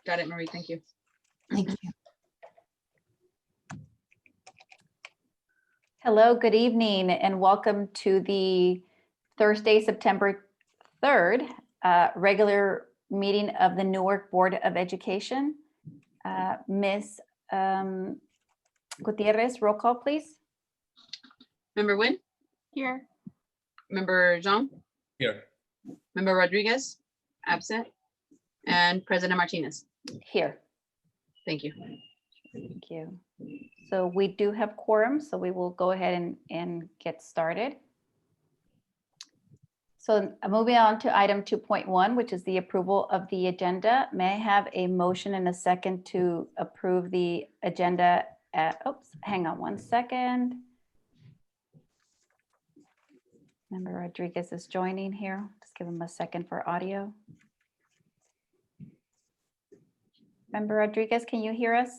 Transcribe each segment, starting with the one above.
Got it, Marie. Thank you. Thank you. Hello, good evening, and welcome to the Thursday, September 3rd, regular meeting of the Newark Board of Education. Ms. Gutierrez, roll call, please. Member Nguyen, Here. Member Zhang, Here. Member Rodriguez, absent, and President Martinez. Here. Thank you. Thank you. So we do have quorum, so we will go ahead and get started. So moving on to item 2.1, which is the approval of the agenda. May I have a motion and a second to approve the agenda? Oops, hang on one second. Member Rodriguez is joining here. Just give him a second for audio. Member Rodriguez, can you hear us?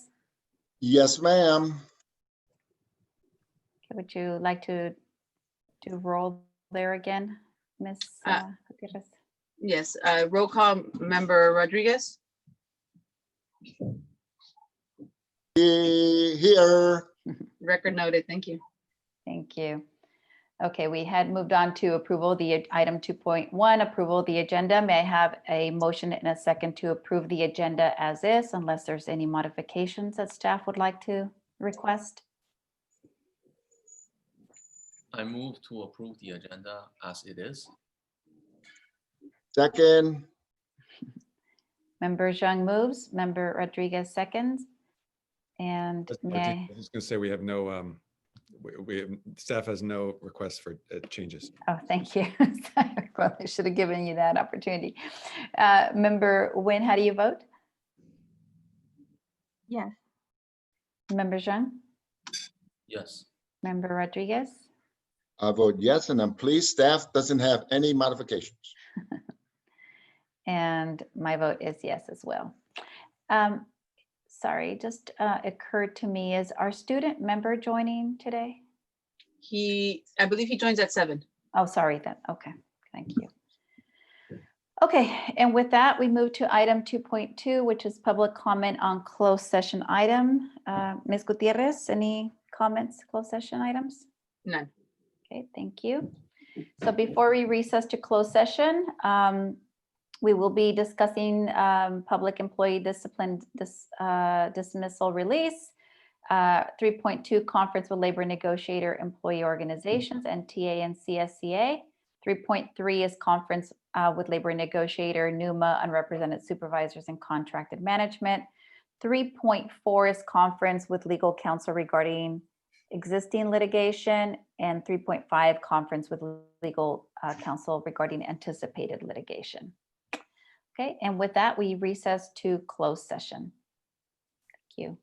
Yes, ma'am. Would you like to roll there again, Ms. Gutierrez? Yes, roll call, Member Rodriguez, Here. record noted. Thank you. Thank you. Okay, we had moved on to approval, the item 2.1, approval of the agenda. May I have a motion and a second to approve the agenda as is, unless there's any modifications that staff would like to request? I move to approve the agenda as it is. Second. Member Zhang moves, Member Rodriguez seconds. And I was just going to say we have no, staff has no requests for changes. oh, thank you. Well, I should have given you that opportunity. Member Nguyen, how do you vote? Yes. Member Zhang? Yes. Member Rodriguez? I vote yes, and I'm pleased staff doesn't have any modifications. And my vote is yes as well. Sorry, just occurred to me, is our student member joining today? I believe he joins at 7. Oh, sorry then. Okay, thank you. Okay, and with that, we move to item 2.2, which is public comment on closed session item. Ms. Gutierrez, any comments, closed session items? None. Okay, thank you. So before we recess to closed session, we will be discussing public employee discipline dismissal release, 3.2 conference with labor negotiator employee organizations, NTA and CSCA. 3.3 is conference with labor negotiator, NUMA, unrepresented supervisors and contracted management. 3.4 is conference with legal counsel regarding existing litigation, and 3.5 conference with legal counsel regarding anticipated litigation. Okay, and with that, we recess to closed session. Thank you.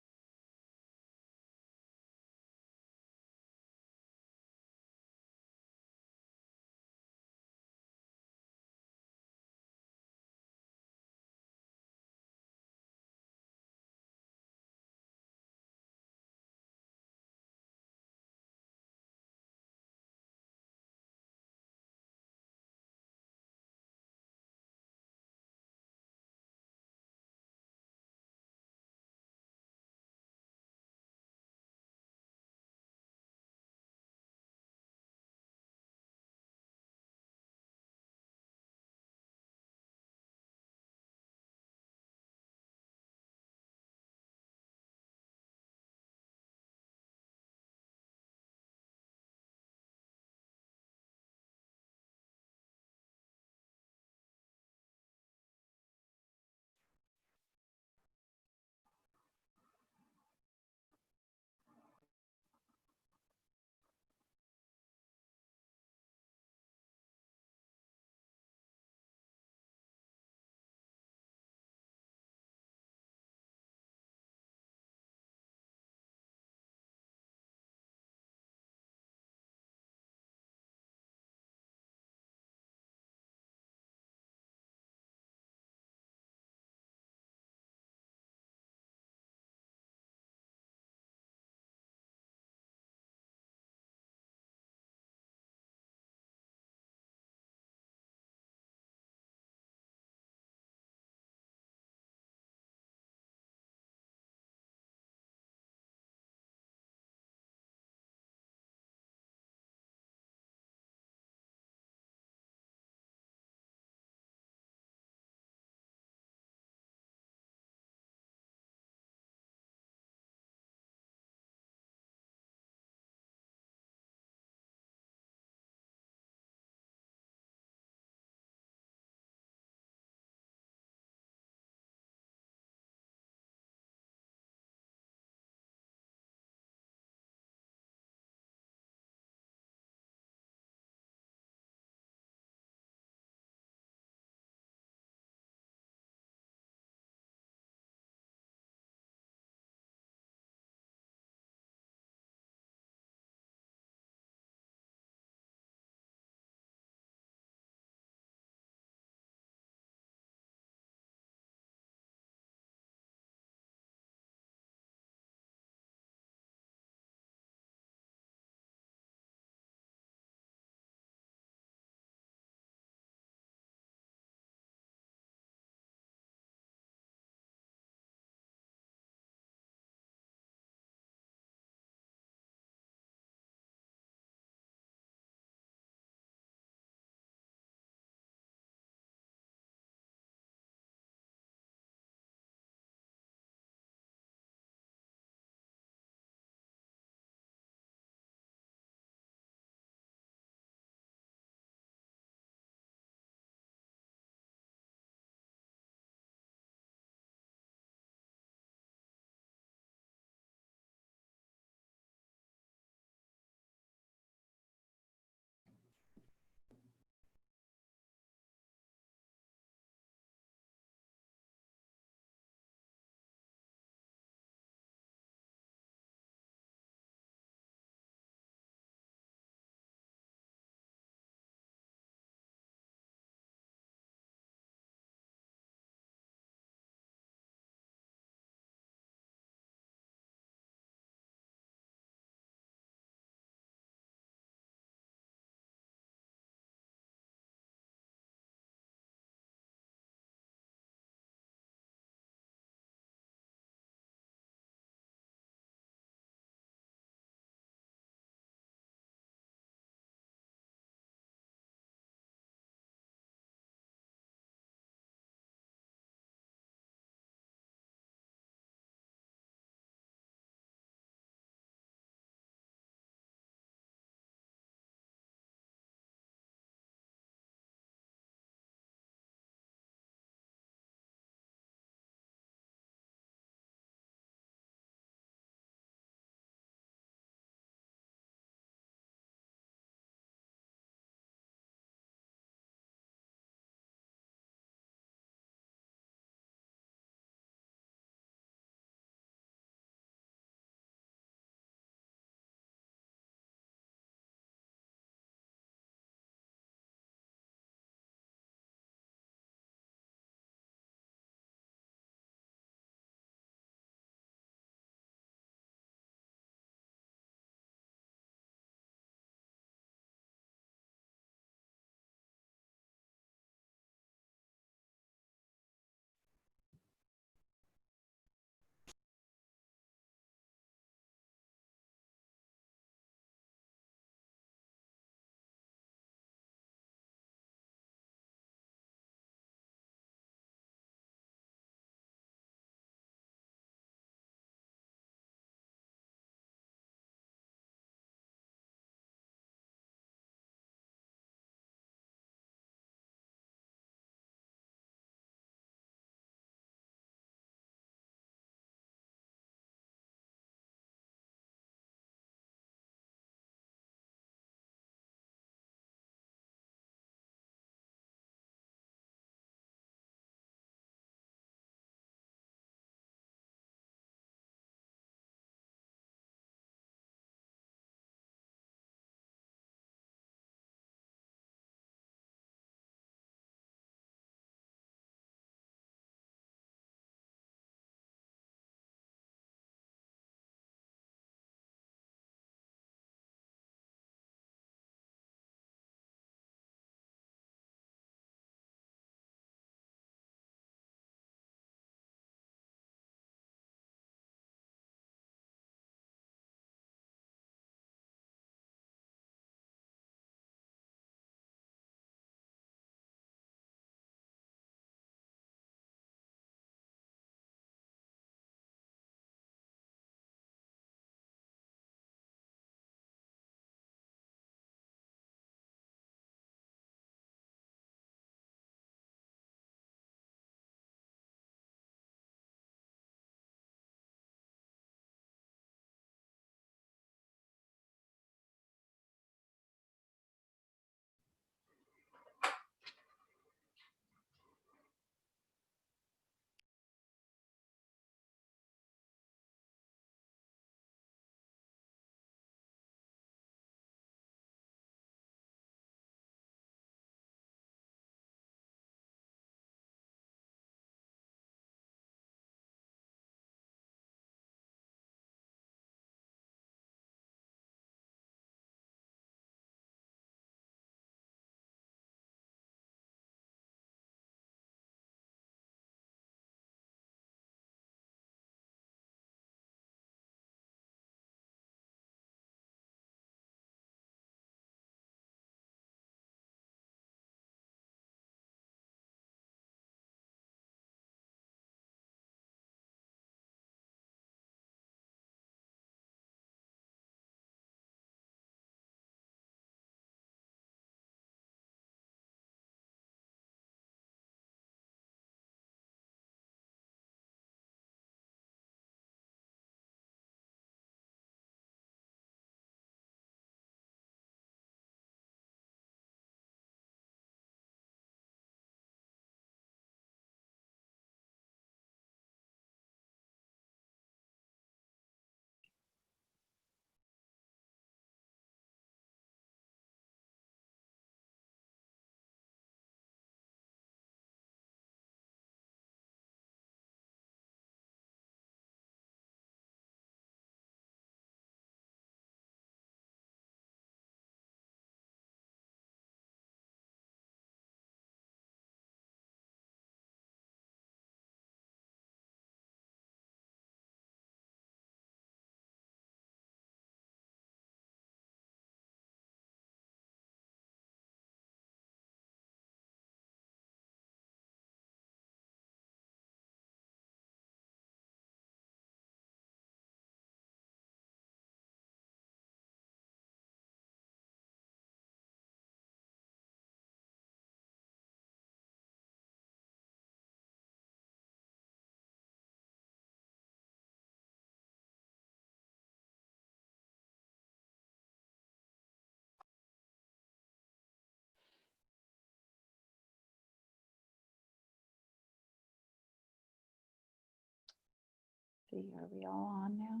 see, are we all on now?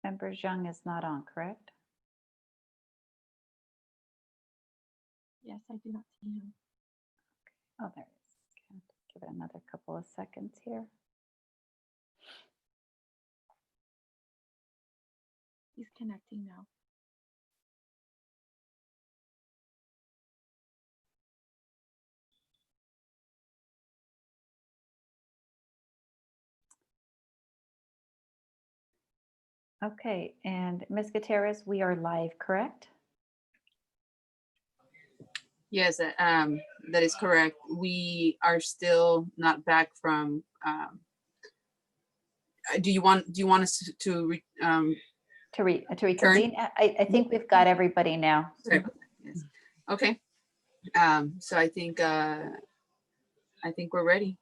Member Zhang is not on, correct? Yes, I do not see him. Oh, there it is. Okay, give it another couple of seconds here. He's connecting now. Okay, and Ms. Gutierrez, we are live, correct? Yes, that is correct. We are still not back from, do you want us to To reconvene? I think we've got everybody now. sorry about that, yes. Okay. So I think we're ready.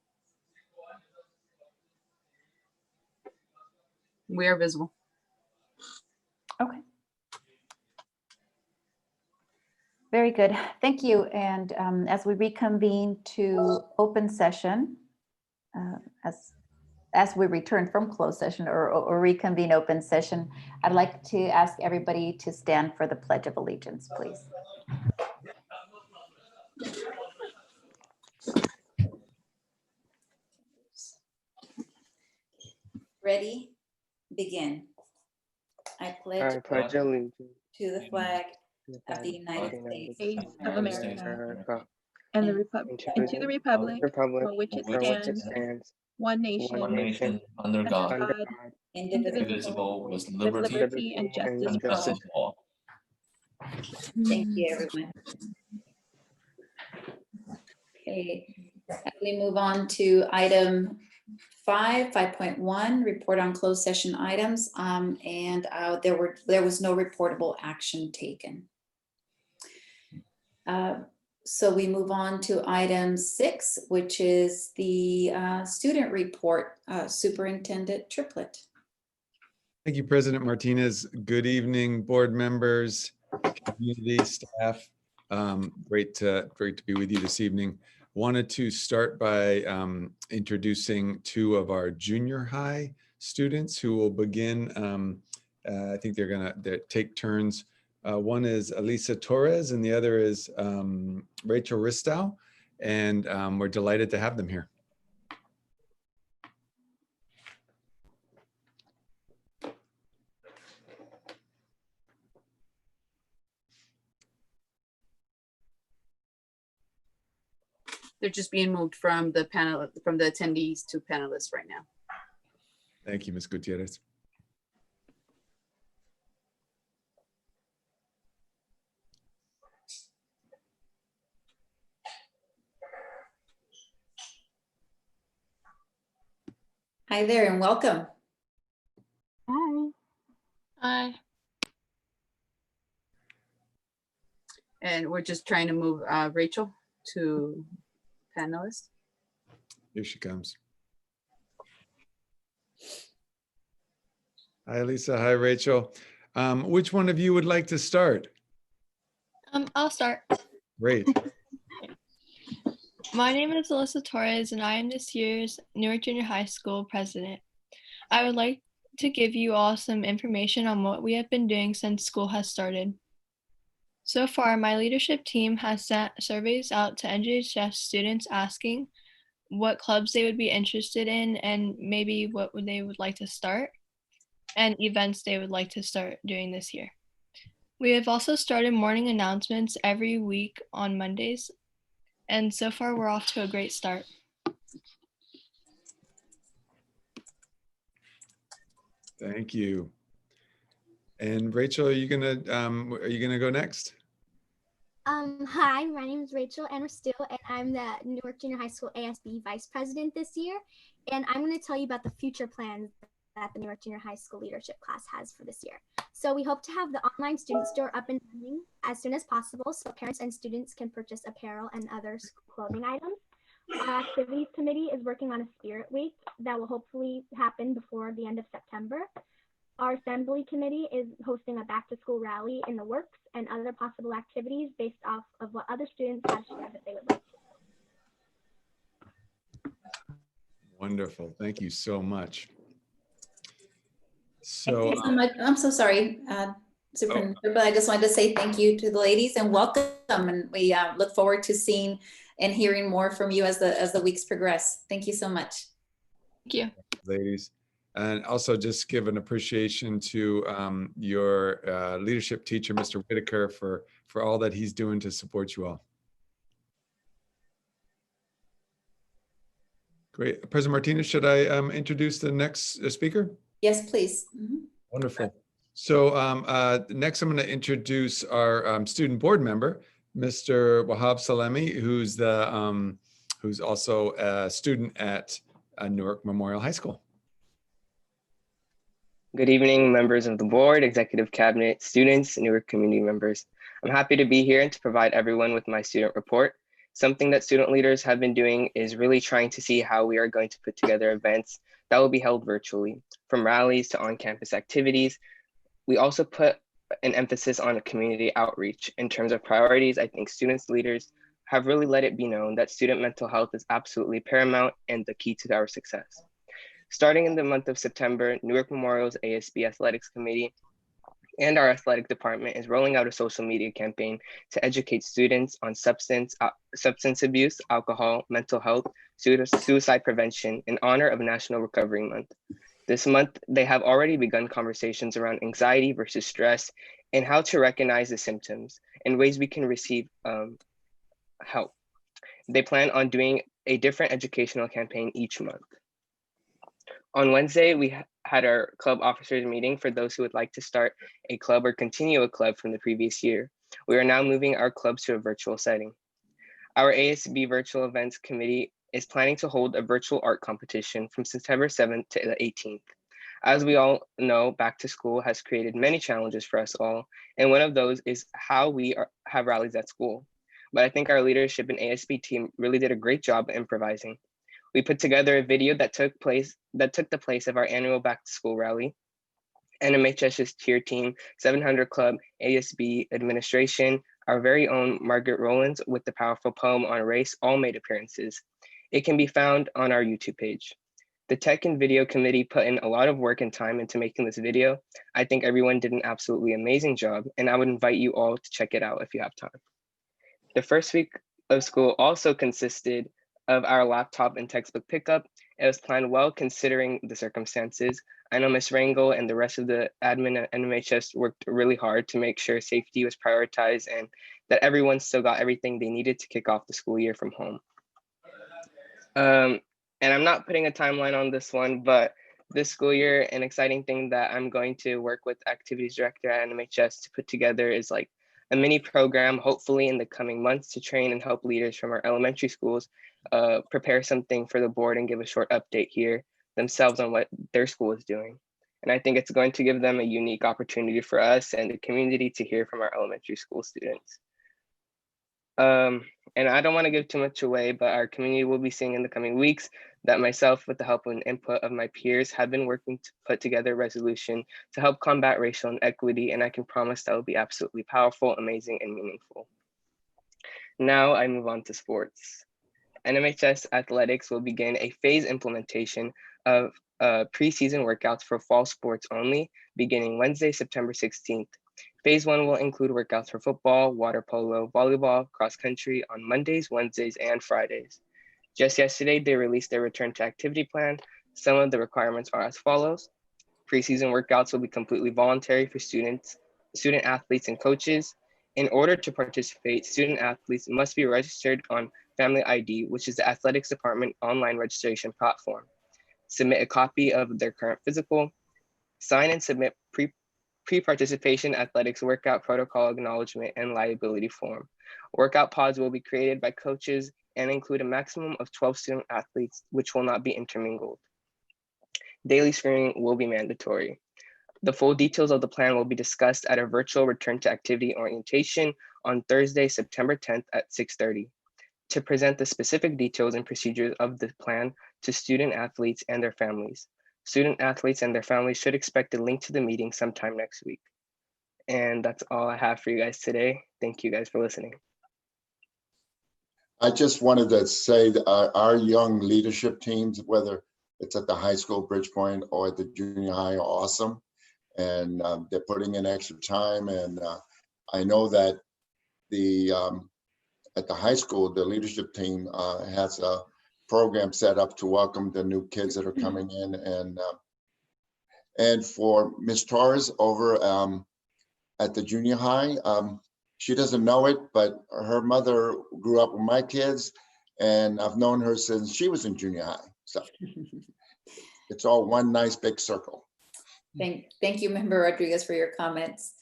We are visible. Okay. Very good. Thank you. And as we reconvene to open session, as we return from closed session or reconvene open session, I'd like to ask everybody to stand for the Pledge of Allegiance, please. Ready? Begin. I pledge pledge allegiance to the flag to of the United States of America, and and to the republic republic for which it for which it stands, stands, one one nation, nation under under God, under God, God, indivisible. indivisible, with with liberty liberty and and justice and for justice all. for all. Thank you, everyone. Okay, as we move on to item 5.1, report on closed session items, and there was no reportable action taken. So we move on to item 6, which is the student report, Superintendent Triplett. Thank you, President Martinez. Good evening, board members, community, staff. Great to be with you this evening. Wanted to start by introducing 2 of our junior high students who will begin. I think they're gonna take turns. One is Elisa Torres and the other is Rachel Ristow. And we're delighted to have them here. They're just being moved from the panel, from the attendees to panelists right now. Thank you, Ms. Gutierrez. Hi there and welcome. Hi. Hi. And we're just trying to move Rachel to panelist. Here she comes. Hi, Lisa. Hi, Rachel. Which one of you would like to start? I'll start. Great. My name is Alyssa Torres, and I am this year's Newark Junior High School president. I would like to give you all some information on what we have been doing since school has started. So far, my leadership team has sent surveys out to NJHS students asking what clubs they would be interested in and maybe what they would like to start and events they would like to start doing this year. We have also started morning announcements every week on Mondays, and so far we're off to a great start. Thank you. And Rachel, are you gonna go next? Hi, my name is Rachel Still, and I'm the Newark Junior High School ASB Vice President this year. And I'm going to tell you about the future plans that the Newark Junior High School leadership class has for this year. So we hope to have the online student store up and running as soon as possible so parents and students can purchase apparel and other school clothing items. Our activities committee is working on a spirit week that will hopefully happen before the end of September. Our assembly committee is hosting a back to school rally in the works and other possible activities based off of what other students have shared that they would like. Wonderful. Thank you so much. Thank So, you so much. I'm so sorry, Superintendent, but I just wanted to say thank you to the ladies and welcome. And we look forward to seeing and hearing more from you as the weeks progress. Thank you so much. Thank you. ladies, and also just give an appreciation to your leadership teacher, Mr. Whitaker, for all that he's doing to support you all. Great. President Martinez, should I introduce the next speaker? Yes, please. Mhm. Wonderful. So next I'm going to introduce our student board member, Mr. Wahab Salemi, who's also a student at Newark Memorial High School. Good evening, members of the board, executive cabinet, students, Newark community members. I'm happy to be here and to provide everyone with my student report. Something that student leaders have been doing is really trying to see how we are going to put together events that will be held virtually, from rallies to on-campus activities. We also put an emphasis on community outreach. In terms of priorities, I think students leaders have really let it be known that student mental health is absolutely paramount and the key to our success. Starting in the month of September, Newark Memorial's ASB Athletics Committee and our athletic department is rolling out a social media campaign to educate students on substance abuse, alcohol, mental health, suicide prevention in honor of National Recovery Month. This month, they have already begun conversations around anxiety versus stress and how to recognize the symptoms and ways we can receive help. They plan on doing a different educational campaign each month. On Wednesday, we had our club officers meeting for those who would like to start a club or continue a club from the previous year. We are now moving our clubs to a virtual setting. Our ASB Virtual Events Committee is planning to hold a virtual art competition from September 7th to the 18th. As we all know, back to school has created many challenges for us all, and one of those is how we have rallies at school. But I think our leadership and ASB team really did a great job improvising. We put together a video that took the place of our annual back to school rally. NMHS's cheer team, 700 Club, ASB administration, our very own Margaret Rowlands with the powerful poem on race all made appearances. It can be found on our YouTube page. The tech and video committee put in a lot of work and time into making this video. I think everyone did an absolutely amazing job, and I would invite you all to check it out if you have time. The first week of school also consisted of our laptop and textbook pickup. It was planned well considering the circumstances. I know Ms. Rangel and the rest of the admin at NMHS worked really hard to make sure safety was prioritized and that everyone still got everything they needed to kick off the school year from home. And I'm not putting a timeline on this one, but this school year, an exciting thing that I'm going to work with activities director at NMHS to put together is like a mini program, hopefully in the coming months, to train and help leaders from our elementary schools prepare something for the board and give a short update here themselves on what their school is doing. And I think it's going to give them a unique opportunity for us and the community to hear from our elementary school students. And I don't want to give too much away, but our community will be seeing in the coming weeks that myself, with the help and input of my peers, have been working to put together a resolution to help combat racial inequity, and I can promise that will be absolutely powerful, amazing, and meaningful. Now I move on to sports. NMHS Athletics will begin a phased implementation of preseason workouts for fall sports only, beginning Wednesday, September 16th. Phase 1 will include workouts for football, water polo, volleyball, cross country on Mondays, Wednesdays, and Fridays. Just yesterday, they released their return to activity plan. Some of the requirements are as follows. Preseason workouts will be completely voluntary for student athletes and coaches. In order to participate, student athletes must be registered on Family ID, which is the athletics department online registration platform. Submit a copy of their current physical, sign and submit pre-participation athletics workout protocol acknowledgement and liability form. Workout pods will be created by coaches and include a maximum of 12 student athletes, which will not be intermingled. Daily screening will be mandatory. The full details of the plan will be discussed at a virtual return to activity orientation on Thursday, September 10th at 6:30. To present the specific details and procedures of the plan to student athletes and their families. Student athletes and their families should expect a link to the meeting sometime next week. And that's all I have for you guys today. Thank you guys for listening. I just wanted to say that our young leadership teams, whether it's at the high school, Bridgepoint, or at the junior high, are awesome. And they're putting in extra time. And I know that at the high school, the leadership team has a program set up to welcome the new kids that are coming in. And for Miss Torres over at the junior high, she doesn't know it, but her mother grew up with my kids, and I've known her since she was in junior high. So it's all one nice big circle. Thank you, Member Rodriguez, for your comments.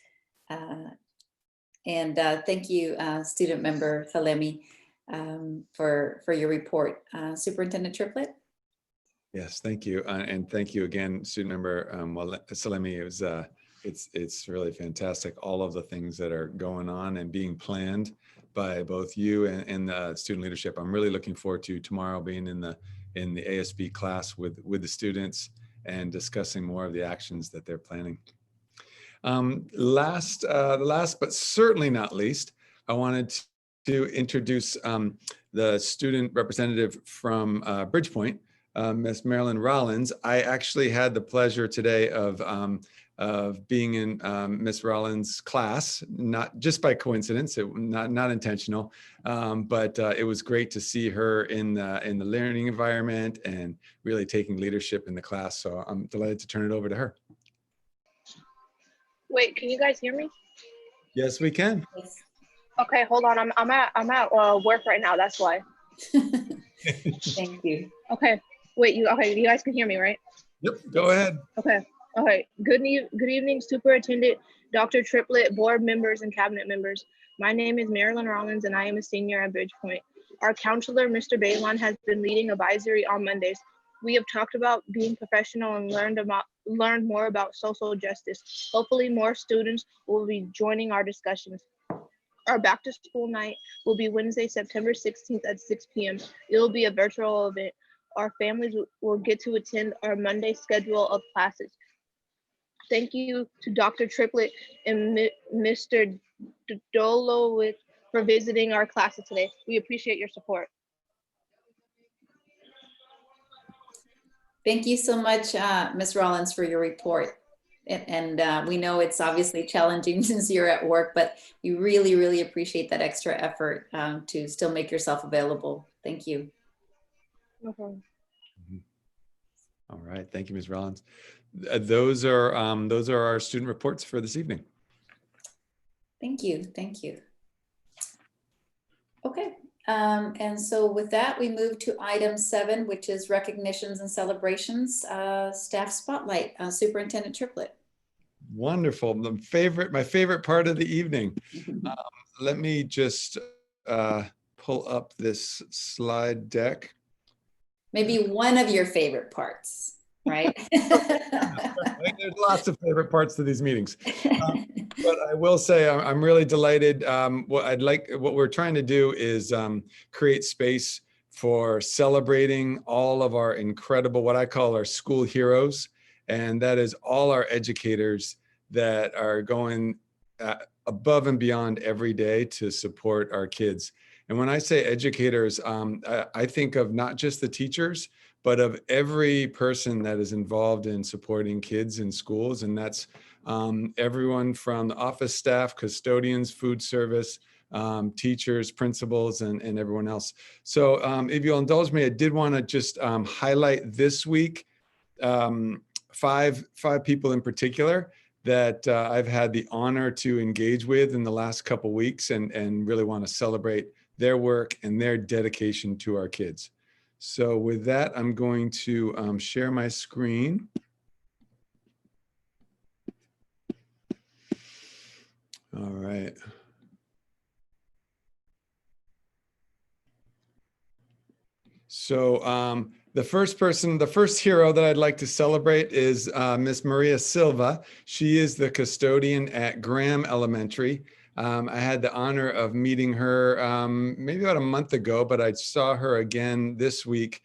And thank you, Student Member Salemi, for your report. Superintendent Triplett? Yes, thank you. And thank you again, Student Member Salemi. It was, it's really fantastic. All of the things that are going on and being planned by both you and the student leadership. I'm really looking forward to tomorrow being in the ASB class with the students and discussing more of the actions that they're planning. Last but certainly not least, I wanted to introduce the student representative from Bridgepoint, Miss Marilyn Rollins. I actually had the pleasure today of being in Miss Rollins' class, not just by coincidence, not intentional, but it was great to see her in the learning environment and really taking leadership in the class. So I'm delighted to turn it over to her. Wait, can you guys hear me? Yes, we can. Okay, hold on. I'm at work right now. That's why. Thank you. Okay. Wait. You guys can hear me, right? Yep. Go ahead. Okay. Good evening, Superintendent, Dr. Triplett, board members, and cabinet members. My name is Marilyn Rollins, and I am a senior at Bridgepoint. Our counselor, Mr. Bailon, has been leading advisory on Mondays. We have talked about being professional and learned more about social justice. Hopefully, more students will be joining our discussions. Our back to school night will be Wednesday, September 16th at 6 p.m. It will be a virtual event. Our families will get to attend our Monday schedule of classes. Thank you to Dr. Triplett and Mr. Dolowitz for visiting our classes today. We appreciate your support. Thank you so much, Ms. Rollins, for your report. And we know it's obviously challenging since you're at work, but we really, really appreciate that extra effort to still make yourself available. Thank you. No problem. All right, thank you, Ms. Rollins. Those are our student reports for this evening. Thank you. Okay, and so with that, we move to item 7, which is recognitions and celebrations. Staff spotlight. Superintendent Triplett. Wonderful. My favorite part of the evening. Let me just pull up this slide deck. Maybe one of your favorite parts, right? There's lots of favorite parts to these meetings. But I will say I'm really delighted. What we're trying to do is create space for celebrating all of our incredible, what I call our school heroes. And that is all our educators that are going above and beyond every day to support our kids. And when I say educators, I think of not just the teachers, but of every person that is involved in supporting kids in schools. And that's everyone from the office staff, custodians, food service, teachers, principals, and everyone else. So if you'll indulge me, I did want to just highlight this week, five people in particular that I've had the honor to engage with in the last couple of weeks and really want to celebrate their work and their dedication to our kids. So with that, I'm going to share my screen. All right. So The first hero that I'd like to celebrate is Miss Maria Silva. She is the custodian at Graham Elementary. I had the honor of meeting her maybe about a month ago, but I saw her again this week.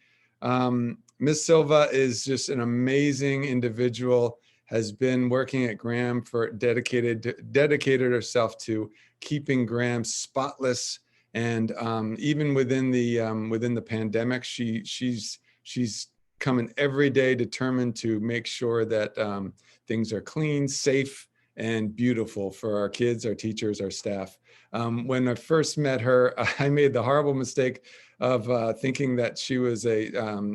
Miss Silva is just an amazing individual, has been working at Graham for dedicated herself to keeping Graham spotless. And even within the pandemic, she's coming every day determined to make sure that things are clean, safe, and beautiful for our kids, our teachers, our staff. When I first met her, I made the horrible mistake of thinking that she was a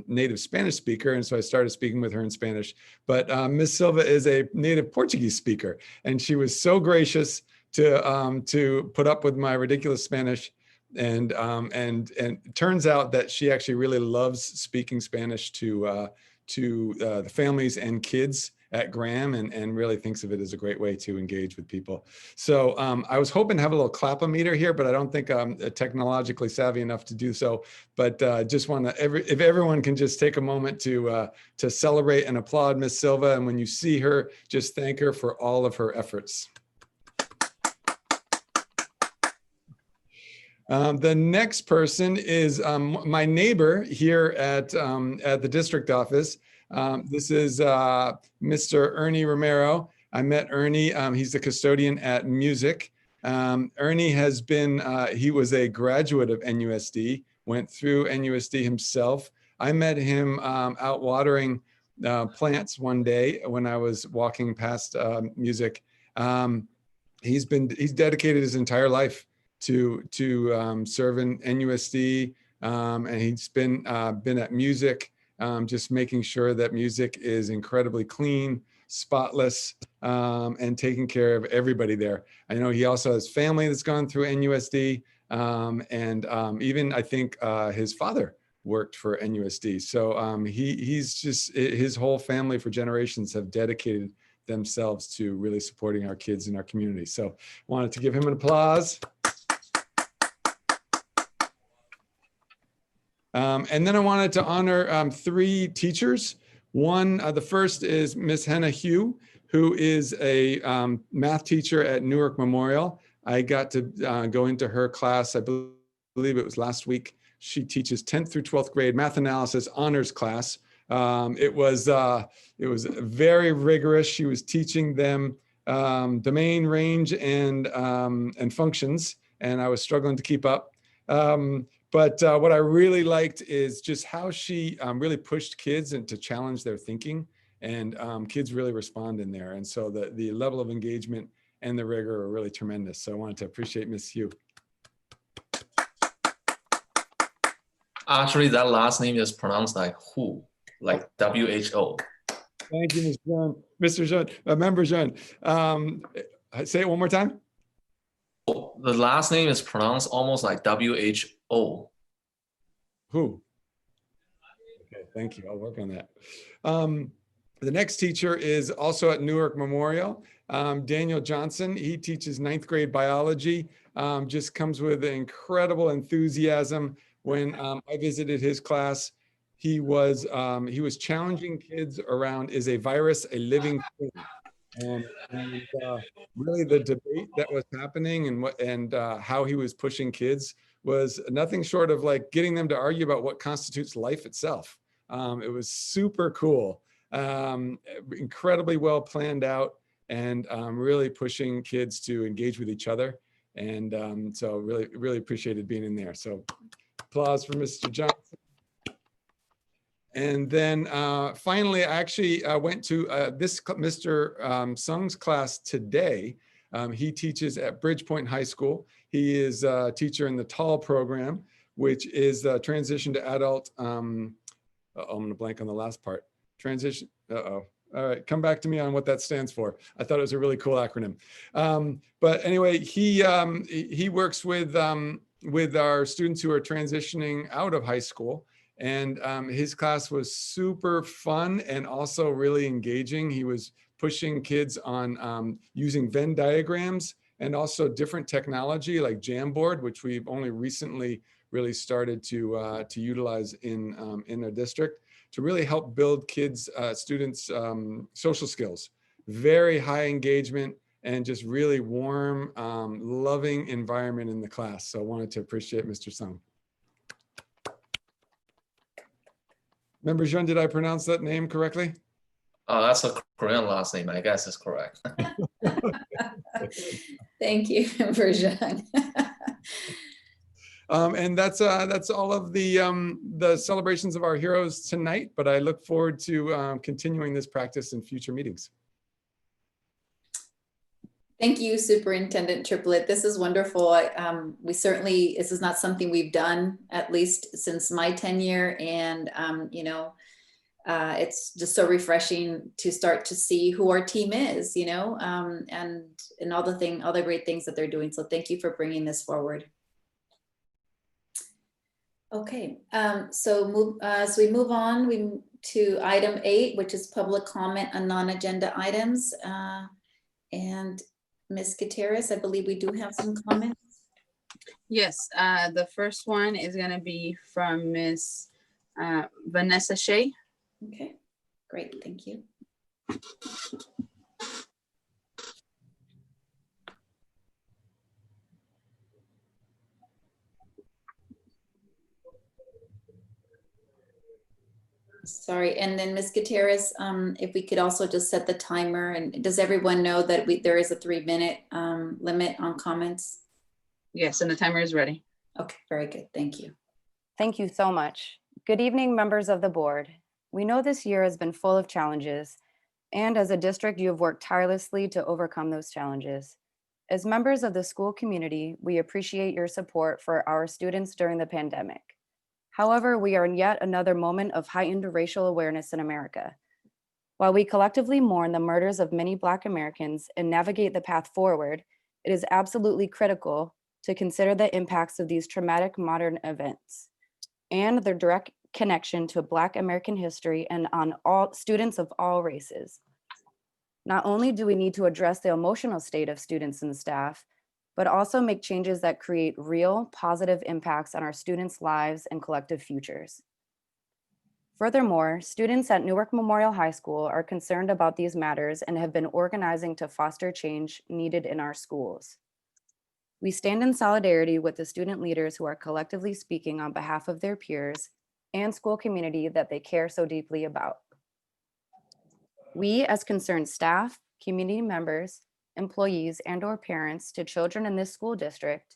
native Spanish speaker. And so I started speaking with her in Spanish. But Ms. Silva is a native Portuguese speaker. And she was so gracious to put up with my ridiculous Spanish. And it turns out that she actually really loves speaking Spanish to the families and kids at Graham, and really thinks of it as a great way to engage with people. So I was hoping to have a little clap-o-meter here, but I don't think I'm technologically savvy enough to do so. But just want to, if everyone can just take a moment to celebrate and applaud Ms. Silva, and when you see her, just thank her for all of her efforts. The next person is my neighbor here at the district office. This is Mr. Ernie Romero. I met Ernie. He's the custodian at music. Ernie has been, he was a graduate of NUSD, went through NUSD himself. I met him out watering plants one day when I was walking past music. He's dedicated his entire life to serving NUSD, and he's been at music, just making sure that music is incredibly clean, spotless, and taking care of everybody there. I know he also has family that's gone through NUSD, and even I think his father worked for NUSD. So he's just, his whole family for generations have dedicated themselves to really supporting our kids in our community. So wanted to give him an applause. And then I wanted to honor 3 teachers. One, the first is Miss Henna Hugh, who is a math teacher at Newark Memorial. I got to go into her class, I believe it was last week. She teaches 10th through 12th grade math analysis honors class. It was very rigorous. She was teaching them domain, range, and functions, and I was struggling to keep up. But what I really liked is just how she really pushed kids and to challenge their thinking, and kids really respond in there. And so the level of engagement and the rigor are really tremendous. So I wanted to appreciate Miss Hugh. Actually, that last name is pronounced like who, like WHO. Thank you, Ms. Jean. Mr. Jean, Member Jean. Say it one more time. The last name is pronounced almost like WHO. Who? Okay, thank you. I'll work on that. The next teacher is also at Newark Memorial, Daniel Johnson. He teaches 9th grade biology, just comes with incredible enthusiasm. When I visited his class, he was challenging kids around, is a virus a living thing? And really the debate that was happening and how he was pushing kids was nothing short of like getting them to argue about what constitutes life itself. It was super cool, incredibly well planned out, and really pushing kids to engage with each other. And so really appreciated being in there. So applause for Mr. Johnson. And then finally, I actually went to this Mr. Sung's class today. He teaches at Bridgepoint High School. He is a teacher in the TALL program, which is transition to adult. I'm going to blank on the last part. Transition. All right, come back to me on what that stands for. I thought it was a really cool acronym. But anyway, he works with our students who are transitioning out of high school. And his class was super fun and also really engaging. He was pushing kids on using Venn diagrams and also different technology like Jamboard, which we've only recently really started to utilize in their district to really help build kids, students' social skills. Very high engagement and just really warm, loving environment in the class. So I wanted to appreciate Mr. Sung. Member Jean, did I pronounce that name correctly? That's a Korean last name. I guess is correct. Thank you, Verjan. And that's all of the celebrations of our heroes tonight, but I look forward to continuing this practice in future meetings. Thank you, Superintendent Triplett. This is wonderful. We certainly, this is not something we've done, at least since my tenure. And, you know, it's just so refreshing to start to see who our team is, you know, and all the great things that they're doing. So thank you for bringing this forward. Okay, so we move on to item 8, which is public comment on non-agenda items. And Ms. Gutierrez, I believe we do have some comments. Yes, the first one is gonna be from Ms. Vanessa Shea. Okay, great, thank you. Sorry, and then Ms. Gutierrez, if we could also just set the timer, and does everyone know that there is a 3-minute limit on comments? Yes, and the timer is ready. Okay, very good, thank you. Thank you so much. Good evening, members of the board. We know this year has been full of challenges, and as a district, you have worked tirelessly to overcome those challenges. As members of the school community, we appreciate your support for our students during the pandemic. However, we are in yet another moment of heightened racial awareness in America. While we collectively mourn the murders of many Black Americans and navigate the path forward, it is absolutely critical to consider the impacts of these traumatic modern events and their direct connection to Black American history and on all students of all races. Not only do we need to address the emotional state of students and staff, but also make changes that create real positive impacts on our students' lives and collective futures. Furthermore, students at Newark Memorial High School are concerned about these matters and have been organizing to foster change needed in our schools. We stand in solidarity with the student leaders who are collectively speaking on behalf of their peers and school community that they care so deeply about. We, as concerned staff, community members, employees, and/or parents to children in this school district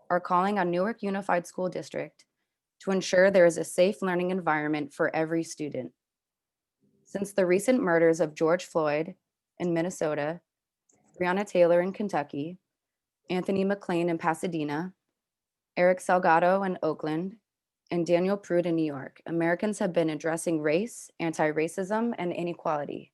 are calling on Newark Unified School District to ensure there is a safe learning environment for every student. Since the recent murders of George Floyd in Minnesota, Breonna Taylor in Kentucky, Anthony McLean in Pasadena, Eric Salgado in Oakland, and Daniel Prude in New York, Americans have been addressing race, anti-racism, and inequality.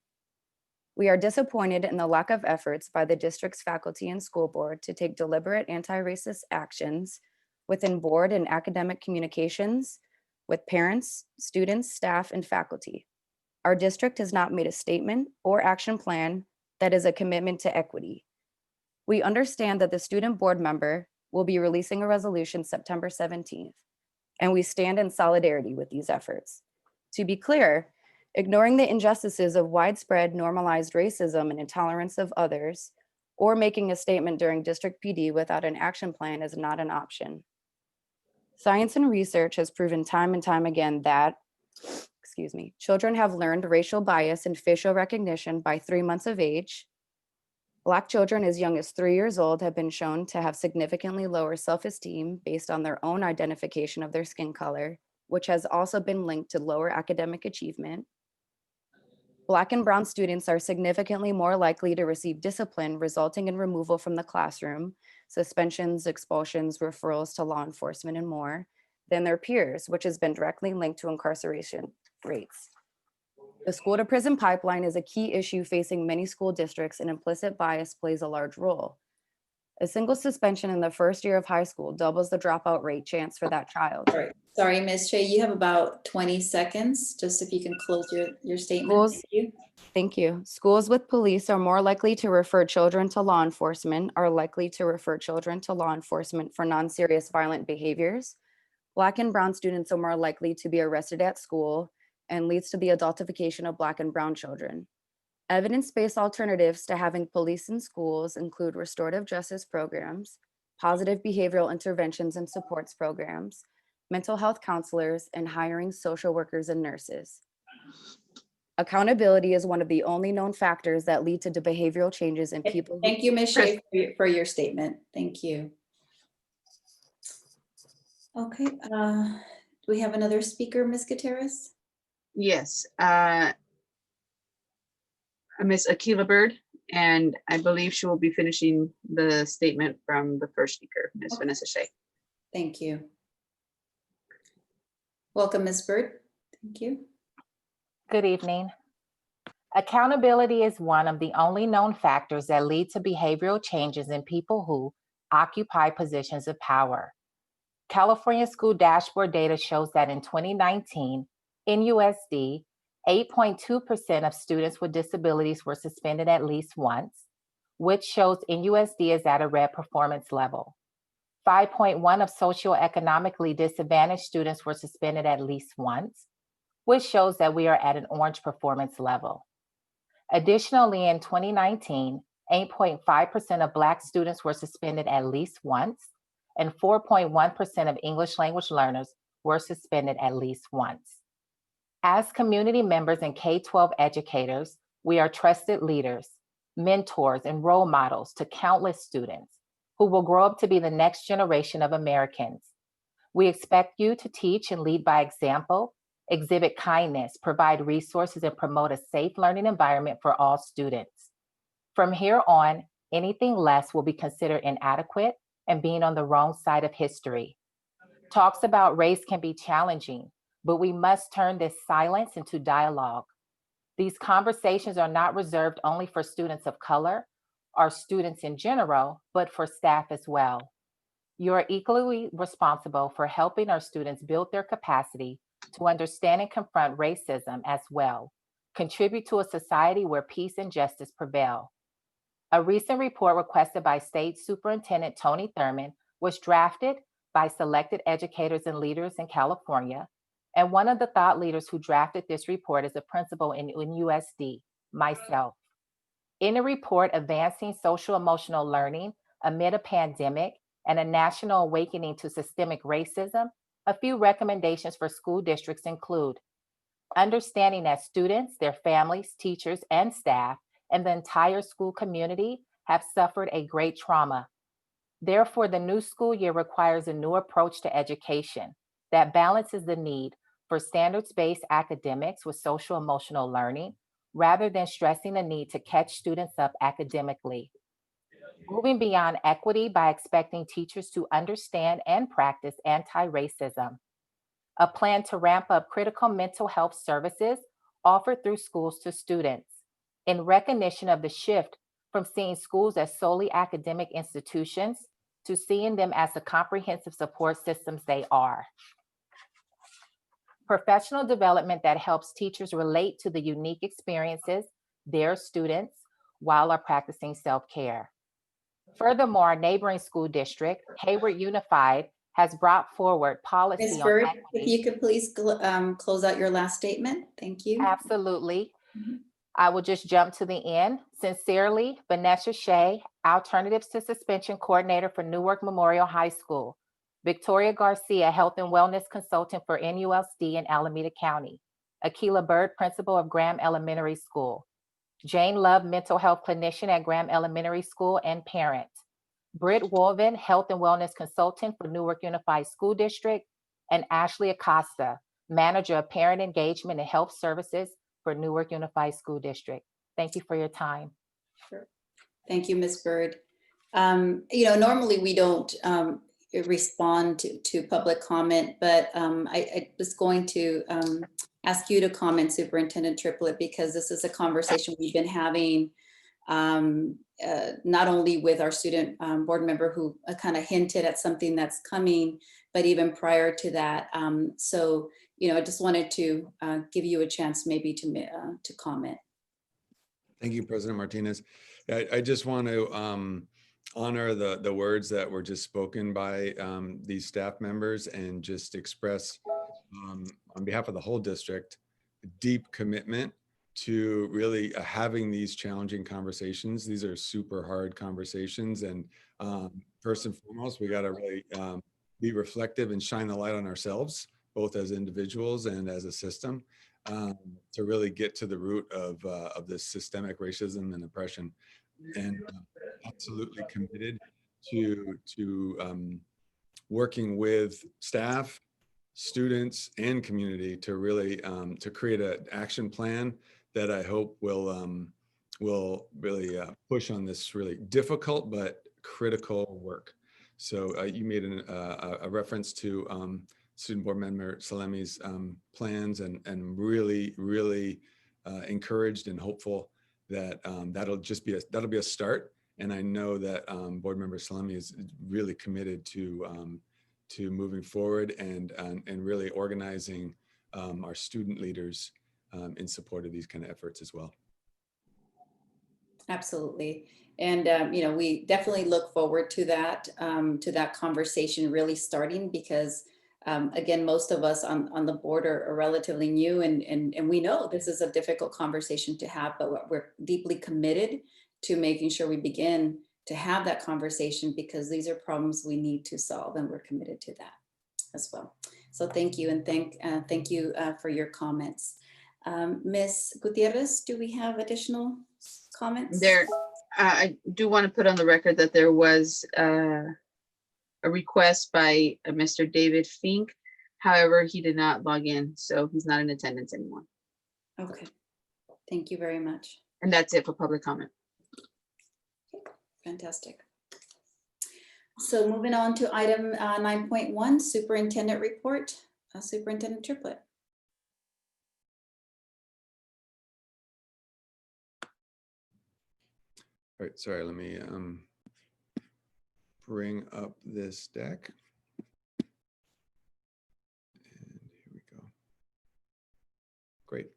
We are disappointed in the lack of efforts by the district's faculty and school board to take deliberate anti-racist actions within board and academic communications with parents, students, staff, and faculty. Our district has not made a statement or action plan that is a commitment to equity. We understand that the student board member will be releasing a resolution September 17th, and we stand in solidarity with these efforts. To be clear, ignoring the injustices of widespread normalized racism and intolerance of others, or making a statement during district PD without an action plan is not an option. Science and research has proven time and time again that, children have learned racial bias and facial recognition by 3 months of age. Black children as young as 3 years old have been shown to have significantly lower self-esteem based on their own identification of their skin color, which has also been linked to lower academic achievement. Black and brown students are significantly more likely to receive discipline resulting in removal from the classroom, suspensions, expulsions, referrals to law enforcement, and more than their peers, which has been directly linked to incarceration rates. The school to prison pipeline is a key issue facing many school districts, and implicit bias plays a large role. A single suspension in the first year of high school doubles the dropout rate chance for that child. Sorry, Ms. Shea, you have about 20 seconds, just if you can close your statement. Thank you. Thank you. Schools with police are more likely to refer children to law enforcement, for non-serious violent behaviors, Black and brown students are more likely to be arrested at school and leads to the adultification of Black and brown children. Evidence-based alternatives to having police in schools include restorative justice programs, positive behavioral interventions and supports programs, mental health counselors, and hiring social workers and nurses. Accountability is one of the only known factors that lead to the behavioral changes in people. Thank you, Ms. Shea, for your statement. Thank you. Okay, do we have another speaker, Ms. Gutierrez? Yes, Miss Akila Bird, and I believe she will be finishing the statement from the first speaker, Miss Vanessa Shea. Thank you. Welcome, Ms. Bird. Thank you. Good evening. Accountability is one of the only known factors that lead to behavioral changes in people who occupy positions of power. California school dashboard data shows that in 2019, in USD, 8.2% of students with disabilities were suspended at least once, which shows NUSD is at a red performance level. 5.1 of socioeconomically disadvantaged students were suspended at least once, which shows that we are at an orange performance level. Additionally, in 2019, 8.5% of Black students were suspended at least once, and 4.1% of English language learners were suspended at least once. As community members and K-12 educators, we are trusted leaders, mentors, and role models to countless students who will grow up to be the next generation of Americans. We expect you to teach and lead by example, exhibit kindness, provide resources, and promote a safe learning environment for all students. From here on, anything less will be considered inadequate and being on the wrong side of history. Talks about race can be challenging, but we must turn this silence into dialogue. These conversations are not reserved only for students of color or students in general, but for staff as well. You are equally responsible for helping our students build their capacity to understand and confront racism as well, contribute to a society where peace and justice prevail. A recent report requested by State Superintendent Tony Thurmond was drafted by selected educators and leaders in California, and one of the thought leaders who drafted this report is a principal in USD, myself. In a report, Advancing Social Emotional Learning Amid a Pandemic and a National Awakening to Systemic Racism, a few recommendations for school districts include understanding that students, their families, teachers, and staff, and the entire school community have suffered a great trauma. Therefore, the new school year requires a new approach to education that balances the need for standards-based academics with social emotional learning, rather than stressing the need to catch students up academically. Moving beyond equity by expecting teachers to understand and practice anti-racism. A plan to ramp up critical mental health services offered through schools to students, in recognition of the shift from seeing schools as solely academic institutions to seeing them as the comprehensive support systems they are. Professional development that helps teachers relate to the unique experiences their students while are practicing self-care. Furthermore, our neighboring school district, Hayward Unified, has brought forward policy Ms. on Bird, equity. if you could please close out your last statement. Thank you. Absolutely. I will just jump to the end. Sincerely, Vanessa Shea, Alternatives to Suspension Coordinator for Newark Memorial High School. Victoria Garcia, Health and Wellness Consultant for NUSD in Alameda County. Akila Bird, Principal of Graham Elementary School. Jane Love, Mental Health Clinician at Graham Elementary School and parent. Britt Wolven, Health and Wellness Consultant for Newark Unified School District. And Ashley Acosta, Manager of Parent Engagement and Health Services for Newark Unified School District. Thank you for your time. Sure. Thank you, Ms. Bird. Normally we don't respond to public comment, but I was going to ask you to comment, Superintendent Triplett, because this is a conversation we've been having not only with our student board member who kind of hinted at something that's coming, but even prior to that. I just wanted to give you a chance maybe to comment. Thank you, President Martinez. I just want to honor the words that were just spoken by these staff members and just express on behalf of the whole district, deep commitment to really having these challenging conversations. These are super hard conversations. And first and foremost, we got to really be reflective and shine the light on ourselves, both as individuals and as a system, to really get to the root of this systemic racism and oppression. And absolutely committed to working with staff, students, and community to really to create an action plan that I hope will really push on this really difficult but critical work. So you made a reference to Student Board Member Salemi's plans, and really encouraged and hopeful that that'll be a start. And I know that Board Member Salemi is really committed to moving forward and really organizing our student leaders in support of these kind of efforts as well. Absolutely. And, we definitely look forward to that conversation really starting, because again, most of us on the board are relatively new, and we know this is a difficult conversation to have, but we're deeply committed to making sure we begin to have that conversation, because these are problems we need to solve, and we're committed to that as well. So thank you, and thank you for your comments. Ms. Gutierrez, do we have additional comments? I do want to put on the record that there was a request by Mr. David Fink. However, he did not log in, so he's not in attendance anymore. Okay, thank you very much. And that's it for public comment. Fantastic. So moving on to item 9.1, Superintendent Report. Superintendent Triplett. All right, sorry, let me bring up this deck. And here we go. Great.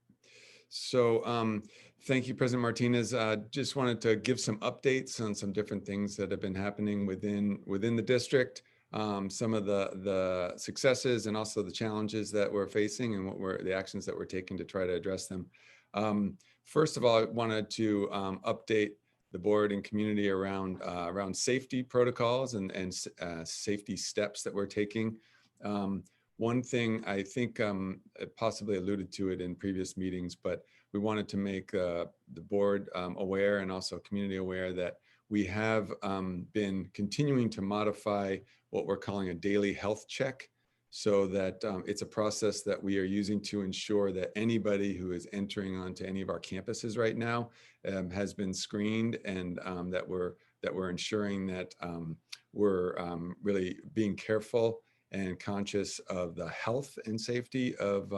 So thank you, President Martinez. Just wanted to give some updates on some different things that have been happening within the district, some of the successes and also the challenges that we're facing, and the actions that we're taking to try to address them. First of all, I wanted to update the board and community around safety protocols and safety steps that we're taking. One thing I think possibly alluded to it in previous meetings, but we wanted to make the board aware and also community aware that we have been continuing to modify what we're calling a daily health check, so that it's a process that we are using to ensure that anybody who is entering onto any of our campuses right now has been screened, and that we're ensuring that we're really being careful and conscious of the health and safety of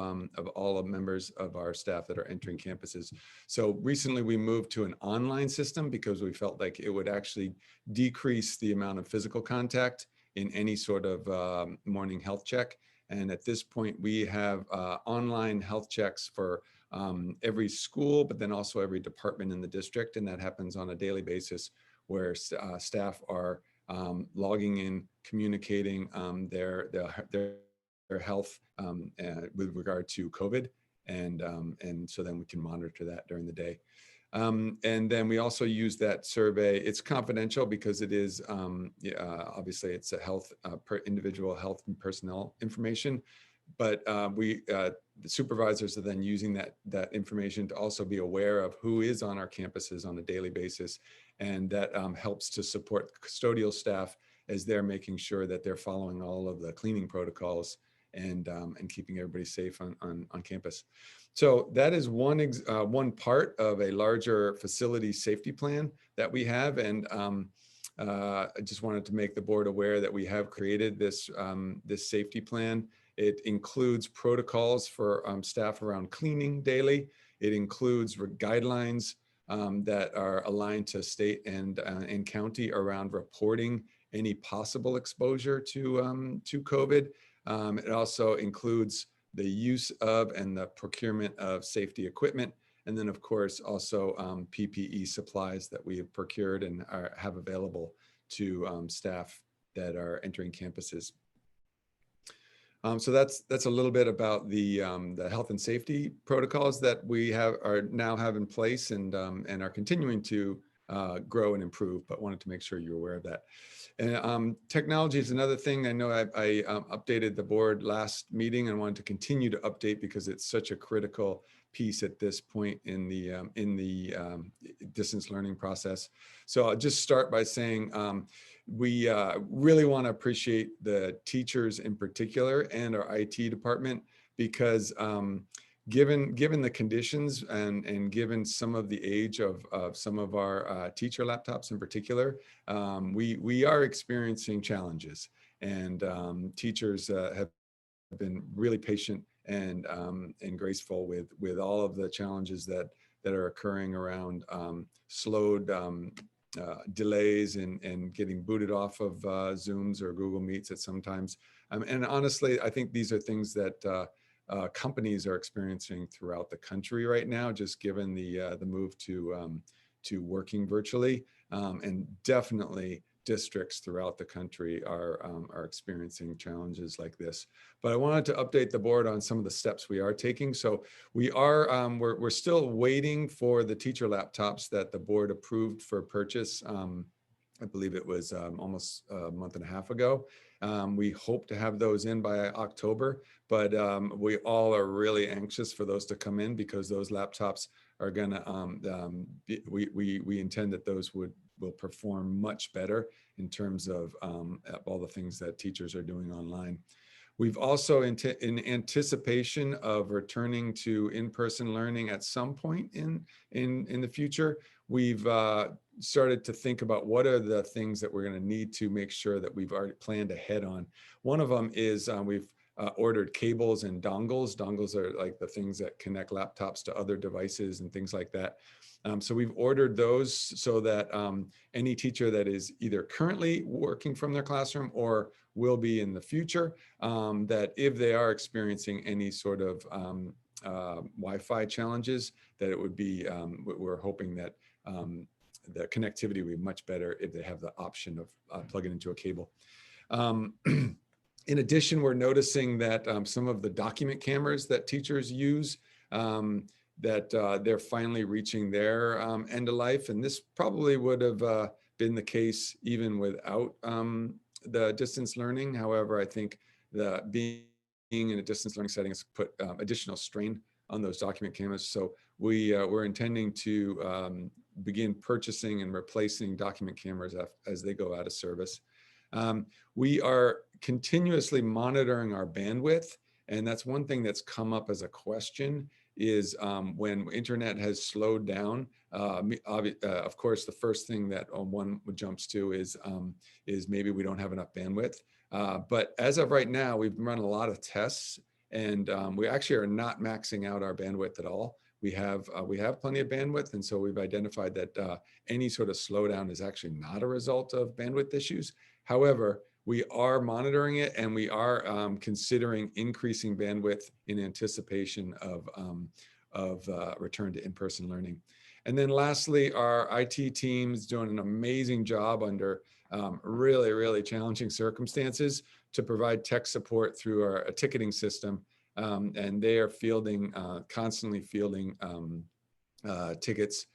all of members of our staff that are entering campuses. So recently we moved to an online system because we felt like it would actually decrease the amount of physical contact in any sort of morning health check. And at this point, we have online health checks for every school, but then also every department in the district. And that happens on a daily basis, where staff are logging in, communicating their health with regard to COVID. And so then we can monitor that during the day. And then we also use that survey. It's confidential because it is obviously it's a individual health and personnel information, but the supervisors are then using that information to also be aware of who is on our campuses on a daily basis, and that helps to support custodial staff as they're making sure that they're following all of the cleaning protocols and keeping everybody safe on campus. So that is one part of a larger facility safety plan that we have. And I just wanted to make the board aware that we have created this safety plan. It includes protocols for staff around cleaning daily. It includes guidelines that are aligned to state and county around reporting any possible exposure to COVID. It also includes the use of and the procurement of safety equipment. And then of course, also PPE supplies that we have procured and have available to staff that are entering campuses. So that's a little bit about the health and safety protocols that we now have in place and are continuing to grow and improve, but wanted to make sure you're aware of that. And technology is another thing. I know I updated the board last meeting and wanted to continue to update because it's such a critical piece at this point in the distance learning process. So I'll just start by saying we really want to appreciate the teachers in particular and our IT department because given the conditions and given some of the age of some of our teacher laptops in particular, we are experiencing challenges, and teachers have been really patient and graceful with all of the challenges that are occurring around slowed delays and getting booted off of Zooms or Google Meets at sometimes. And honestly, I think these are things that companies are experiencing throughout the country right now, just given the move to working virtually, and definitely districts throughout the country are experiencing challenges like this. But I wanted to update the board on some of the steps we are taking. So we are we're still waiting for the teacher laptops that the board approved for purchase. I believe it was almost a month and a half ago. We hope to have those in by October, but we all are really anxious for those to come in because those laptops are gonna, we intend that those will perform much better in terms of all the things that teachers are doing online. We've also, in anticipation of returning to in-person learning at some point in the future, we've started to think about what are the things that we're going to need to make sure that we've already planned ahead on. One of them is we've ordered cables and dongles. Dongles are like the things that connect laptops to other devices and things like that. So we've ordered those so that any teacher that is either currently working from their classroom or will be in the future, that if they are experiencing any sort of Wi-Fi challenges, that it would be, we're hoping that the connectivity will be much better if they have the option of plugging into a cable. In addition, we're noticing that some of the document cameras that teachers use, that they're finally reaching their end of life. And this probably would have been the case even without the distance learning. However, I think that being in a distance learning setting has put additional strain on those document cameras. So we're intending to begin purchasing and replacing document cameras as they go out of service. We are continuously monitoring our bandwidth. And that's one thing that's come up as a question is when internet has slowed down, of course, the first thing that one jumps to is maybe we don't have enough bandwidth. But as of right now, we've run a lot of tests and we actually are not maxing out our bandwidth at all. We have plenty of bandwidth. And so we've identified that any sort of slowdown is actually not a result of bandwidth issues. However, we are monitoring it and we are considering increasing bandwidth in anticipation of return to in-person learning. And then lastly, our IT team's doing an amazing job under really, really challenging circumstances to provide tech support through our ticketing system. And they are constantly fielding tickets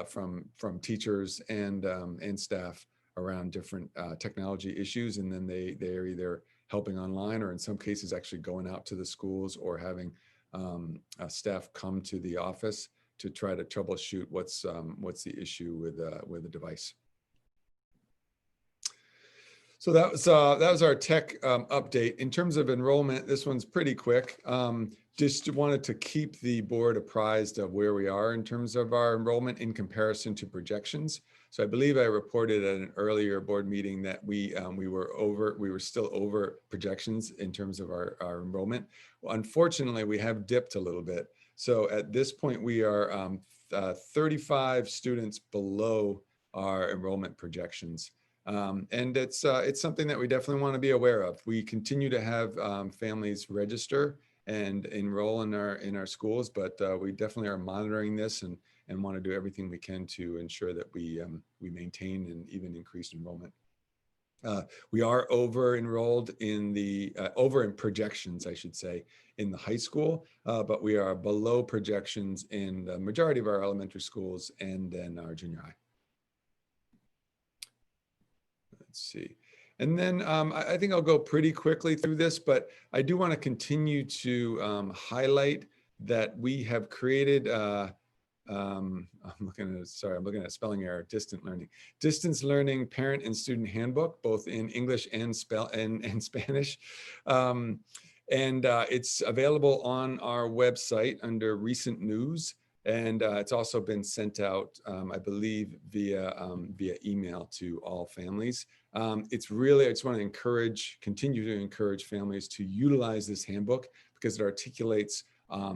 from teachers and staff around different technology issues. And then they're either helping online or in some cases actually going out to the schools or having staff come to the office to try to troubleshoot what's the issue with the device. So that was our tech update. In terms of enrollment, this one's pretty quick. Just wanted to keep the board apprised of where we are in terms of our enrollment in comparison to projections. So I believe I reported at an earlier board meeting that we were still over projections in terms of our enrollment. Well, unfortunately, we have dipped a little bit. So at this point, we are 35 students below our enrollment projections. And it's something that we definitely want to be aware of. We continue to have families register and enroll in our schools, but we definitely are monitoring this and want to do everything we can to ensure that we maintain and even increase enrollment. We are over enrolled in the over in projections, I should say, in the high school, but we are below projections in the majority of our elementary schools and then our junior high. Let's see. And then I think I'll go pretty quickly through this, but I do want to continue to highlight that we have created, I'm looking at a spelling error, distance learning parent and student handbook, both in English and Spanish. It's available on our website under recent news. And it's also been sent out, I believe, via email to all families. It's really, I just want to continue to encourage families to utilize this handbook because it articulates a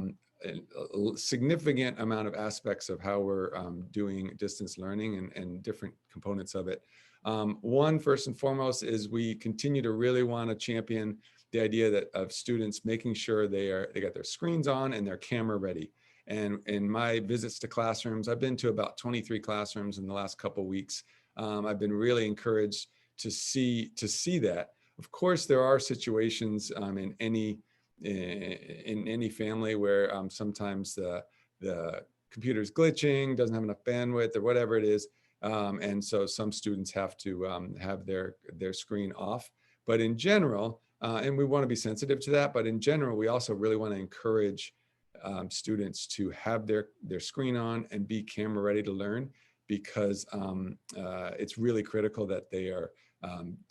significant amount of aspects of how we're doing distance learning and different components of it. One, first and foremost, is we continue to really want to champion the idea that of students making sure they got their screens on and their camera ready. And in my visits to classrooms, I've been to about 23 classrooms in the last couple of weeks. I've been really encouraged to see that. Of course, there are situations in any family where sometimes the computer's glitching, doesn't have enough bandwidth, or whatever it is, and so some students have to have their screen off. But in general, and we want to be sensitive to that, but in general, we also really want to encourage students to have their screen on and be camera ready to learn, because it's really critical that they are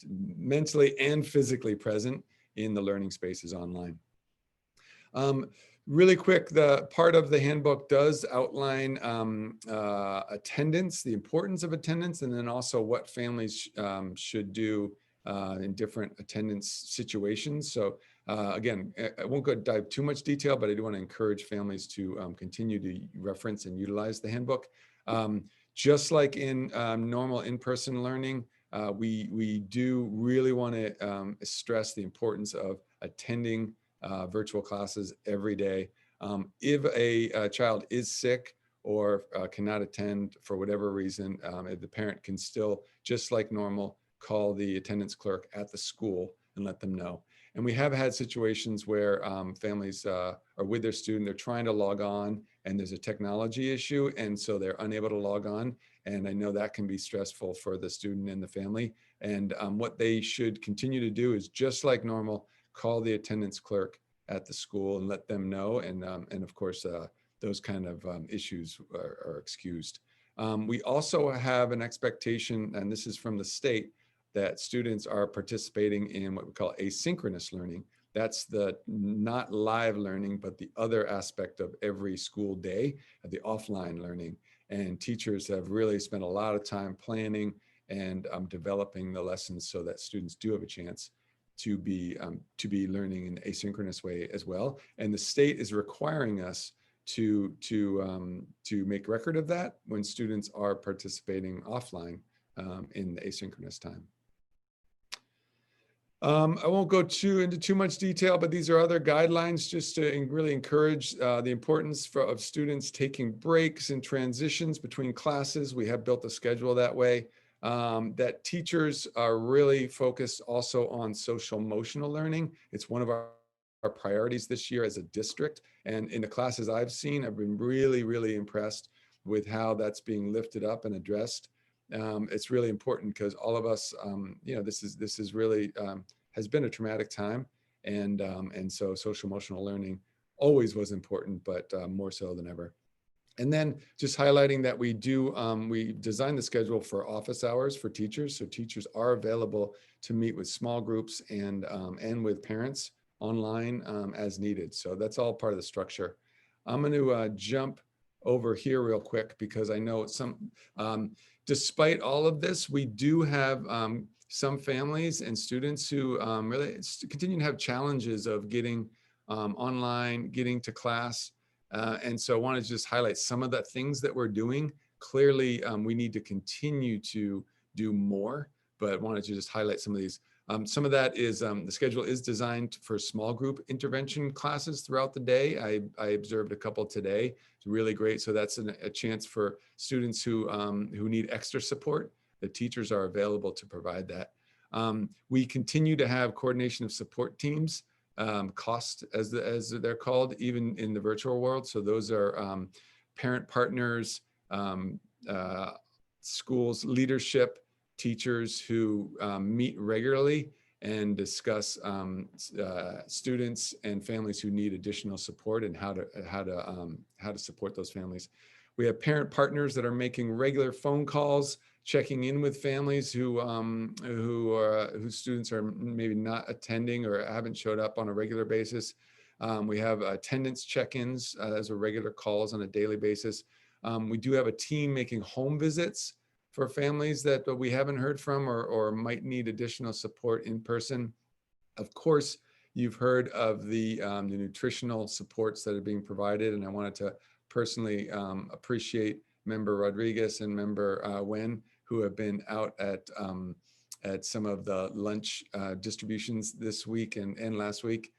mentally and physically present in the learning spaces online. Really quick, the part of the handbook does outline attendance, the importance of attendance, and then also what families should do in different attendance situations. So again, I won't dive too much detail, but I do want to encourage families to continue to reference and utilize the handbook. Just like in normal in-person learning, we do really want to stress the importance of attending virtual classes every day. If a child is sick or cannot attend for whatever reason, the parent can still, just like normal, call the attendance clerk at the school and let them know. And we have had situations where families are with their student, they're trying to log on and there's a technology issue, and so they're unable to log on. And I know that can be stressful for the student and the family. And what they should continue to do is, just like normal, call the attendance clerk at the school and let them know. And of course, those kind of issues are excused. We also have an expectation, and this is from the state, that students are participating in what we call asynchronous learning. That's the not live learning, but the other aspect of every school day, the offline learning. And teachers have really spent a lot of time planning and developing the lessons so that students do have a chance to be learning in an asynchronous way as well. And the state is requiring us to make record of that when students are participating offline in the asynchronous time. I won't go into too much detail, but these are other guidelines just to really encourage the importance of students taking breaks and transitions between classes. We have built a schedule that way. That teachers are really focused also on social emotional learning. It's one of our priorities this year as a district. And in the classes I've seen, I've been really, really impressed with how that's being lifted up and addressed. It's really important because all of us, this is really has been a traumatic time, and so social emotional learning always was important, but more so than ever. And then just highlighting that we designed the schedule for office hours for teachers, so teachers are available to meet with small groups and with parents online as needed. So that's all part of the structure. I'm going to jump over here real quick because I know despite all of this, we do have some families and students who really continue to have challenges of getting online, getting to class. And so I want to just highlight some of the things that we're doing. Clearly, we need to continue to do more, but I wanted to just highlight some of these. Some of that is the schedule is designed for small group intervention classes throughout the day. I observed a couple today. It's really great. So that's a chance for students who need extra support. The teachers are available to provide that. We continue to have coordination of support teams, COST as they're called, even in the virtual world. So those are parent partners, schools, leadership, teachers who meet regularly and discuss students and families who need additional support and how to support those families. We have parent partners that are making regular phone calls, checking in with families whose students are maybe not attending or haven't showed up on a regular basis. We have attendance check-ins as a regular calls on a daily basis. We do have a team making home visits for families that we haven't heard from or might need additional support in person. Of course, you've heard of the nutritional supports that are being provided, and I wanted to personally appreciate Member Rodriguez and Member Wen, who have been out at some of the lunch distributions this week and last week.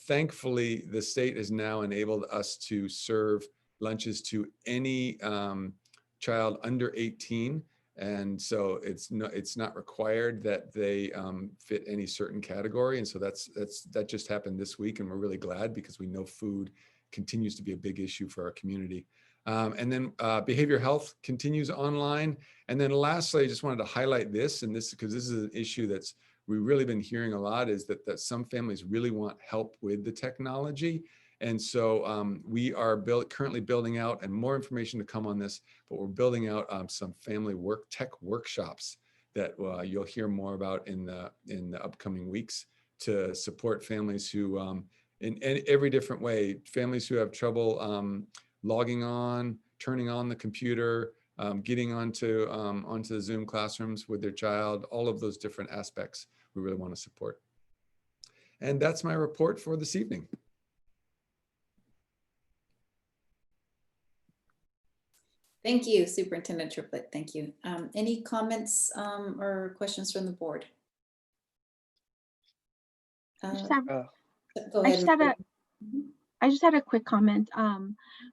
Thankfully, the state has now enabled us to serve lunches to any child under 18. And so it's not required that they fit any certain category. And so that just happened this week. And we're really glad because we know food continues to be a big issue for our community. And then behavioral health continues online. And then lastly, I just wanted to highlight this, and this because this is an issue that's we've really been hearing a lot, is that some families really want help with the technology. And so we are currently building out, and more information to come on this, but we're building out some family tech workshops that you'll hear more about in the upcoming weeks to support families who, in every different way, families who have trouble logging on, turning on the computer, getting onto the Zoom classrooms with their child, all of those different aspects we really want to support. And that's my report for this evening. Thank you, Superintendent Triplett. Thank you. Any comments or questions from the board? I just Go ahead. I just had a quick comment.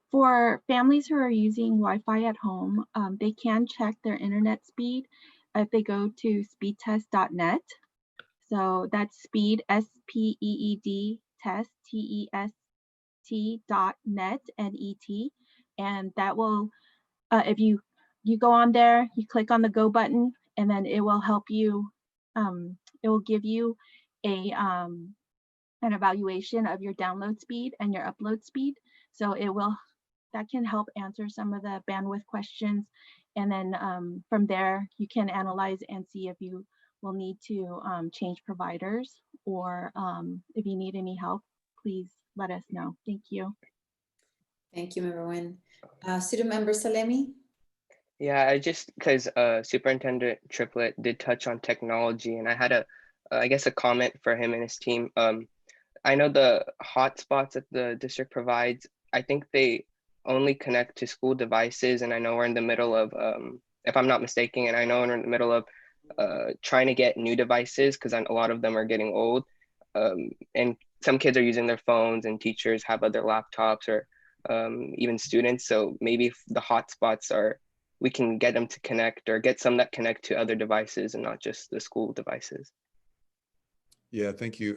For families who are using Wi-Fi at home, they can check their internet speed if they go to speedtest.net. So that's speed, S-P-E-E-D, test, T-E-S-T.net, N-E-T. And that will, if you go on there, you click on the go button, and then it will help you, it will give you an evaluation of your download speed and your upload speed. So that can help answer some of the bandwidth questions. And then from there, you can analyze and see if you will need to change providers, or if you need any help, please let us know. Thank you. Thank you, Member Wen. Student Member Salemi? Yeah, because Superintendent Triplett did touch on technology, and I had I guess a comment for him and his team. I know the hotspots that the district provides, I think they only connect to school devices, and I know we're in the middle of, if I'm not mistaken, and I know we're in the middle of trying to get new devices because a lot of them are getting old, and some kids are using their phones, and teachers have other laptops, or even students. So maybe if the hotspots we can get them to connect, or get some that connect to other devices and not just the school devices. Yeah, thank you,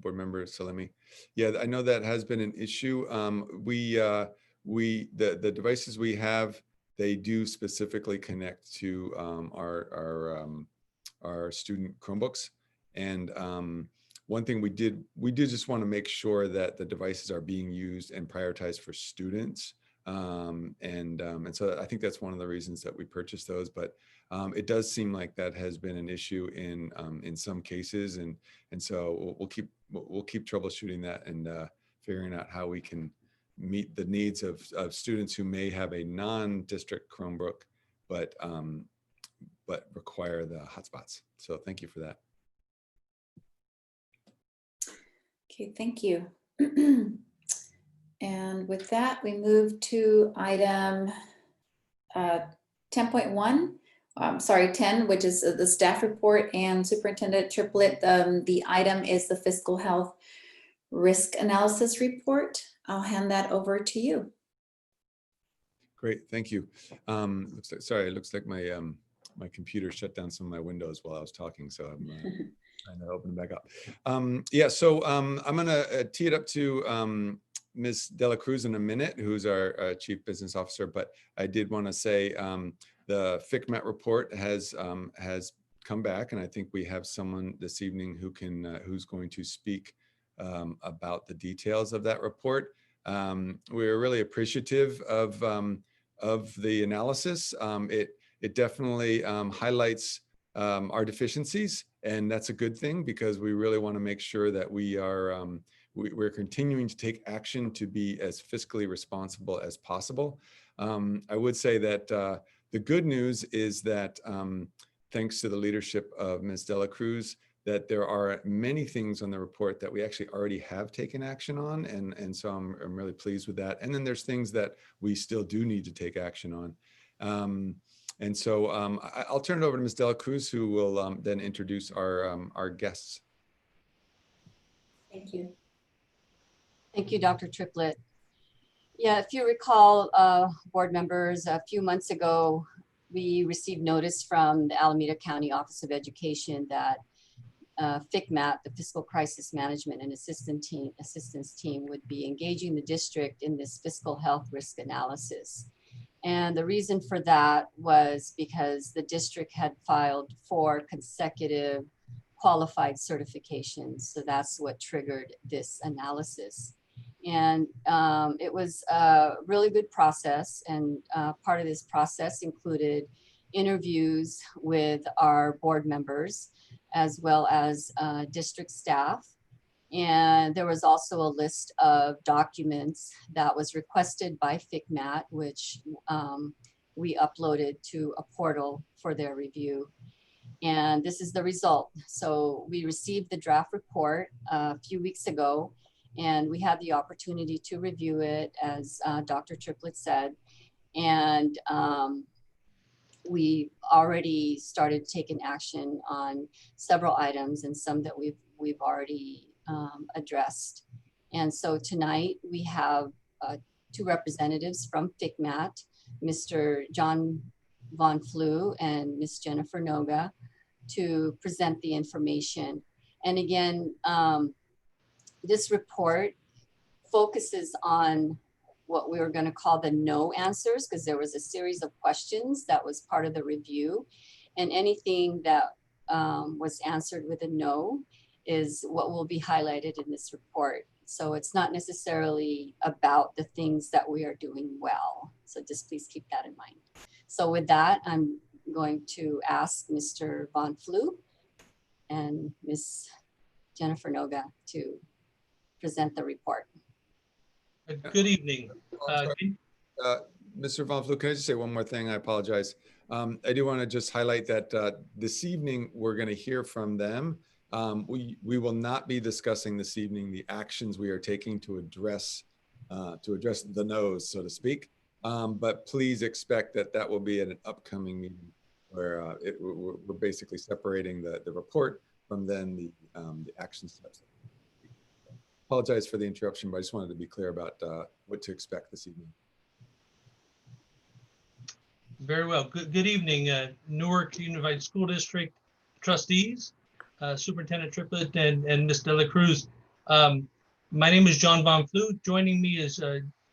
Board Member Salemi. Yeah, I know that has been an issue. The devices we have, they do specifically connect to our student Chromebooks. And one thing we did just want to make sure that the devices are being used and prioritized for students. And so I think that's one of the reasons that we purchased those. But it does seem like that has been an issue in some cases, and so we'll keep troubleshooting that and figuring out how we can meet the needs of students who may have a non-district Chromebook, but require the hotspots. So thank you for that. Okay, thank you. And with that, we move to item 10.1, sorry, 10, which is the staff report, and Superintendent Triplett, the item is the fiscal health risk analysis report. I'll hand that over to you. Great, thank you. Sorry, it looks like my my computer shut down some of my windows while I was talking, so I'm trying to open them back up. Yeah, so I'm gonna tee it up to Ms. Dela Cruz in a minute, who's our Chief Business Officer, but I did want to say the FCMAT report has come back, and I think we have someone this evening who can who's going to speak about the details of that report. We're really appreciative of the analysis. It definitely highlights our deficiencies, and that's a good thing because we really want to make sure that we are we're continuing to take action to be as fiscally responsible as possible. I would say that the good news is that thanks to the leadership of Ms. Dela Cruz, that there are many things on the report that we actually already have taken action on. And so I'm really pleased with that. And then there's things that we still do need to take action on. And so I'll turn it over to Ms. Dela Cruz, who will then introduce our guests. Thank you. Thank you, Dr. Triplett. Yeah, if you recall, board members, a few months ago, we received notice from the Alameda County Office of Education that FCMAT, the Fiscal Crisis Management and Assistance Team, would be engaging the district in this fiscal health risk analysis. And the reason for that was because the district had filed 4 consecutive qualified certifications. So that's what triggered this analysis. And it was a really good process. And part of this process included interviews with our board members, as well as district staff. And there was also a list of documents that was requested by FCMAT, which we uploaded to a portal for their review. And this is the result. So we received the draft report a few weeks ago, and we had the opportunity to review it, as Dr. Triplett said. And we already started taking action on several items, and some that we've already addressed. And so tonight we have 2 representatives from FCMAT, Mr. John Von Flew and Ms. Jennifer Noga, to present the information. And again, this report focuses on what we were going to call the no answers, because there was a series of questions that was part of the review, and anything that was answered with a no is what will be highlighted in this report. So it's not necessarily about the things that we are doing well. So just please keep that in mind. So with that, I'm going to ask Mr. Von Flew and Ms. Jennifer Noga to present the report. Good evening. Mr. Von Flew, can I just say one more thing? I apologize. I do want to just highlight that this evening we're going to hear from them. We will not be discussing this evening the actions we are taking to address the no's, so to speak. But please expect that will be at an upcoming meeting where we're basically separating the report from then the action steps. Apologize for the interruption, but I just wanted to be clear about what to expect this evening. Very well. Good evening, Newark Unified School District trustees, Superintendent Triplett and Ms. Dela Cruz. My name is John Von Flew. Joining me is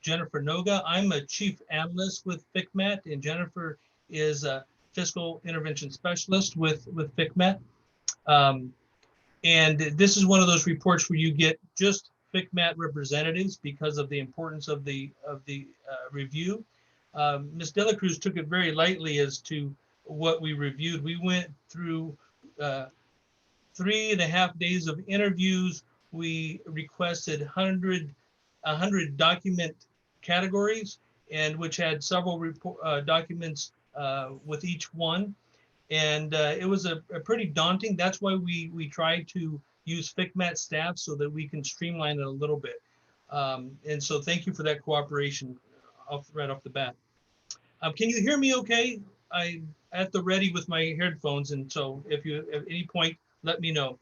Jennifer Noga. I'm a chief analyst with FCMAT, and Jennifer is a fiscal intervention specialist with FCMAT. And this is one of those reports where you get just FCMAT representatives because of the importance of the review. Ms. Dela Cruz took it very lightly as to what we reviewed. We went through 3.5 days of interviews. We requested 100 document categories, and which had several documents with each one. And it was a pretty daunting. That's why we tried to use FCMAT staff so that we can streamline it a little bit. And so thank you for that cooperation right off the bat. Can you hear me okay? I'm at the ready with my headphones, and so if you at any point, let me know.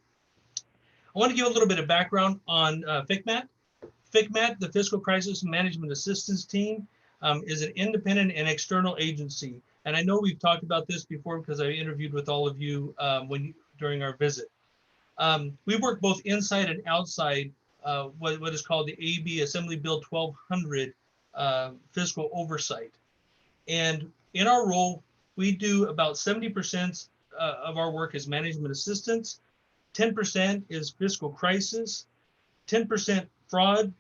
I want to give a little bit of background on FCMAT. FCMAT, the Fiscal Crisis Management Assistance Team, is an independent and external agency. And I know we've talked about this before because I interviewed with all of you during our visit. We work both inside and outside what is called the AB Assembly Bill 1200 fiscal oversight. And in our role, we do about 70% of our work as management assistance, 10% is fiscal crisis, 10% fraud,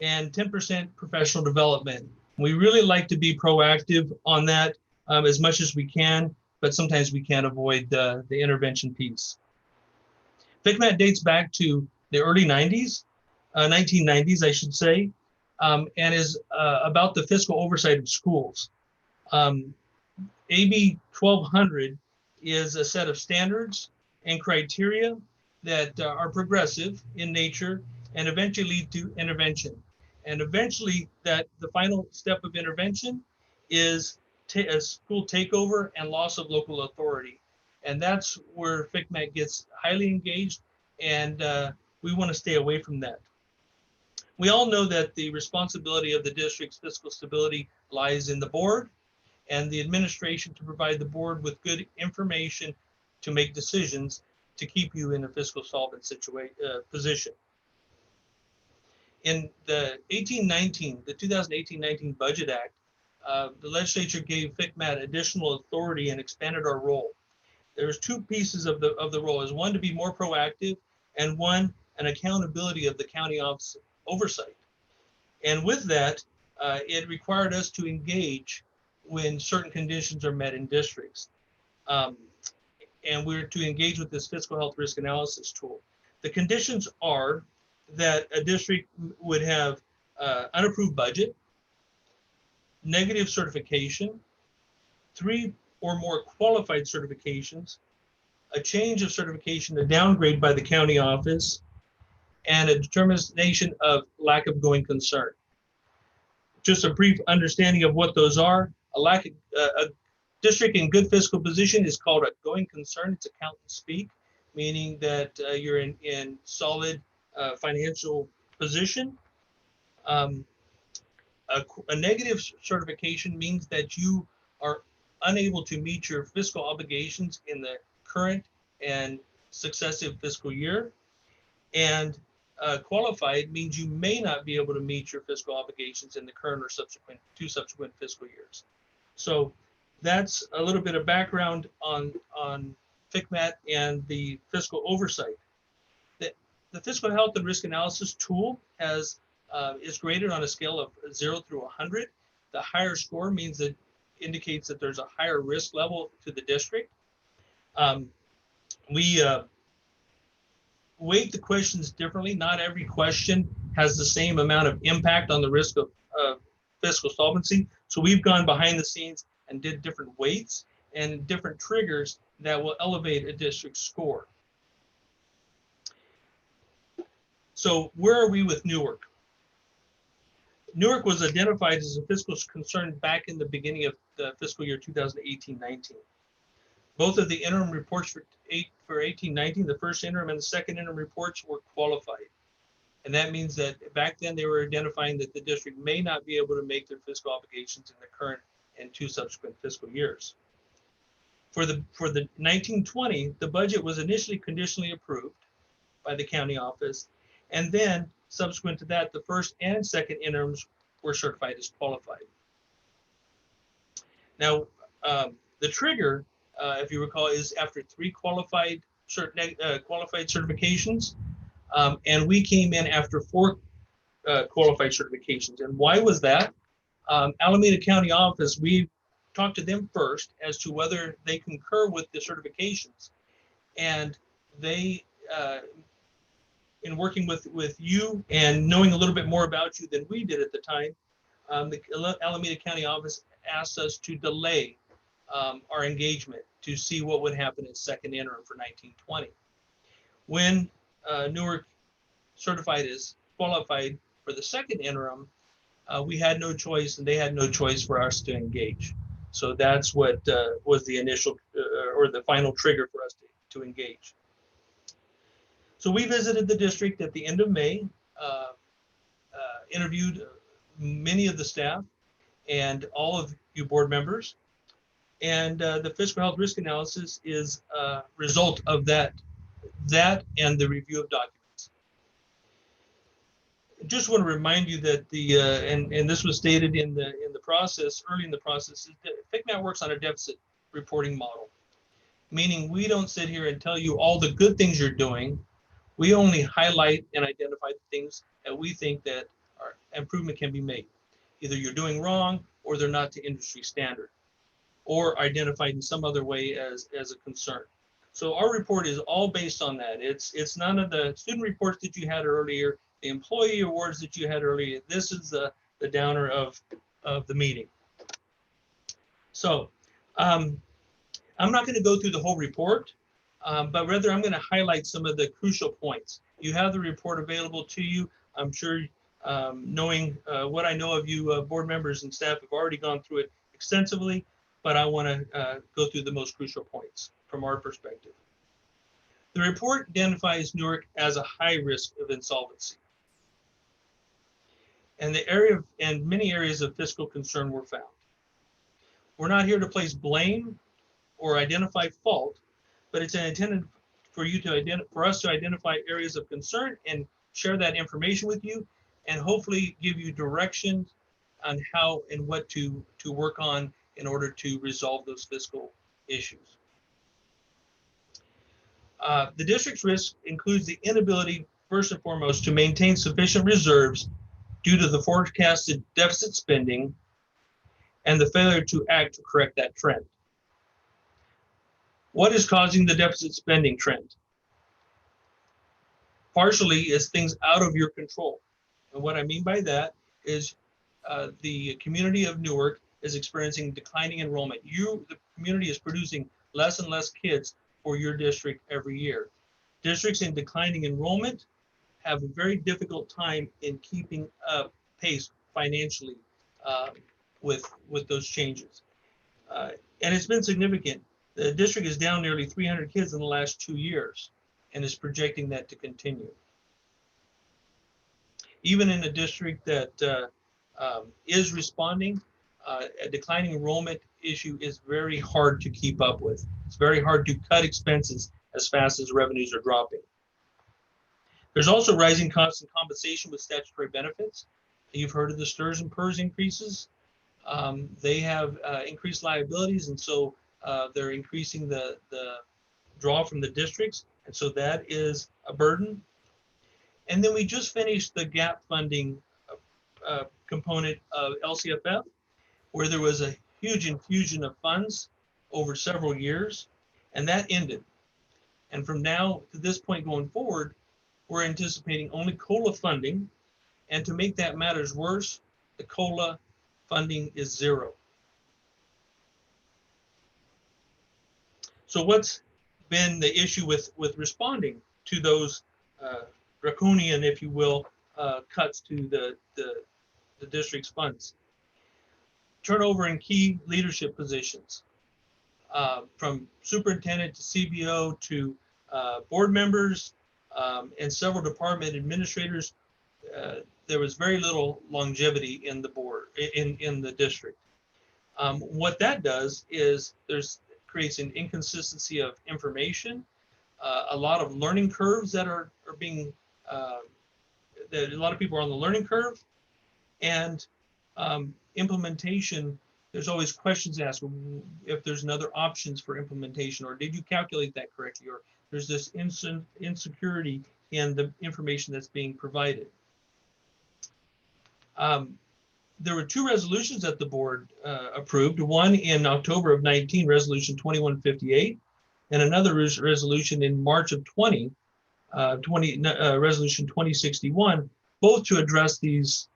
and 10% professional development. We really like to be proactive on that as much as we can, but sometimes we can't avoid the intervention piece. FCMAT dates back to the early 90s, 1990s, I should say, and is about the fiscal oversight of schools. AB 1200 is a set of standards and criteria that are progressive in nature and eventually lead to intervention. And eventually the final step of intervention is a school takeover and loss of local authority. And that's where FCMAT gets highly engaged, and we want to stay away from that. We all know that the responsibility of the district's fiscal stability lies in the board and the administration to provide the board with good information to make decisions to keep you in a fiscal solvent position. In the 2018-19 Budget Act, the legislature gave FCMAT additional authority and expanded our role. There's two pieces of the role: is one to be more proactive, and one an accountability of the county office oversight. And with that, it required us to engage when certain conditions are met in districts. And we're to engage with this fiscal health risk analysis tool. The conditions are that a district would have unapproved budget, negative certification, 3 or more qualified certifications, a change of certification, a downgrade by the county office, and a determination of lack of going concern. Just a brief understanding of what those are: a district in good fiscal position is called a going concern. It's accountant speak, meaning that you're in solid financial position. A negative certification means that you are unable to meet your fiscal obligations in the current and successive fiscal year. And qualified means you may not be able to meet your fiscal obligations in the current or two subsequent fiscal years. So that's a little bit of background on FCMAT and the fiscal oversight. The fiscal health and risk analysis tool is graded on a scale of 0 through 100. The higher score means that indicates that there's a higher risk level to the district. We weight the questions differently. Not every question has the same amount of impact on the risk of fiscal solvency. So we've gone behind the scenes and did different weights and different triggers that will elevate a district score. So where are we with Newark? Newark was identified as a fiscal concern back in the beginning of the fiscal year 2018-19. Both of the interim reports for 18-19, the first interim and the second interim reports, were qualified. And that means that back then they were identifying that the district may not be able to make their fiscal obligations in the current and 2 subsequent fiscal years. For the 19-20, the budget was initially conditionally approved by the county office, and then subsequent to that, the first and second interims were certified as qualified. Now, the trigger, if you recall, is after 3 qualified certifications, and we came in after 4 qualified certifications. And why was that? Alameda County office, we talked to them first as to whether they concur with the certifications, and they, in working with you and knowing a little bit more about you than we did at the time, the Alameda County office asked us to delay our engagement to see what would happen in second interim for 19-20. When Newark certified as qualified for the second interim, we had no choice, and they had no choice for us to engage. So that's what was the initial or the final trigger for us to engage. So we visited the district at the end of May, interviewed many of the staff and all of you board members. And the fiscal health risk analysis is a result of that and the review of documents. I just want to remind you that and this was stated in the process, early in the process, is that FCMAT works on a deficit reporting model, meaning we don't sit here and tell you all the good things you're doing. We only highlight and identify the things that we think that our improvement can be made. Either you're doing wrong or they're not to industry standard, or identified in some other way as a concern. So our report is all based on that. It's none of the student reports that you had earlier, the employee awards that you had earlier. This is the downer of the meeting. So I'm not going to go through the whole report, but rather I'm going to highlight some of the crucial points. You have the report available to you. I'm sure knowing what I know of you board members and staff have already gone through it extensively, but I want to go through the most crucial points from our perspective. The report identifies Newark as a high risk of insolvency. And many areas of fiscal concern were found. We're not here to place blame or identify fault, but it's intended for us to identify areas of concern and share that information with you, and hopefully give you direction on how and what to work on in order to resolve those fiscal issues. The district's risk includes the inability, first and foremost, to maintain sufficient reserves due to the forecasted deficit spending and the failure to act to correct that trend. What is causing the deficit spending trend? Partially is things out of your control. And what I mean by that is the community of Newark is experiencing declining enrollment. The community is producing less and less kids for your district every year. Districts in declining enrollment have a very difficult time in keeping up pace financially with those changes. And it's been significant. The district is down nearly 300 kids in the last 2 years and is projecting that to continue. Even in a district that is responding, a declining enrollment issue is very hard to keep up with. It's very hard to cut expenses as fast as revenues are dropping. There's also rising costs and compensation with statutory benefits. You've heard of the STRS and PERS increases. They have increased liabilities, and so they're increasing the draw from the districts, and so that is a burden. And then we just finished the gap funding component of LCFF, where there was a huge infusion of funds over several years, and that ended. And from now to this point going forward, we're anticipating only COLA funding, and to make that matters worse, the COLA funding is zero. So what's been the issue with responding to those draconian, if you will, cuts to the district's funds? Turnover in key leadership positions, from superintendent to CBO to board members and several department administrators. There was very little longevity in the board, in the district. What that does is creates an inconsistency of information, a lot of learning curves that are being, that a lot of people are on the learning curve, and implementation, there's always questions asked if there's another options for implementation, or did you calculate that correctly, or there's this insecurity in the information that's being provided. There were 2 resolutions that the board approved, one in October of 19, resolution 2158, and another resolution in March of 20, resolution 2061, both to address these,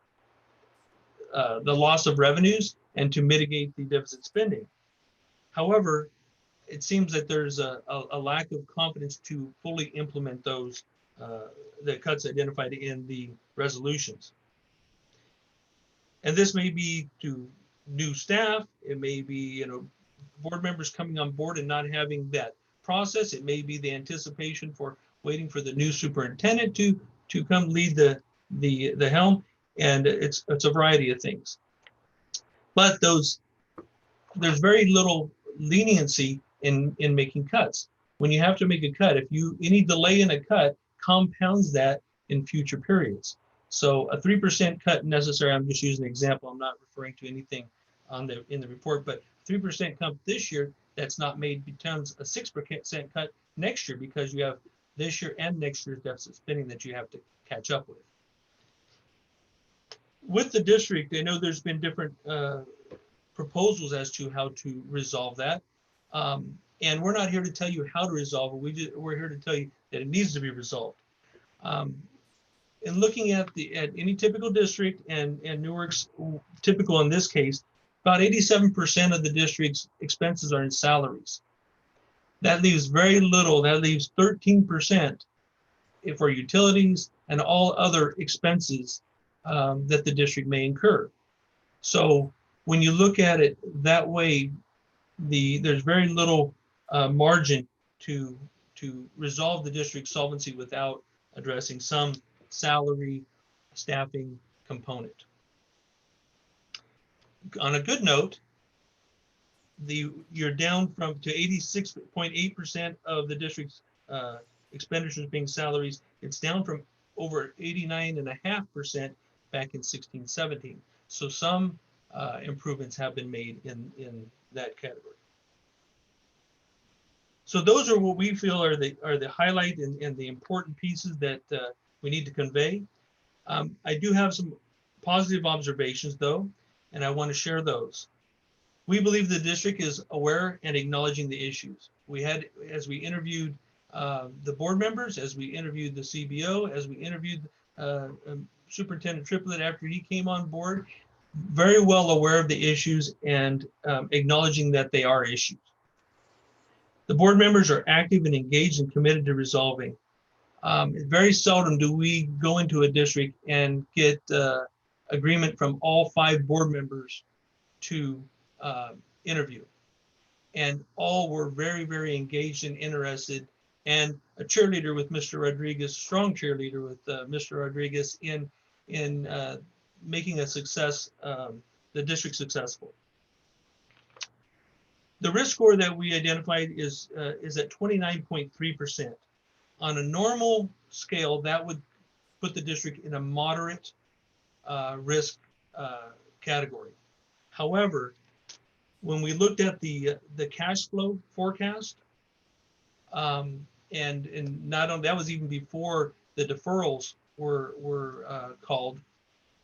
the loss of revenues and to mitigate the deficit spending. However, it seems that there's a lack of confidence to fully implement those, the cuts identified in the resolutions. And this may be to new staff. It may be, you know, board members coming on board and not having that process. It may be the anticipation for waiting for the new superintendent to come lead the helm, and it's a variety of things. But there's very little leniency in making cuts. When you have to make a cut, if any delay in a cut compounds that in future periods. So a 3% cut necessary, I'm just using an example, I'm not referring to anything in the report, but 3% cut this year that's not made becomes a 6% cut next year, because you have this year and next year's deficit spending that you have to catch up with. With the district, I know there's been different proposals as to how to resolve that. And we're not here to tell you how to resolve it. We're here to tell you that it needs to be resolved. In looking at any typical district, and Newark's typical in this case, about 87% of the district's expenses are in salaries. That leaves very little. That leaves 13% for utilities and all other expenses that the district may incur. So when you look at it that way, there's very little margin to resolve the district's solvency without addressing some salary staffing component. On a good note, you're down to 86.8% of the district's expenditures being salaries. It's down from over 89.5% back in 16-17. So some improvements have been made in that category. So those are what we feel are the highlight and the important pieces that we need to convey. I do have some positive observations though, and I want to share those. We believe the district is aware and acknowledging the issues. We had, as we interviewed the board members, as we interviewed the CBO, as we interviewed Superintendent Triplett after he came on board, very well aware of the issues and acknowledging that they are issues. The board members are active and engaged and committed to resolving. Very seldom do we go into a district and get agreement from all 5 board members to interview. And all were very, very engaged and interested, and a cheerleader with Mr. Rodriguez, strong cheerleader with Mr. Rodriguez in making a success, the district successful. The risk score that we identified is at 29.3%. On a normal scale, that would put the district in a moderate risk category. However, when we looked at the cash flow forecast, and not on that was even before the deferrals were called,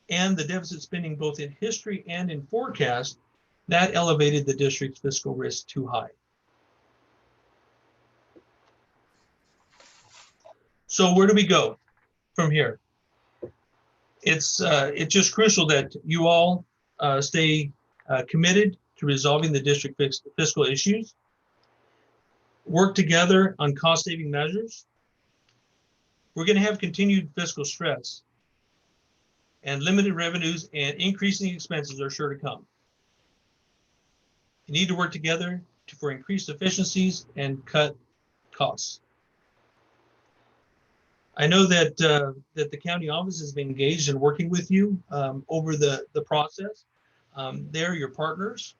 and the deficit spending both in history and in forecast, that elevated the district's fiscal risk too high. So where do we go from here? It's just crucial that you all stay committed to resolving the district fiscal issues, work together on cost-saving measures. We're going to have continued fiscal stress, and limited revenues and increasing expenses are sure to come. You need to work together for increased efficiencies and cut costs. I know that that the county office has been engaged in working with you over the process. They're your partners.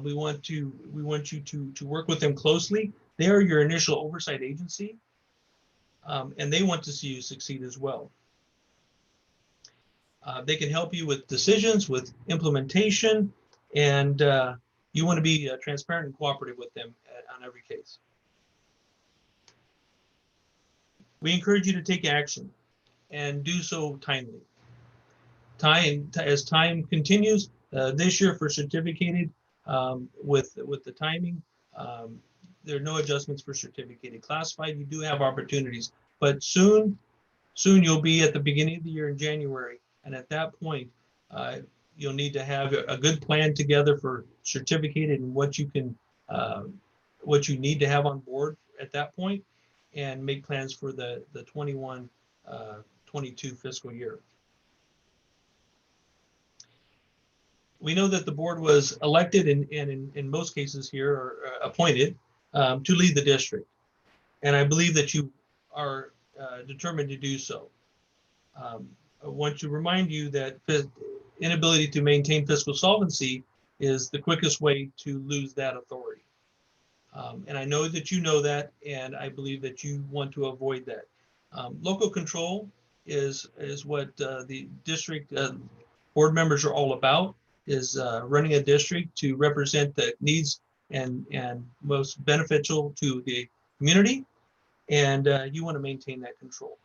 We want you to work with them closely. They are your initial oversight agency, and they want to see you succeed as well. They can help you with decisions, with implementation, and you want to be transparent and cooperative with them on every case. We encourage you to take action and do so timely. As time continues, this year for certificated, with the timing, there are no adjustments for certificated. Classified, you do have opportunities, but soon you'll be at the beginning of the year in January, and at that point, you'll need to have a good plan together for certificated and what you need to have on board at that point, and make plans for the 21-22 fiscal year. we know that the board was elected and in most cases here are appointed to lead the district. And I believe that you are determined to do so. I want to remind you that inability to maintain fiscal solvency is the quickest way to lose that authority. And I know that you know that, and I believe that you want to avoid that. Local control is what the district board members are all about, is running a district to represent the needs and most beneficial to the community, and you want to maintain that control.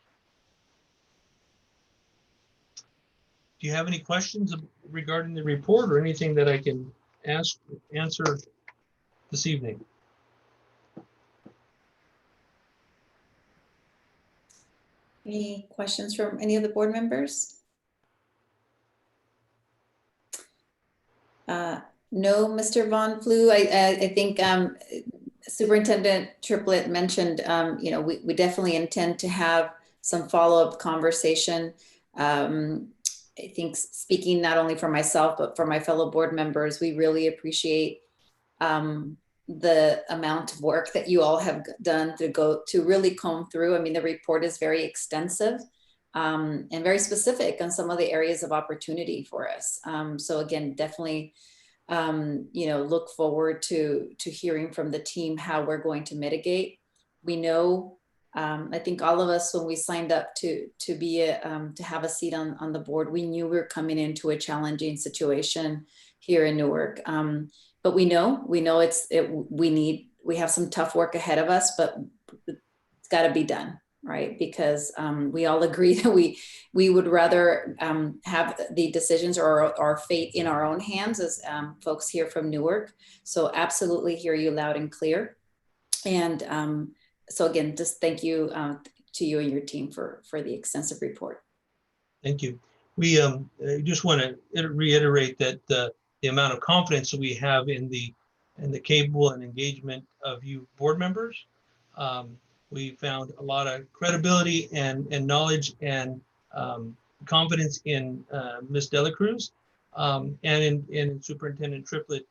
Do you have any questions regarding the report or anything that I can answer this evening? Any questions from any of the board members? No, Mr. Von Flew. I think Superintendent Triplett mentioned, you know, we definitely intend to have some follow-up conversation. I think speaking not only for myself, but for my fellow board members, we really appreciate the amount of work that you all have done to really comb through. I mean, the report is very extensive and very specific on some of the areas of opportunity for us. So again, definitely, you know, look forward to hearing from the team how we're going to mitigate. We know, I think all of us, when we signed up to have a seat on the board, we knew we were coming into a challenging situation here in Newark. But we know we have some tough work ahead of us, but it's got to be done, right? Because we all agree that we would rather have the decisions or our fate in our own hands as folks here from Newark. So absolutely hear you loud and clear. And so again, just thank you to you and your team for the extensive report. Thank you. We just want to reiterate that the amount of confidence that we have in the capable and engagement of you board members. We found a lot of credibility and knowledge and confidence in Ms. Delacruz and in Superintendent Triplett.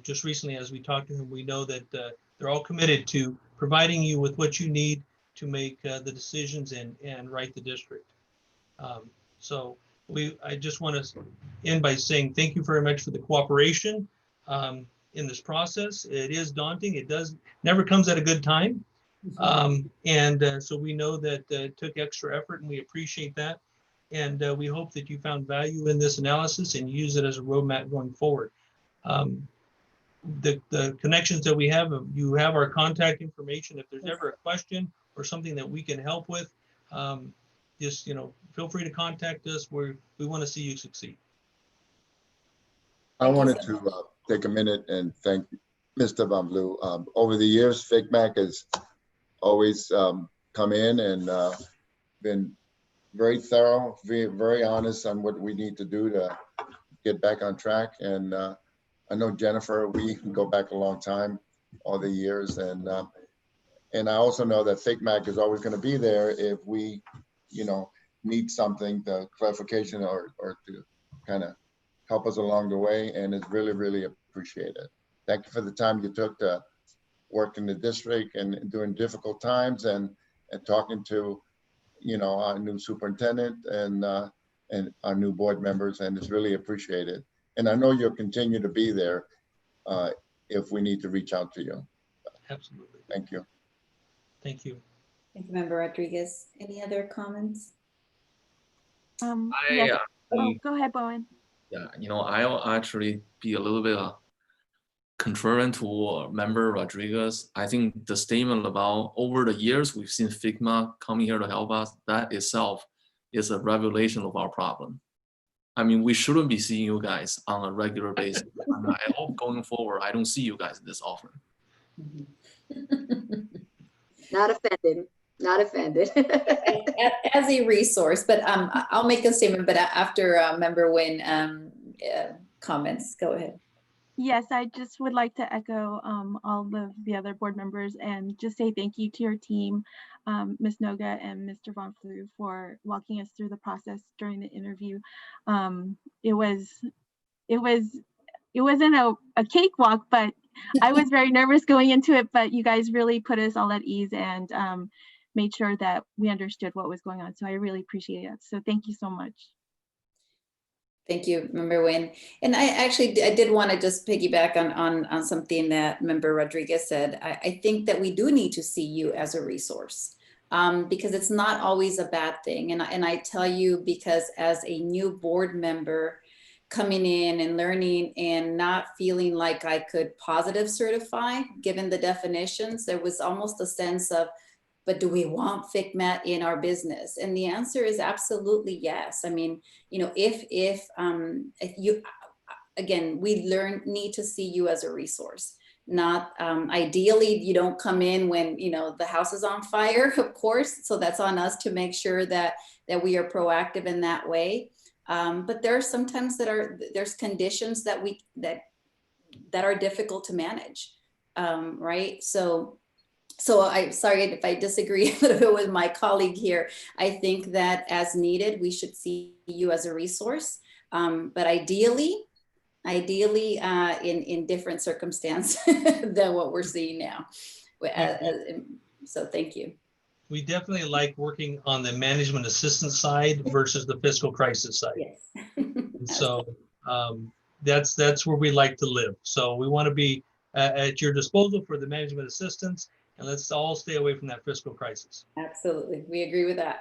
Just recently, as we talked to him, we know that they're all committed to providing you with what you need to make the decisions and right the district. So I just want to end by saying thank you very much for the cooperation in this process. It is daunting. It never comes at a good time. So we know that it took extra effort and we appreciate that. And we hope that you found value in this analysis and use it as a roadmap going forward. The connections that we have, you have our contact information. If there's ever a question or something that we can help with, just, you know, feel free to contact us. We want to see you succeed. I wanted to take a minute and thank Mr. Von Blue. Over the years, FCMAT has always come in and been very thorough, very honest on what we need to do to get back on track. And I know Jennifer, we can go back a long time, all the years. And I also know that FCMAT is always going to be there if we, you know, need something, the clarification or to kind of help us along the way. And it's really, really appreciated. Thank you for the time you took to work in the district and during difficult times and talking to, you know, our new superintendent and our new board members, and it's really appreciated. And I know you'll continue to be there if we need to reach out to you. Absolutely. Thank you. Thank you. Thank you, Member Rodriguez. Any other comments? Yes. Oh, go ahead, Bowen. Yeah, you know, I'll actually be a little bit contrarian to Member Rodriguez. I think the statement about over the years we've seen FCMAT coming here to help us, that itself is a revelation of our problem. I mean, we shouldn't be seeing you guys on a regular basis. I hope going forward, I don't see you guys this often. Not offended. Not offended. As a resource, but I'll make a statement, but after Member Nguyen comments, go ahead. Yes, I just would like to echo all of the other board members and just say thank you to your team, Ms. Noga and Mr. Von Flew, for walking us through the process during the interview. It was it wasn't a cakewalk, but I was very nervous going into it, but you guys really put us all at ease and made sure that we understood what was going on. So I really appreciate it. So thank you so much. Thank you, Member Nguyen. And I did want to just piggyback on something that Member Rodriguez said. I think that we do need to see you as a resource because it's not always a bad thing. And I tell you, because as a new board member coming in and learning and not feeling like I could positive certify, given the definitions, there was almost a sense of, but do we want FCMAT in our business? And the answer is absolutely yes. I mean, you know, if you, again, we need to see you as a resource. Not ideally, you don't come in when, you know, the house is on fire, of course. So that's on us to make sure that we are proactive in that way. But there are sometimes there's conditions that are difficult to manage, right? So I'm sorry if I disagree a little bit with my colleague here. I think that as needed, we should see you as a resource, but ideally in different circumstance than what we're seeing now. So thank you. We definitely like working on the management assistance side versus the fiscal crisis side. Yes. So that's where we like to live. So we want to be at your disposal for the management assistance, and let's all stay away from that fiscal crisis. Absolutely, we agree with that.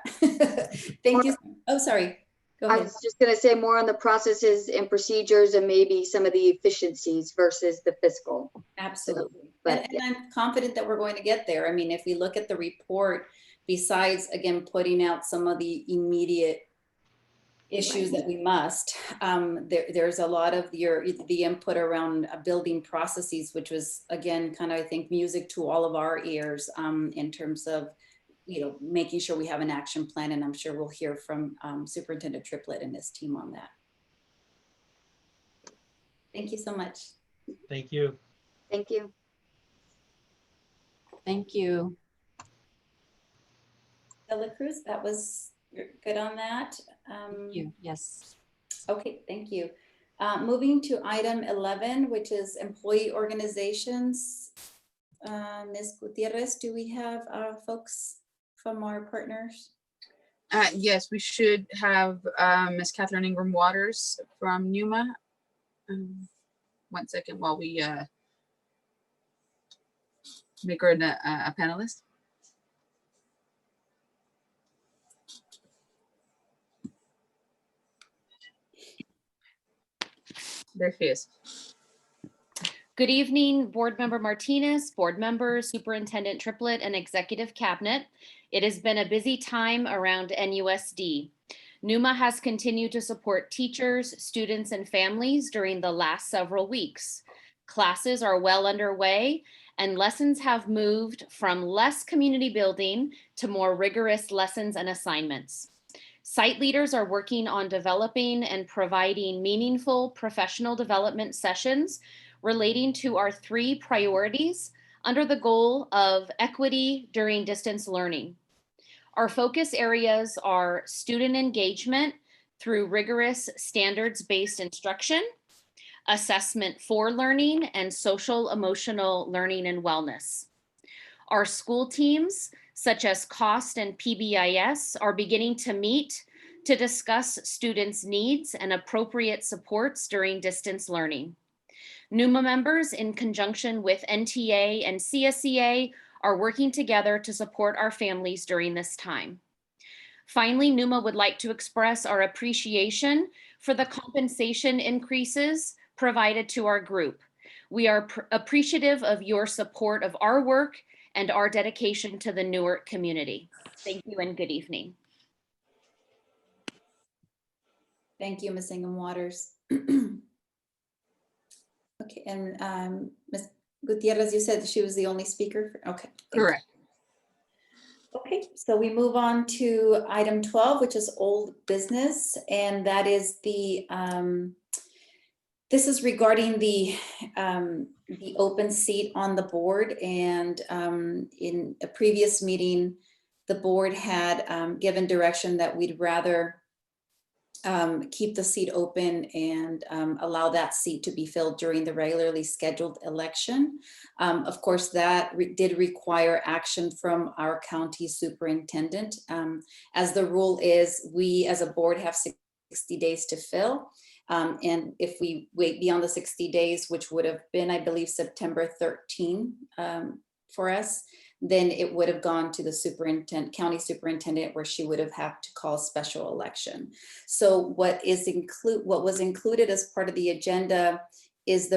Thank you. Oh, sorry. Go ahead. I was just going to say more on the processes and procedures and maybe some of the efficiencies versus the fiscal. Absolutely. So, but and I'm confident that we're going to get there. I mean, if we look at the report, besides, again, putting out some of the immediate issues that we must, there's a lot of the input around building processes, which was, again, kind of, I think, music to all of our ears in terms of, you know, making sure we have an action plan. And I'm sure we'll hear from Superintendent Triplett and his team on that. Thank you so much. Thank you. Thank you. Thank you. Dela Cruz, that was good on that. Thank you. Yes. Okay, thank you. Moving to item 11, which is employee organizations. Ms. Gutierrez, do we have folks from our partners? Yes, we should have Ms. Catherine Ingram Waters from NUMA. 1 second while we make her a panelist. There she is. Good evening, Board Member Martinez, board members, Superintendent Triplett, and Executive Cabinet. It has been a busy time around NUSD. NUMA has continued to support teachers, students, and families during the last several weeks. Classes are well underway, and lessons have moved from less community building to more rigorous lessons and assignments. Site leaders are working on developing and providing meaningful professional development sessions relating to our 3 priorities under the goal of equity during distance learning. Our focus areas are student engagement through rigorous standards-based instruction, assessment for learning, and social emotional learning and wellness. Our school teams, such as COST and PBIS, are beginning to meet to discuss students' needs and appropriate supports during distance learning. NUMA members, in conjunction with NTA and CSEA, are working together to support our families during this time. Finally, NUMA would like to express our appreciation for the compensation increases provided to our group. We are appreciative of your support of our work and our dedication to the Newark community. Thank you and good evening. Thank you, Ms. Ingham Waters. Okay, and Ms. Gutierrez, you said she was the only speaker? Okay. Correct. Okay, so we move on to item 12, which is old business, and that is the, this is regarding the open seat on the board. And in a previous meeting, the board had given direction that we'd rather keep the seat open and allow that seat to be filled during the regularly scheduled election. Of course, that did require action from our county superintendent. As the rule is, we as a board have 60 days to fill. And if we wait beyond the 60 days, which would have been, I believe, September 13 for us, then it would have gone to the county superintendent, where she would have had to call special election. So what was included as part of the agenda is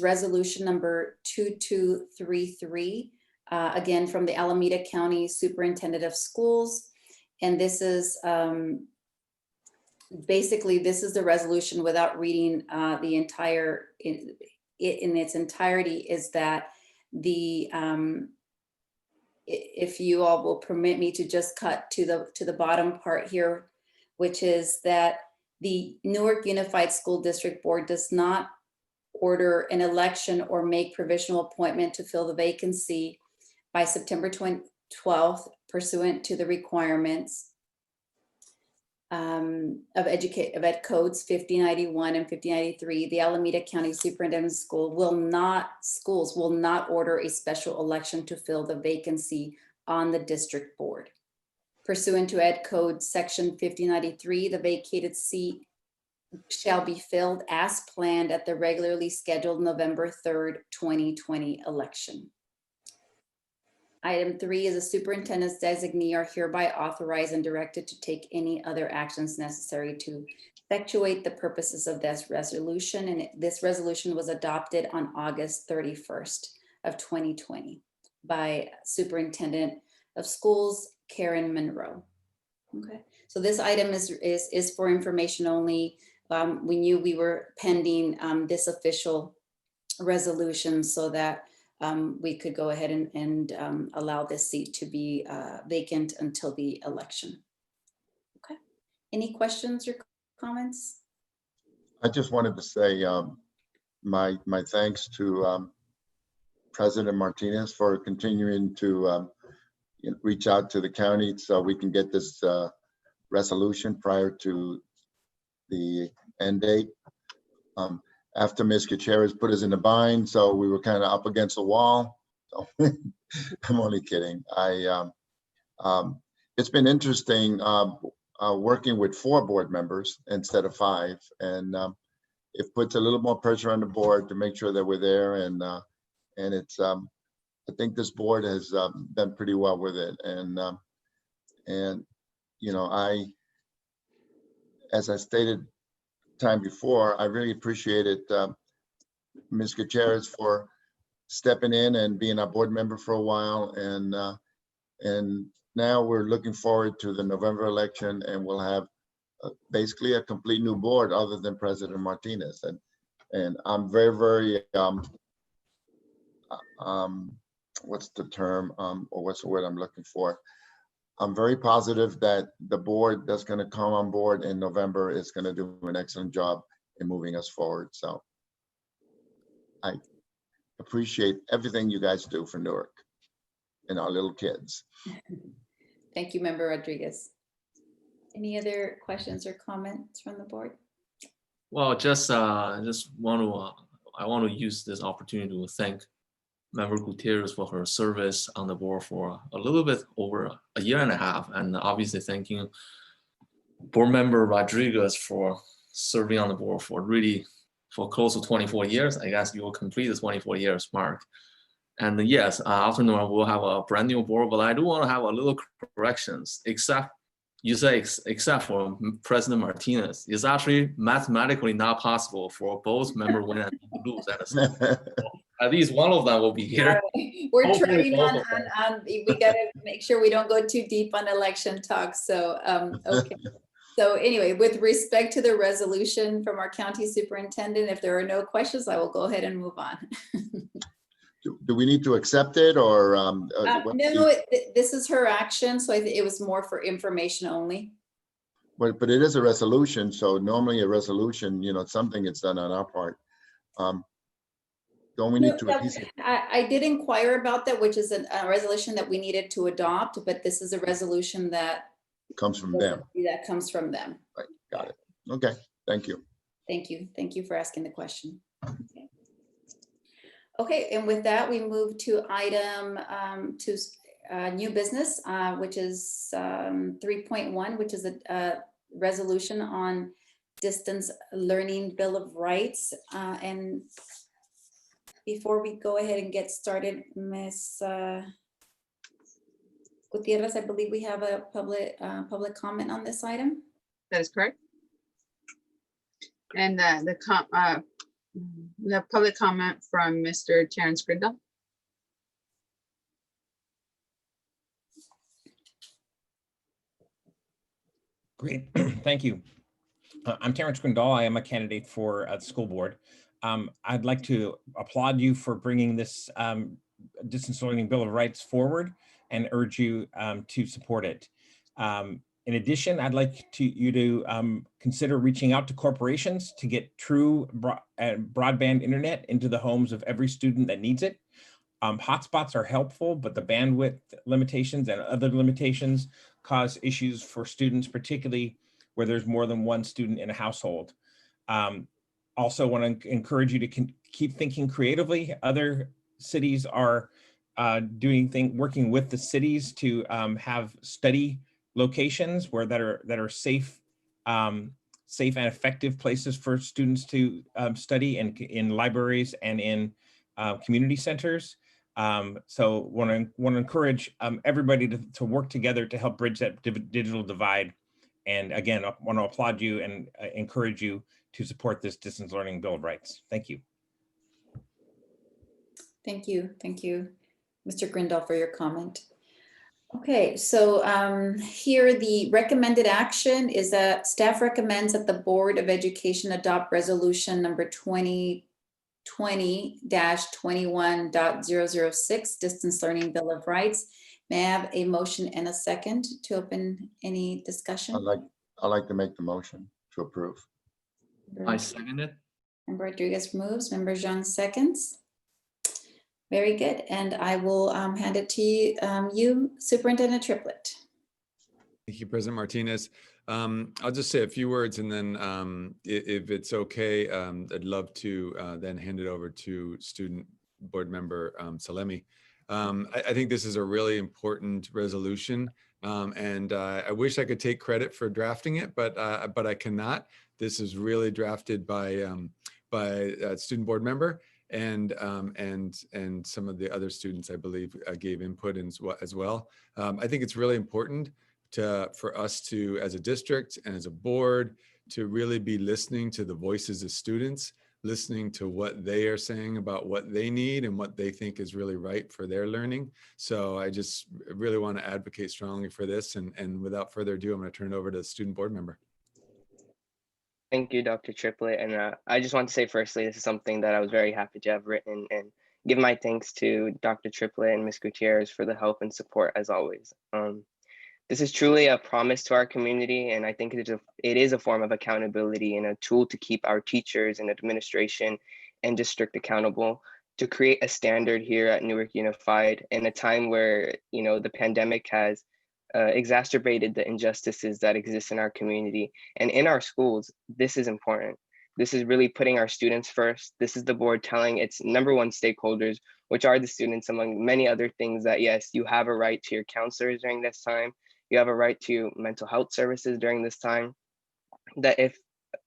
resolution number 2233, again from the Alameda County Superintendent of Schools, and this is basically the resolution without reading the entire in its entirety. Is that the if you all will permit me to just cut to the bottom part here, which is that the Newark Unified School District Board does not order an election or make provisional appointment to fill the vacancy by September 12th, pursuant to the requirements of Ed Codes 5091 and 5093. The Alameda County Superintendent Schools will not order a special election to fill the vacancy on the district board. Pursuant to Ed Code section 5093, the vacated seat shall be filled as planned at the regularly scheduled November 3rd, 2020 election. Item 3 is a superintendent's designee are hereby authorized and directed to take any other actions necessary to effectuate the purposes of this resolution. And this resolution was adopted on August 31st of 2020 by Superintendent of Schools, Karen Monroe. Okay, so this item is for information only. We knew we were pending this official resolution so that we could go ahead and allow this seat to be vacant until the election. Okay, any questions or comments? I just wanted to say my thanks to President Martinez for continuing to reach out to the county so we can get this resolution prior to the end date. After Ms. Gutierrez put us in a bind, so we were kind of up against the wall. So I'm only kidding. It's been interesting working with 4 board members instead of 5, and it puts a little more pressure on the board to make sure that we're there. And it's I think this board has done pretty well with it. And you know, as I stated time before, I really appreciated Ms. Gutierrez for stepping in and being our board member for a while, and now we're looking forward to the November election, and we'll have basically a complete new board other than President Martinez. And I'm very what's the term or what's the word I'm looking for? I'm very positive that the board that's going to come on board in November is going to do an excellent job in moving us forward. So I appreciate everything you guys do for Newark and our little kids. Thank you, Member Rodriguez. Any other questions or comments from the board? Well, I want to use this opportunity to thank Member Gutierrez for her service on the board for a little bit over a year and a half, and obviously thanking Board Member Rodriguez for serving on the board for close to 24 years. I guess you will complete the 24 years mark. And yes, after November we'll have a brand new board, but I do want to have a little corrections, except for President Martinez. It's actually mathematically not possible for both member win and lose at the same time. At least one of them will be here. We're Hopefully trying on we gotta make sure we don't go too deep on election talk. So, okay. So anyway, with respect to the resolution from our county superintendent, if there are no questions, I will go ahead and move on. Do we need to accept it, or? No, this is her action. So I think it was more for information only. But it is a resolution. So normally a resolution, you know, something gets done on our part. Don't we need to? I did inquire about that, which is a resolution that we needed to adopt, but this is a resolution that comes from them. That comes from them. Right, got it. Okay, thank you. Thank you. Thank you for asking the question. Okay, and with that, we move to item new business, which is 3.1, which is a resolution on distance learning bill of rights. And before we go ahead and get started, Ms. Gutierrez, I believe we have a public comment on this item. That is correct. And we have public comment from Mr. Terrence Grindle. Great, thank you. I'm Terrence Grindal. I am a candidate for the school board. I'd like to applaud you for bringing this distance learning bill of rights forward and urge you to support it. In addition, I'd like you to consider reaching out to corporations to get true broadband internet into the homes of every student that needs it. Hotspots are helpful, but the bandwidth limitations and other limitations cause issues for students, particularly where there's more than one student in a household. Also want to encourage you to keep thinking creatively. Other cities are working with the cities to have study locations that are safe and effective places for students to study in libraries and in community centers. So want to encourage everybody to work together to help bridge that digital divide. And again, I want to applaud you and encourage you to support this distance learning bill of rights. Thank you. Thank you. Thank you, Mr. Grindal, for your comment. Okay, so here the recommended action is that staff recommends that the Board of Education adopt resolution number 2020-21.006 distance learning bill of rights. May I have a motion and a second to open any discussion? I'd like to make the motion to approve. I second it. Member Rodriguez moves, Member Zhang seconds. Very good, and I will hand it to you, Superintendent Triplett. Thank you, President Martinez. I'll just say a few words, and then if it's okay, I'd love to then hand it over to Student Board Member Salemi. I think this is a really important resolution, and I wish I could take credit for drafting it, but I cannot. This is really drafted by a student board member and some of the other students, I believe, gave input as well. I think it's really important for us to, as a district and as a board, to really be listening to the voices of students, listening to what they are saying about what they need and what they think is really right for their learning. So I just really want to advocate strongly for this. And without further ado, I'm going to turn it over to the student board member. Thank you, Dr. Triplett. And I just want to say, firstly, this is something that I was very happy to have written, and give my thanks to Dr. Triplett and Ms. Gutierrez for the help and support as always. This is truly a promise to our community, and I think it is a form of accountability and a tool to keep our teachers and administration and district accountable, to create a standard here at Newark Unified in a time where, the pandemic has exacerbated the injustices that exist in our community and in our schools. This is important. This is really putting our students first. This is the board telling its number one stakeholders, which are the students, among many other things, that yes, you have a right to your counselors during this time. You have a right to mental health services during this time. That if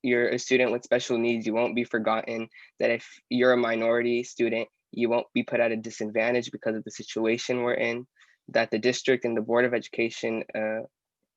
you're a student with special needs, you won't be forgotten. That if you're a minority student, you won't be put at a disadvantage because of the situation we're in. That the district and the Board of Education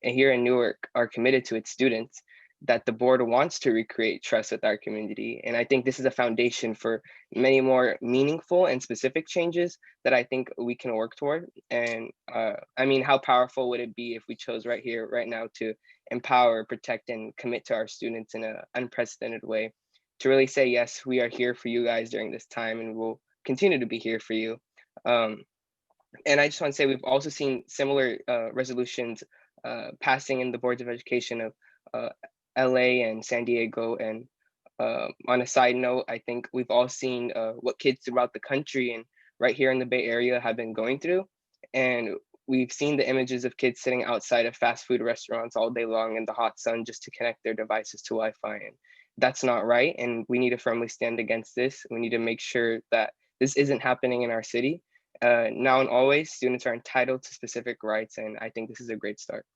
here in Newark are committed to its students, that the board wants to recreate trust with our community. And I think this is a foundation for many more meaningful and specific changes that I think we can work toward. And I mean, how powerful would it be if we chose right here, right now, to empower, protect, and commit to our students in an unprecedented way, to really say, yes, we are here for you guys during this time, and we'll continue to be here for you. And I just want to say, we've also seen similar resolutions passing in the boards of education of LA and San Diego. And on a side note, I think we've all seen what kids throughout the country and right here in the Bay Area have been going through. And we've seen the images of kids sitting outside of fast food restaurants all day long in the hot sun just to connect their devices to Wi-Fi. And that's not right. And we need to firmly stand against this. We need to make sure that this isn't happening in our city. Now and always, students are entitled to specific rights. And I think this is a great start.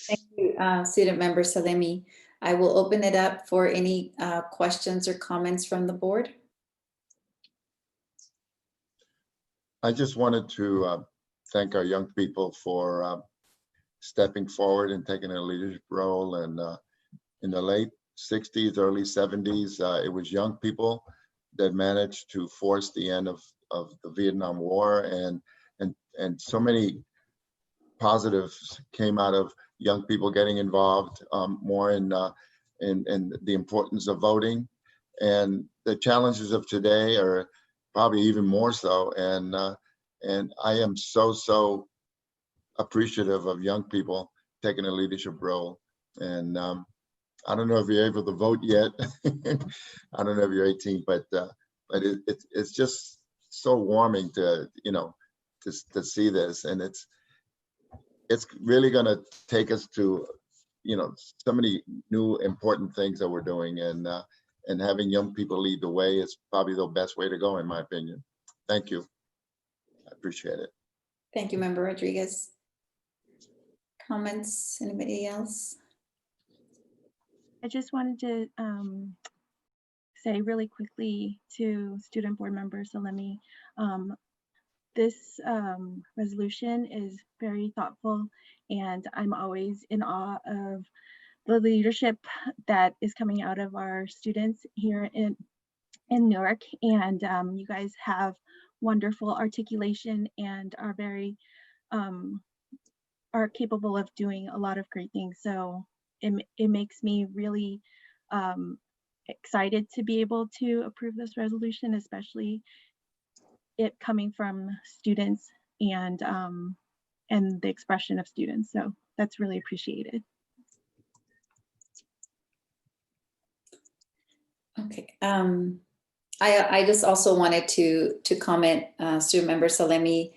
Thank you, student member Salemi. I will open it up for any questions or comments from the board. I just wanted to thank our young people for stepping forward and taking a leadership role. And in the late 60s, early 70s, it was young people that managed to force the end of the Vietnam War, and so many positives came out of young people getting involved more in the importance of voting. And the challenges of today are probably even more so. And I am so appreciative of young people taking a leadership role. And I don't know if you're able to vote yet. I don't know if you're 18, but it's just so warming to, you know, to see this. And it's really going to take us to, you know, so many new important things that we're doing, and having young people lead the way is probably the best way to go, in my opinion. Thank you. I appreciate it. Thank you, Member Rodriguez. Comments, anybody else? I just wanted to say really quickly to student board member Salemi, this resolution is very thoughtful, and I'm always in awe of the leadership that is coming out of our students here in Newark. And you guys have wonderful articulation and are very are capable of doing a lot of great things. So it makes me really excited to be able to approve this resolution, especially it coming from students and the expression of students. So that's really appreciated. Okay. I just also wanted to comment, student member Salemi,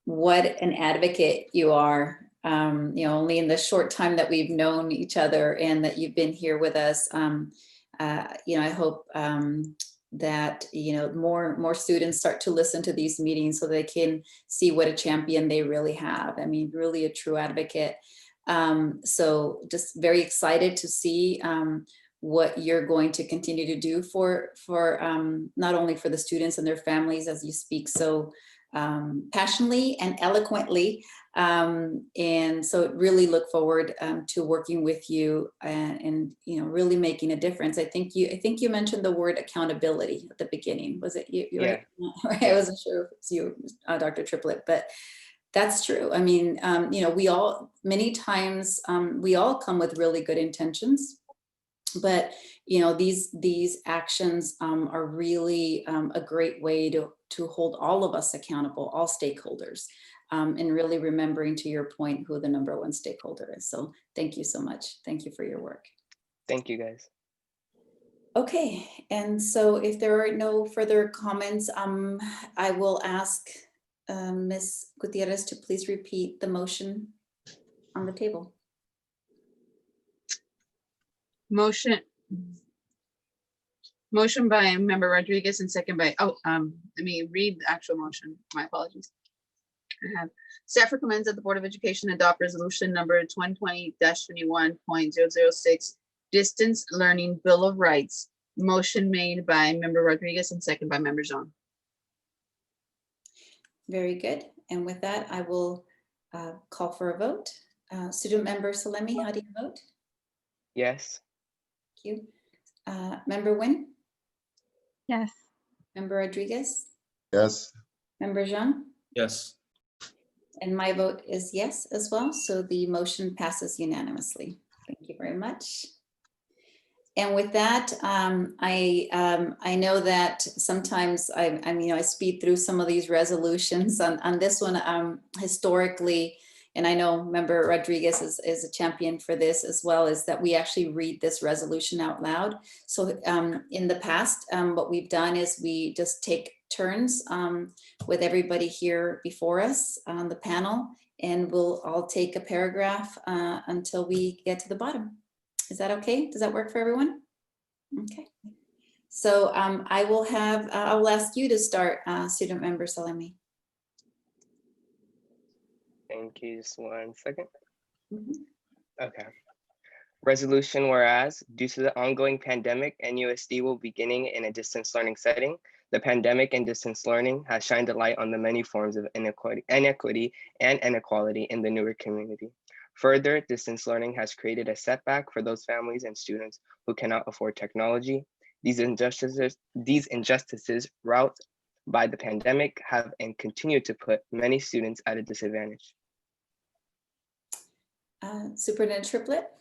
what an advocate you are. You know, only in the short time that we've known each other and that you've been here with us. You know, I hope that, you know, more students start to listen to these meetings so they can see what a champion they really have. I mean, really a true advocate. So just very excited to see what you're going to continue to do for not only for the students and their families, as you speak so passionately and eloquently. And so really look forward to working with you and you know, really making a difference. I think you mentioned the word accountability at the beginning. Was it you? Yeah. Right? I wasn't sure if it was you, Dr. Triplett, but that's true. I mean, you know, we all, many times, we all come with really good intentions, but you know, these actions are really a great way to hold all of us accountable, all stakeholders, and really remembering, to your point, who the number one stakeholder is. So thank you so much. Thank you for your work. Thank you, guys. Okay, and so if there are no further comments, I will ask Ms. Gutierrez to please repeat the motion on the table. Motion by member Rodriguez and second by, let me read the actual motion. My apologies. I have staff recommends that the Board of Education adopt resolution number 2020-21.006 distance learning bill of rights. Motion made by member Rodriguez and second by member Jean. Very good. And with that, I will call for a vote. Student member Salemi, how do you vote? Yes. Thank you. Member Nguyen? Yes. Member Rodriguez? Yes. Member Jean? Yes. And my vote is yes as well. So the motion passes unanimously. Thank you very much. And with that, I know that sometimes I speed through some of these resolutions. On this one, historically, and I know member Rodriguez is a champion for this as well, is that we actually read this resolution out loud. So in the past, what we've done is we just take turns with everybody here before us on the panel, and we'll all take a paragraph until we get to the bottom. Is that okay? Does that work for everyone? Okay. So I will ask you to start, student member Salemi. Thank you. Just 1 second. Mhm. Okay. Resolution, whereas due to the ongoing pandemic, NUSD will be beginning in a distance learning setting. The pandemic and distance learning has shined a light on the many forms of inequity and inequality in the Newark community. Further, distance learning has created a setback for those families and students who cannot afford technology. These injustices wrought by the pandemic have and continue to put many students at a disadvantage. Superintendent Triplett.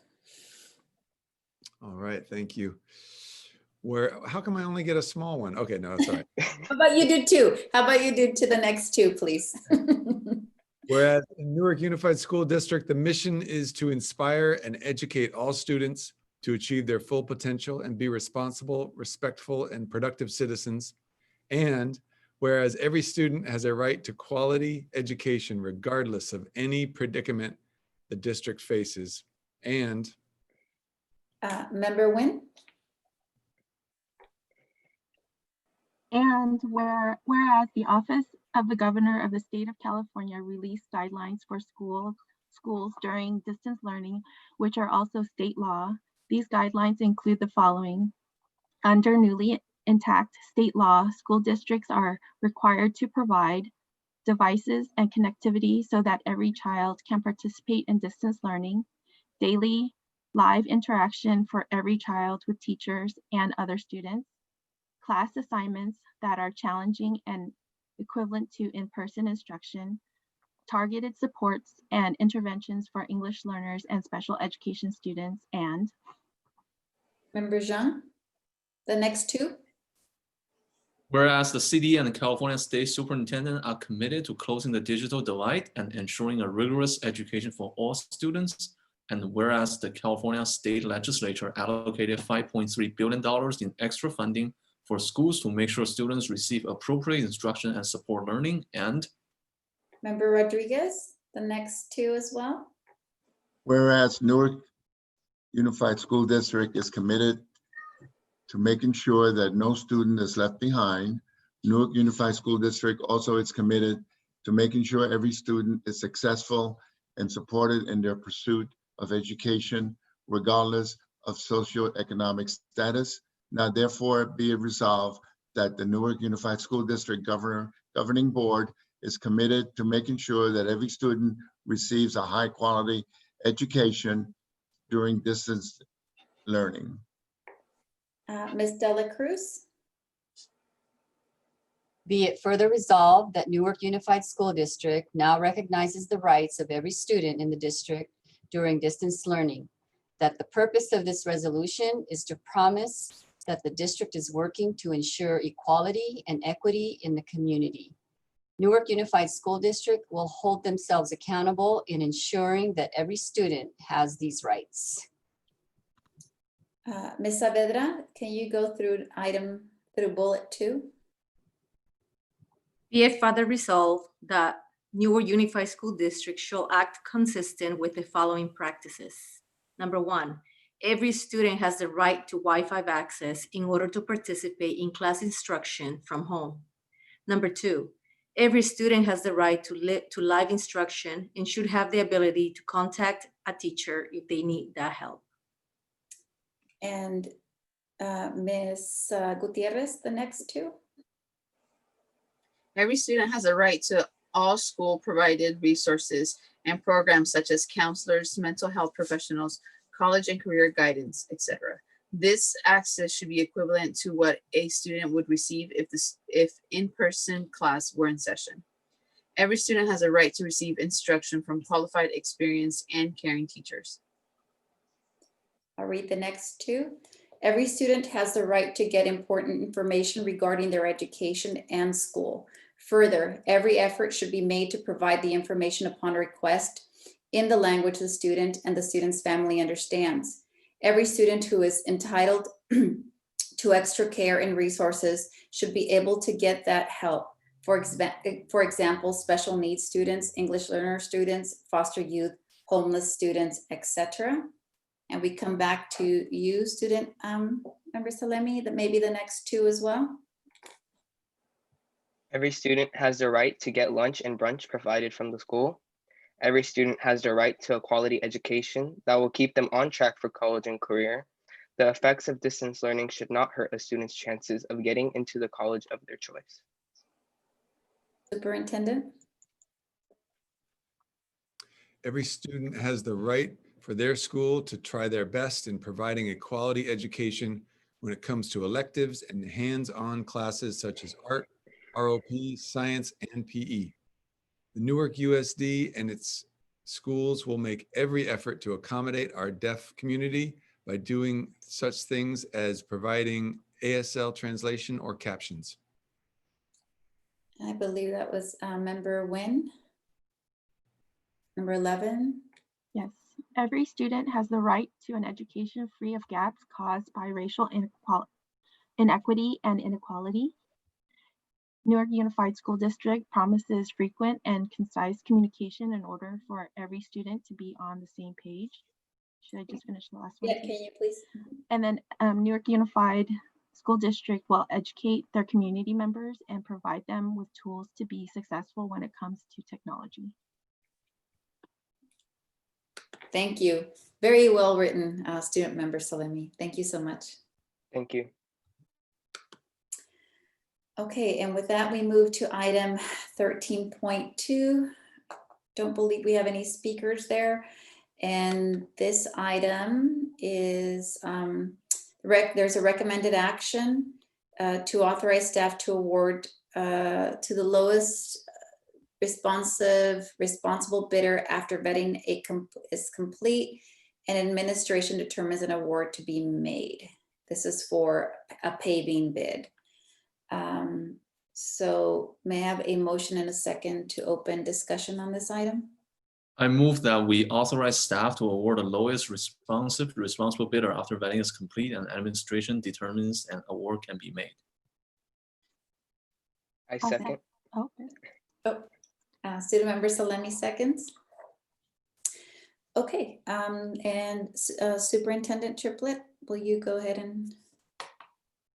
All right, thank you. How come I only get a small one? Okay, no, that's all right. How about you do two? How about you do to the next two, please? Whereas in Newark Unified School District, the mission is to inspire and educate all students to achieve their full potential and be responsible, respectful, and productive citizens. And whereas every student has a right to quality education regardless of any predicament the district faces. And Member Nguyen. And whereas the Office of the Governor of the State of California released guidelines for schools during distance learning, which are also state law. These guidelines include the following. Under newly intact state law, school districts are required to provide devices and connectivity so that every child can participate in distance learning, daily live interaction for every child with teachers and other students, class assignments that are challenging and equivalent to in-person instruction, targeted supports and interventions for English learners and special education students, and Member Zhang, the next two. Whereas the city and the California State Superintendent are committed to closing the digital divide and ensuring a rigorous education for all students. And whereas the California State Legislature allocated $5.3 billion in extra funding for schools to make sure students receive appropriate instruction and support learning. And Member Rodriguez, the next two as well. Whereas Newark Unified School District is committed to making sure that no student is left behind. Newark Unified School District also is committed to making sure every student is successful and supported in their pursuit of education, regardless of socioeconomic status. Now, therefore, be it resolved that the Newark Unified School District Governing Board is committed to making sure that every student receives a high-quality education during distance learning. Ms. Dela Cruz. Be it further resolved that Newark Unified School District now recognizes the rights of every student in the district during distance learning, that the purpose of this resolution is to promise that the district is working to ensure equality and equity in the community. Newark Unified School District will hold themselves accountable in ensuring that every student has these rights. Ms. Saavedra, can you go through bullet 2? Be it further resolved that Newark Unified School District shall act consistent with the following practices. Number 1, every student has the right to Wi-Fi access in order to participate in class instruction from home. Number 2, every student has the right to live instruction and should have the ability to contact a teacher if they need that help. And Ms. Gutierrez, the next two. Every student has a right to all school provided resources and programs such as counselors, mental health professionals, college and career guidance, etc. This access should be equivalent to what a student would receive if in-person class were in session. Every student has a right to receive instruction from qualified, experienced, and caring teachers. I'll read the next two. Every student has the right to get important information regarding their education and school. Further, every effort should be made to provide the information upon request in the language the student and the student's family understands. Every student who is entitled to to extra care and resources should be able to get that help. For example, special needs students, English learner students, foster youth, homeless students, etc. And we come back to you, student member Salemi, that maybe the next two as well. Every student has the right to get lunch and brunch provided from the school. Every student has the right to a quality education that will keep them on track for college and career. The effects of distance learning should not hurt a student's chances of getting into the college of their choice. Superintendent? Every student has the right for their school to try their best in providing a quality education when it comes to electives and hands-on classes such as art, ROP, science, and PE. The Newark USD and its schools will make every effort to accommodate our deaf community by doing such things as providing ASL translation or captions. I believe that was member Nguyen. Number 11. Yes, every student has the right to an education free of gaps caused by racial inequity and inequality. Newark Unified School District promises frequent and concise communication in order for every student to be on the same page. Should I just finish the last one? Yeah, can you please? And then Newark Unified School District will educate their community members and provide them with tools to be successful when it comes to technology. Thank you. Very well written, student member Salemi. Thank you so much. Thank you. Okay, and with that, we move to item 13.2. Don't believe we have any speakers there. And this item is, there's a recommended action to authorize staff to award to the lowest responsible bidder after vetting is complete and administration determines an award to be made. This is for a paving bid. So may I have a motion and a second to open discussion on this item? I move that we authorize staff to award the lowest responsible bidder after vetting is complete and administration determines an award can be made. I second. Student member Salemi seconds. Okay, and Superintendent Triplett, will you go ahead and?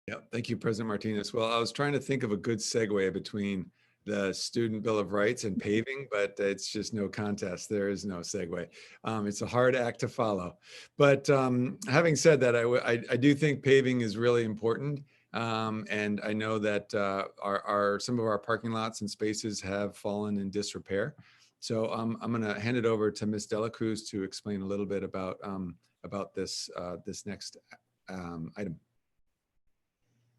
Yeah, thank you, President Martinez. Well, I was trying to think of a good segue between the Student Bill of Rights and paving, but it's just no contest. There is no segue. It's a hard act to follow. But having said that, I do think paving is really important. And I know that some of our parking lots and spaces have fallen in disrepair. So I'm going to hand it over to Ms. Dela Cruz to explain a little bit about this next item.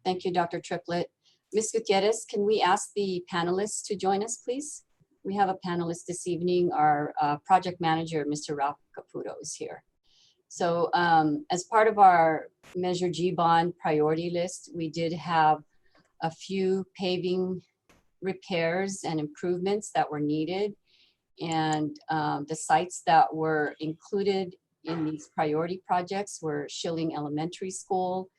Thank you, Dr. Triplett. Ms. Gutierrez, can we ask the panelists to join us, please? We have a panelist this evening. Our project manager, Mr. Ralph Caputo, is here. So as part of our Measure G bond priority list, we did have a few paving repairs and improvements that were needed. And the sites that were included in these priority projects were Schilling Elementary School,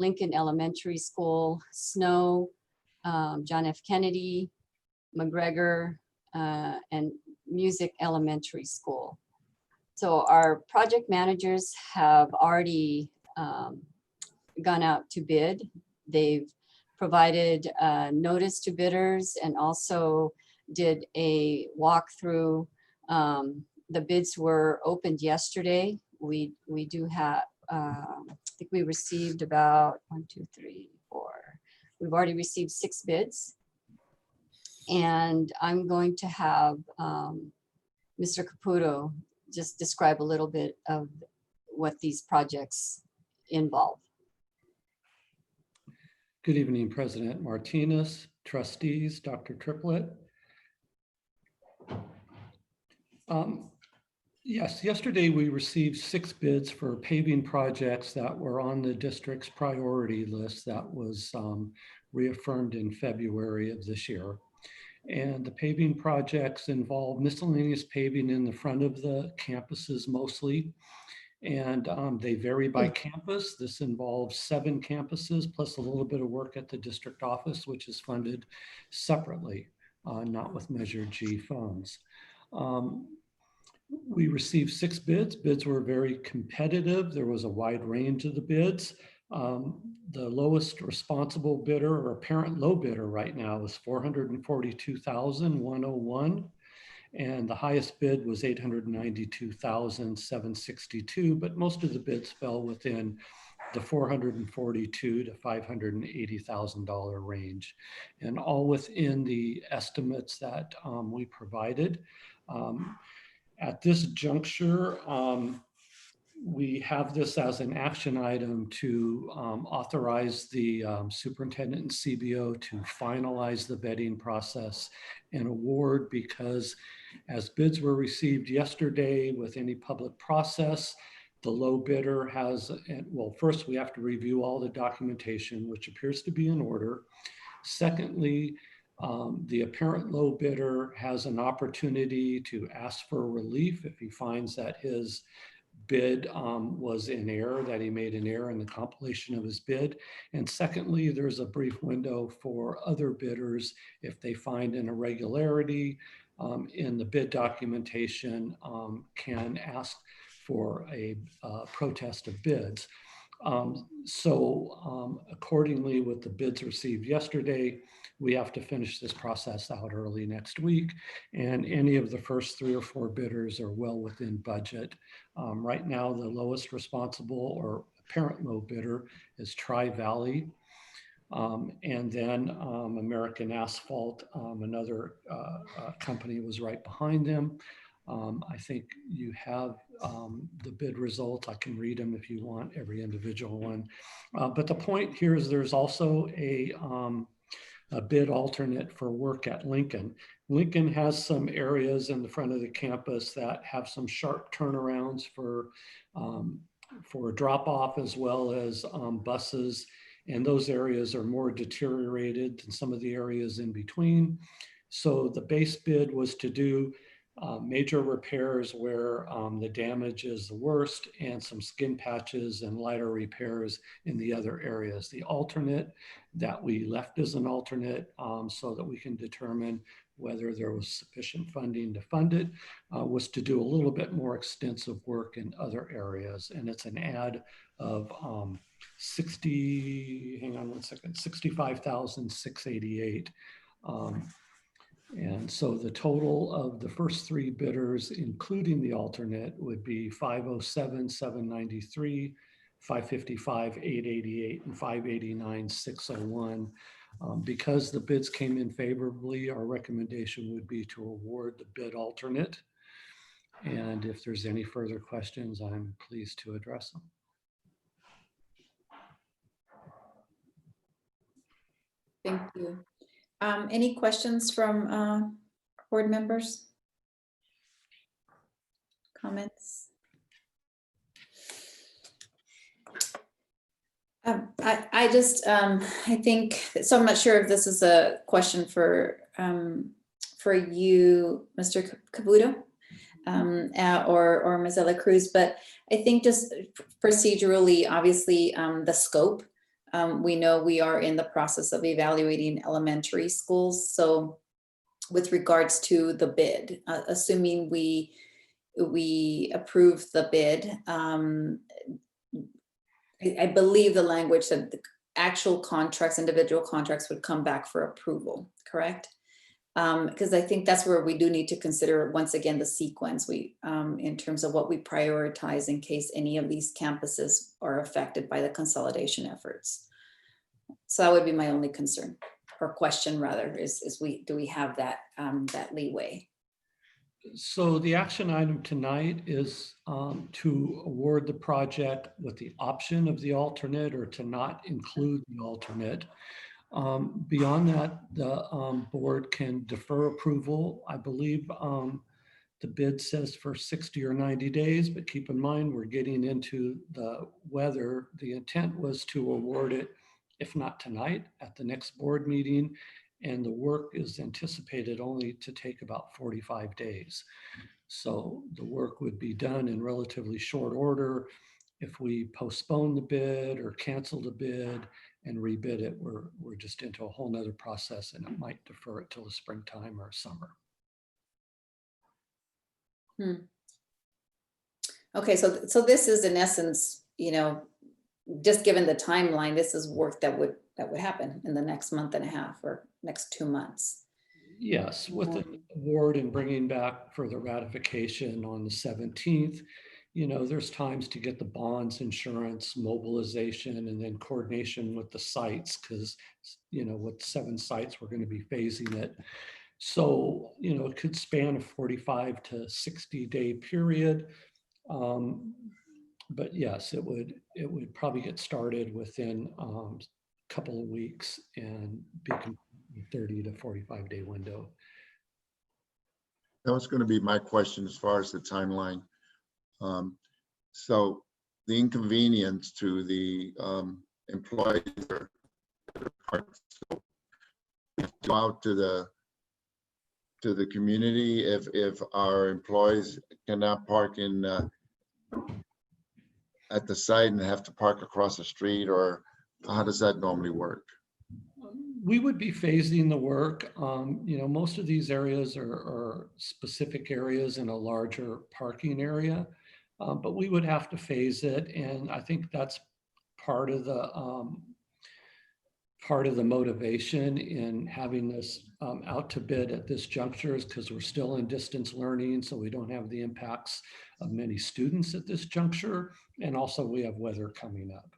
Lincoln Elementary School, Snow, John F. Kennedy, McGregor, and Music Elementary School. So our project managers have already gone out to bid. They've provided notice to bidders and also did a walkthrough. The bids were opened yesterday. We do have, I think we received about 1, 2, 3, 4. We've already received 6 bids. And I'm going to have Mr. Caputo just describe a little bit of what these projects involve. Good evening, President Martinez, trustees, Dr. Triplett. Yes, yesterday we received 6 bids for paving projects that were on the district's priority list that was reaffirmed in February of this year. And the paving projects involve miscellaneous paving in the front of the campuses mostly, And they vary by campus. This involves 7 campuses plus a little bit of work at the district office, which is funded separately, not with Measure G funds. We received 6 bids. Bids were very competitive. There was a wide range of the bids. The lowest responsible bidder or apparent low bidder right now is $442,101. And the highest bid was $892,762, but most of the bids fell within the $442,000 to $580,000 range, and all within the estimates that we provided. At this juncture, we have this as an action item to authorize the superintendent and CBO to finalize the bidding process and award, because as bids were received yesterday with any public process, the low bidder has, well, first we have to review all the documentation, which appears to be in order. Secondly, the apparent low bidder has an opportunity to ask for relief if he finds that his bid was in error, that he made an error in the compilation of his bid. And secondly, there's a brief window for other bidders if they find an irregularity in the bid documentation, can ask for a protest of bids. Accordingly, with the bids received yesterday, we have to finish this process out early next week. And any of the first 3 or 4 bidders are well within budget. Right now, the lowest responsible or apparent low bidder is Tri-Valley. And then American Asphalt, another company, was right behind them. I think you have the bid results. I can read them if you want, every individual one. But the point here is there's also a bid alternate for work at Lincoln. Lincoln has some areas in the front of the campus that have some sharp turnarounds for drop off, as well as buses. And those areas are more deteriorated than some of the areas in between. So the base bid was to do major repairs where the damage is the worst, and some skin patches and lighter repairs in the other areas. The alternate that we left as an alternate so that we can determine whether there was sufficient funding to fund it was to do a little bit more extensive work in other areas. And it's an add of 65,688. And so the total of the first 3 bidders, including the alternate, would be 507,793, 555,888, and 589,601. Because the bids came in favorably, our recommendation would be to award the bid alternate. And if there's any further questions, I'm pleased to address them. Thank you. Any questions from board members? Comments? I think, so I'm not sure if this is a question for you, Mr. Caputo, or Ms. Ella Cruz, but I think just procedurally, obviously, the scope. We know we are in the process of evaluating elementary schools. So with regards to the bid, assuming we approve the bid, I believe the language that the actual contracts, individual contracts, would come back for approval, correct? Because I think that's where we do need to consider, once again, the sequence in terms of what we prioritize in case any of these campuses are affected by the consolidation efforts. So that would be my only concern, or question rather, is do we have that leeway? So the action item tonight is to award the project with the option of the alternate, or to not include the alternate. Beyond that, the board can defer approval. I believe the bid says for 60 or 90 days, but keep in mind, we're getting into the weather. The intent was to award it, if not tonight, at the next board meeting. And the work is anticipated only to take about 45 days. So the work would be done in relatively short order. If we postpone the bid or cancel the bid and rebid it, we're just into a whole nother process, and it might defer it till the springtime or summer. Okay, so this is in essence, you know, just given the timeline, this is work that would happen in the next month and a half or next 2 months. Yes, with the award and bringing back for the ratification on the 17th, you know, there's times to get the bonds, insurance, mobilization, and then coordination with the sites, because, you know, with 7 sites, we're going to be phasing it. So, you know, it could span a 45 to 60 day period. But yes, it would probably get started within a couple of weeks and be a 30 to 45 day window. That was going to be my question as far as the timeline. So the inconvenience to the employees are go out to the community if our employees cannot park in at the site and have to park across the street, or how does that normally work? We would be phasing the work. You know, most of these areas are specific areas in a larger parking area, but we would have to phase it. And I think that's part of the motivation in having this out to bid at this juncture, is because we're still in distance learning, so we don't have the impacts of many students at this juncture. And also we have weather coming up.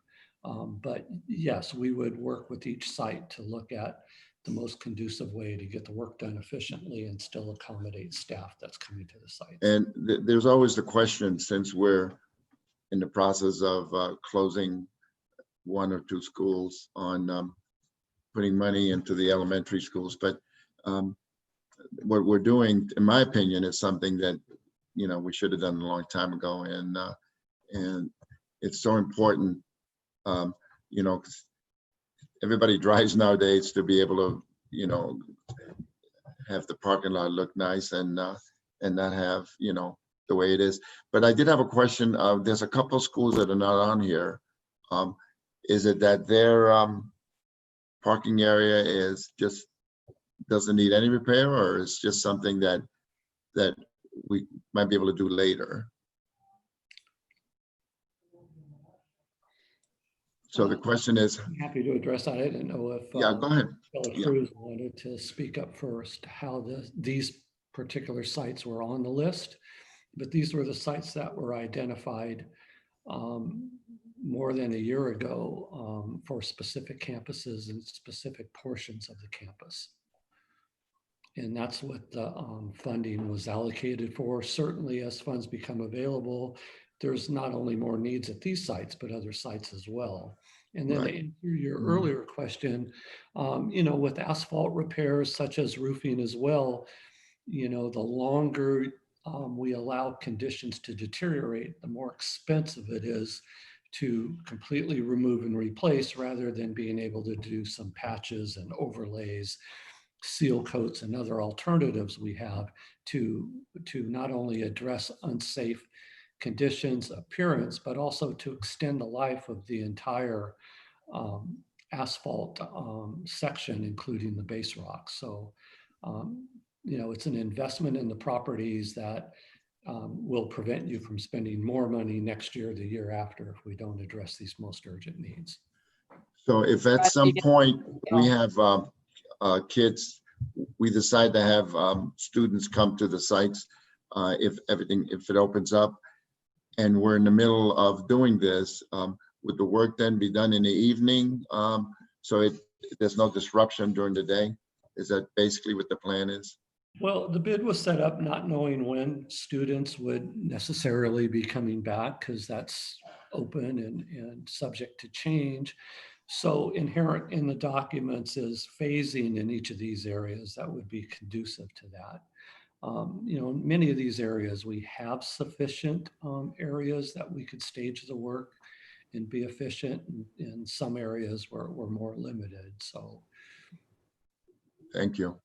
But yes, we would work with each site to look at the most conducive way to get the work done efficiently and still accommodate staff that's coming to the site. And there's always the question, since we're in the process of closing 1 or 2 schools on putting money into the elementary schools, but what we're doing, in my opinion, is something that, you know, we should have done a long time ago, and it's so important. You know, 'cause everybody drives nowadays to be able to, you know, have the parking lot look nice and not have, you know, the way it is. But I did have a question. There's a couple of schools that are not on here. Is it that their parking area is just doesn't need any repair, or is just something that we might be able to do later? So the question is, I'm happy to address that. I didn't know if yeah, go ahead. Cruz wanted to speak up first, how these particular sites were on the list, but these were the sites that were identified more than a year ago for specific campuses and specific portions of the campus. And that's what the funding was allocated for. Certainly, as funds become available, there's not only more needs at these sites, but other sites as well. And then to answer your earlier question, you know, with asphalt repairs such as roofing as well, you know, the longer we allow conditions to deteriorate, the more expensive it is to completely remove and replace, rather than being able to do some patches and overlays, seal coats, and other alternatives we have to not only address unsafe conditions, appearance, but also to extend the life of the entire asphalt section, including the base rock. So, you know, it's an investment in the properties that will prevent you from spending more money next year, the year after, if we don't address these most urgent needs. So if at some point we have kids, we decide to have students come to the sites, if it opens up, and we're in the middle of doing this, would the work then be done in the evening? So there's no disruption during the day? Is that basically what the plan is? Well, the bid was set up not knowing when students would necessarily be coming back, because that's open and subject to change. So inherent in the documents is phasing in each of these areas that would be conducive to that. You know, many of these areas, we have sufficient areas that we could stage the work and be efficient. In some areas we're more limited, so. Thank you.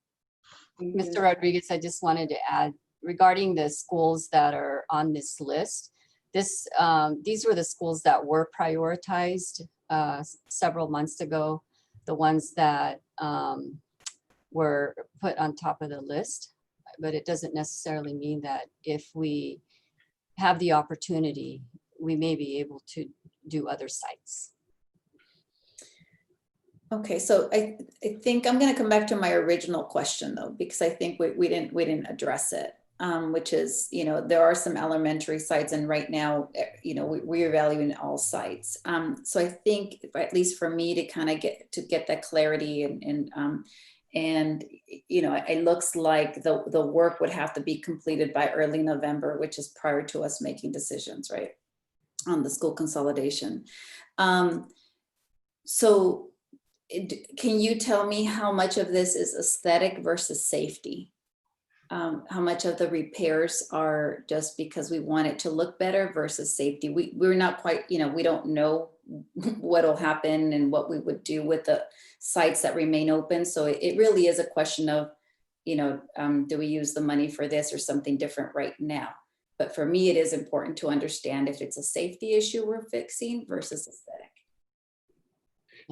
Mr. Rodriguez, I just wanted to add regarding the schools that are on this list, these were the schools that were prioritized several months ago, the ones that were put on top of the list. But it doesn't necessarily mean that if we have the opportunity, we may be able to do other sites. Okay, so I think I'm going to come back to my original question though, because I think we didn't address it, which is, there are some elementary sites, and right now, we're evaluating all sites. So I think, at least for me, to kind of get that clarity and it looks like the work would have to be completed by early November, which is prior to us making decisions, right, on the school consolidation. So can you tell me how much of this is aesthetic versus safety? How much of the repairs are just because we want it to look better versus safety? We're not quite, we don't know what'll happen and what we would do with the sites that remain open. So it really is a question of, do we use the money for this or something different right now? But for me, it is important to understand if it's a safety issue we're fixing versus aesthetic.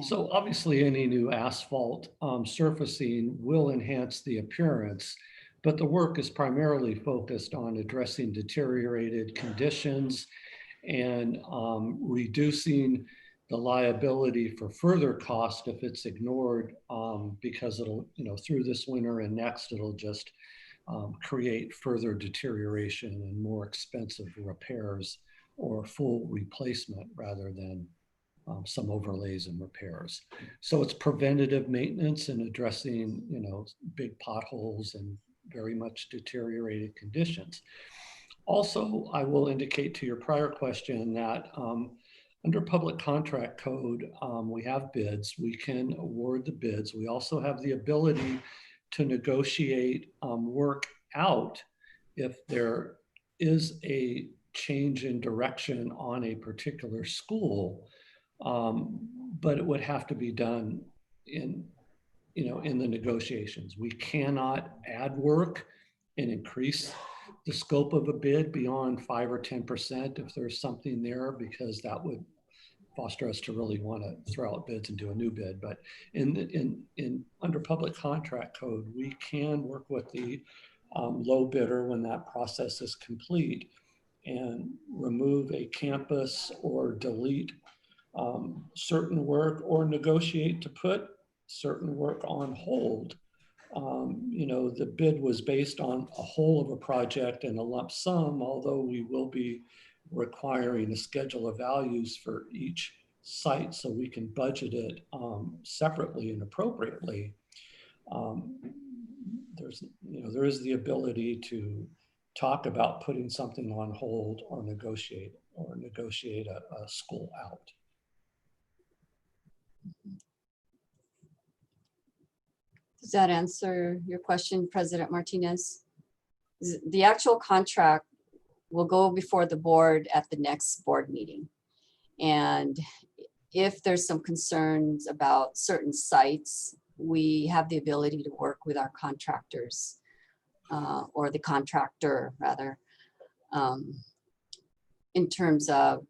So obviously any new asphalt surfacing will enhance the appearance, but the work is primarily focused on addressing deteriorated conditions and reducing the liability for further cost if it's ignored, because it'll, through this winter and next, it'll just create further deterioration and more expensive repairs or full replacement rather than some overlays and repairs. So it's preventative maintenance and addressing, big potholes and very much deteriorated conditions. Also, I will indicate to your prior question that under public contract code, we have bids. We can award the bids. We also have the ability to negotiate work out if there is a change in direction on a particular school. But it would have to be done in the negotiations. We cannot add work and increase the scope of a bid beyond 5 or 10% if there's something there, because that would foster us to really want to throw out bids and do a new bid. But under public contract code, we can work with the low bidder when that process is complete and remove a campus or delete certain work or negotiate to put certain work on hold. The bid was based on a whole of a project and a lump sum, although we will be requiring a schedule of values for each site so we can budget it separately and appropriately. There is the ability to talk about putting something on hold or negotiate a school out. Does that answer your question, President Martinez? The actual contract will go before the board at the next board meeting. And if there's some concerns about certain sites, we have the ability to work with our contractors or the contractor rather, in terms of,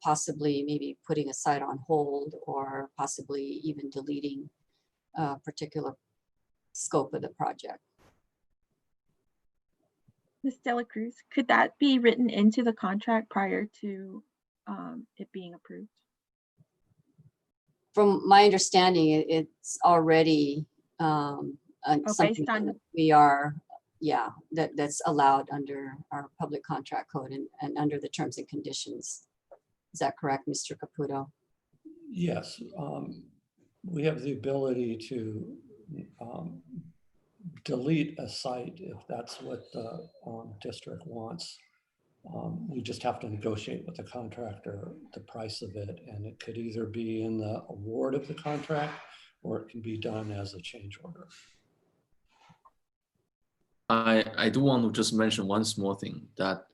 possibly maybe putting a site on hold or possibly even deleting a particular scope of the project. Ms. Dela Cruz, could that be written into the contract prior to it being approved? From my understanding, it's already something that we are, that's allowed under our public contract code and under the terms and conditions. Is that correct, Mr. Caputo? Yes, we have the ability to delete a site if that's what the district wants. We just have to negotiate with the contractor the price of it, and it could either be in the award of the contract or it can be done as a change order. I do want to just mention one small thing, that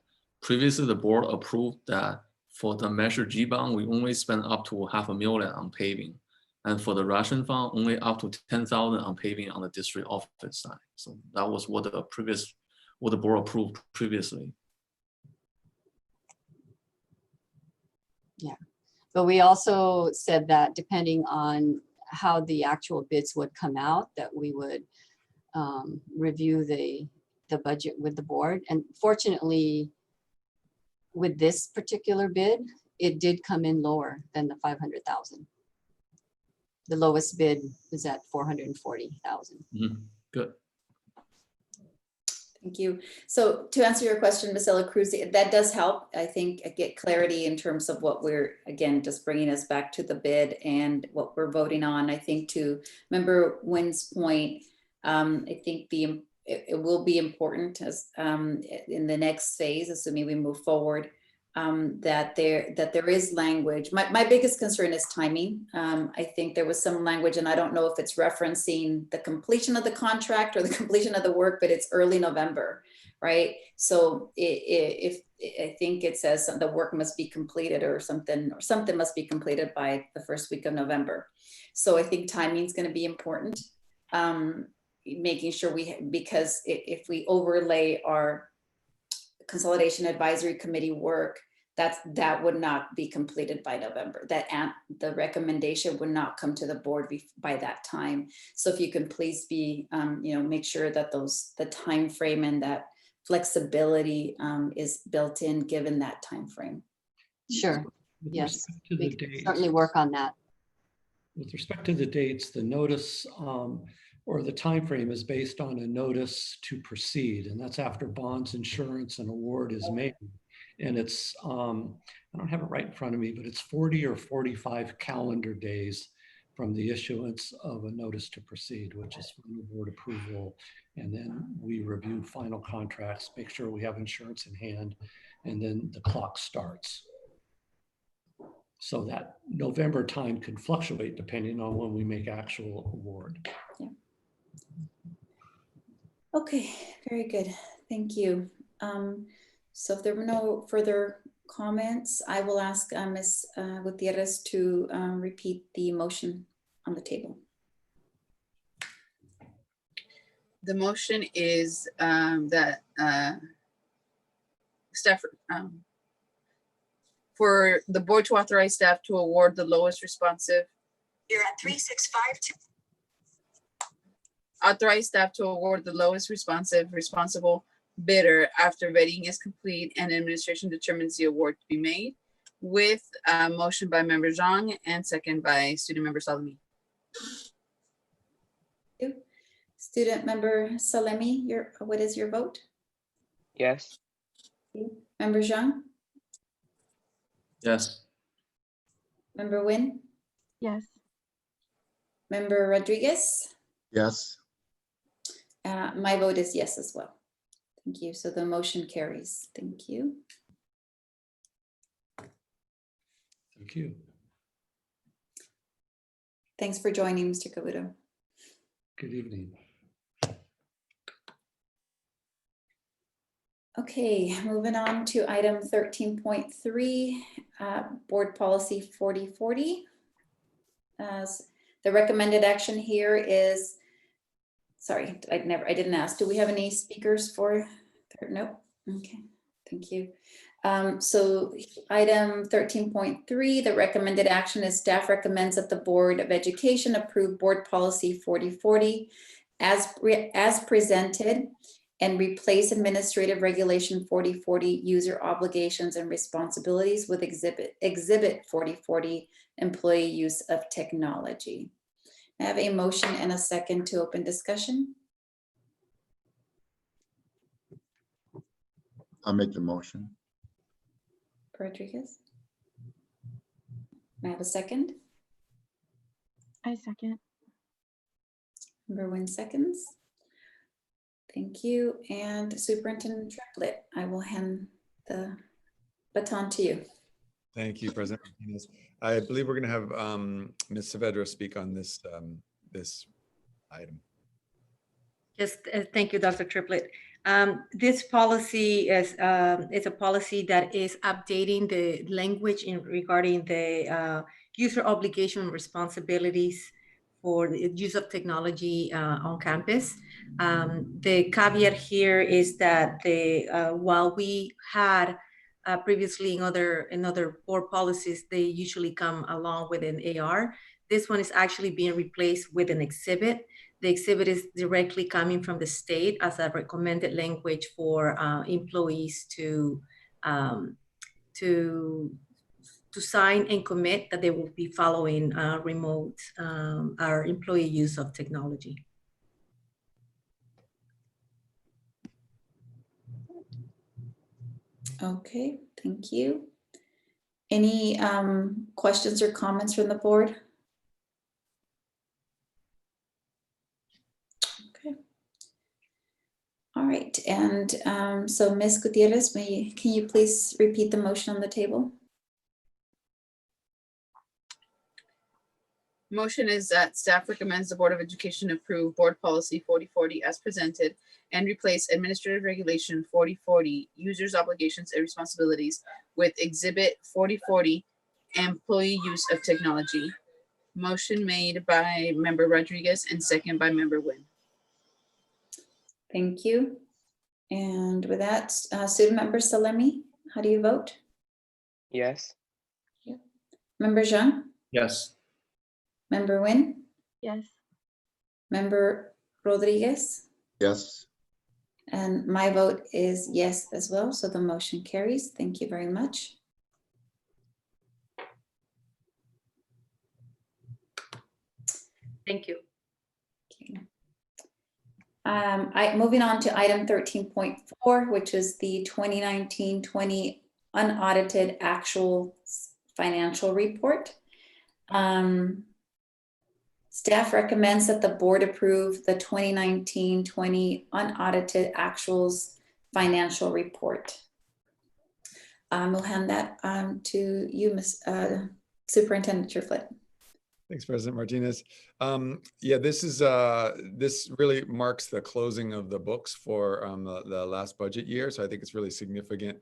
previously the board approved that for the Measure G bond, we only spend up to $500,000 on paving. And for the Russian fund, only up to $10,000 on paving on the district office side. So that was what the previous what the board approved previously. Yeah, but we also said that depending on how the actual bids would come out, that we would review the budget with the board. And fortunately, with this particular bid, it did come in lower than the 500,000. The lowest bid is at 440,000. Good. Thank you. So to answer your question, Ms. Ella Cruz, that does help. I think I get clarity in terms of what we're, again, just bringing us back to the bid and what we're voting on. I think to Member Wynn's point, I think it will be important as in the next phase, assuming we move forward, that there is language. My biggest concern is timing. I think there was some language, and I don't know if it's referencing the completion of the contract or the completion of the work, but it's early November, right? So if I think it says the work must be completed or something must be completed by the first week of November. So I think timing is going to be important. Making sure because if we overlay our Consolidation Advisory Committee work, that would not be completed by November. The recommendation would not come to the board by that time. So if you can please be, make sure that the time frame and that flexibility is built in given that time frame. Sure. Yes, we can certainly work on that. With respect to the dates, the notice or the time frame is based on a notice to proceed, and that's after bonds, insurance, and award is made. And it's, I don't have it right in front of me, but it's 40 or 45 calendar days from the issuance of a notice to proceed, which is from the board approval. And then we review final contracts, make sure we have insurance in hand, and then the clock starts. So that November time could fluctuate depending on when we make actual award. Yeah. Okay, very good. Thank you. So if there were no further comments, I will ask Ms. Gutierrez to repeat the motion on the table. The motion is that staff, for the board to authorize staff to award the lowest responsive. You're at 3652. Authorize staff to award the lowest responsible bidder after vetting is complete and administration determines the award to be made, with a motion by member Zhang and second by student member Salami. Student member Salemi, what is your vote? Yes. Member Zhang? Yes. Member Wynn? Yes. Member Rodriguez? Yes. My vote is yes as well. Thank you. So the motion carries. Thank you. Thank you. Thanks for joining, Mr. Cabuto. Good evening. Okay, moving on to item 13.3, Board Policy 4040. The recommended action here is, sorry, I didn't ask. Do we have any speakers for? No. Okay, thank you. So item 13.3, the recommended action is staff recommends that the Board of Education approve Board Policy 4040 as presented and replace Administrative Regulation 4040 user obligations and responsibilities with Exhibit 4040 employee use of technology. I have a motion and a second to open discussion. I'll make the motion. Rodriguez. May I have a second? I second. Member Wynn seconds. Thank you. And Superintendent Triplett, I will hand the baton to you. Thank you, President Martinez. I believe we're going to have Ms. Saavedra speak on this this item. Yes, thank you, Dr. Triplett. This policy is a policy that is updating the language regarding the user obligation responsibilities for the use of technology on campus. The caveat here is that while we had previously in other board policies, they usually come along with an AR. This one is actually being replaced with an exhibit. The exhibit is directly coming from the state as a recommended language for employees to sign and commit that they will be following remote our employee use of technology. Okay, thank you. Any questions or comments from the board? Okay. All right, and so Ms. Gutierrez, can you please repeat the motion on the table? Motion is that staff recommends the Board of Education approve Board Policy 4040 as presented and replace Administrative Regulation 4040, Users' Obligations and Responsibilities, with Exhibit 4040, Employee Use of Technology. Motion made by Member Rodriguez and second by Member Nguyen. Thank you. And with that, Student Member Salemi, how do you vote? Yes. Member Zhang? Yes. Member Nguyen? Yes. Member Rodriguez? Yes. And my vote is yes as well, so the motion carries. Thank you very much. Thank you. Okay. Moving on to item 13.4, which is the 2019-20 unaudited actual financial report. Staff recommends that the board approve the 2019-20 unaudited actuals financial report. We'll hand that to you, Ms. Superintendent Triplett. Thanks, President Martinez. Yeah, this really marks the closing of the books for the last budget year. So I think it's really significant.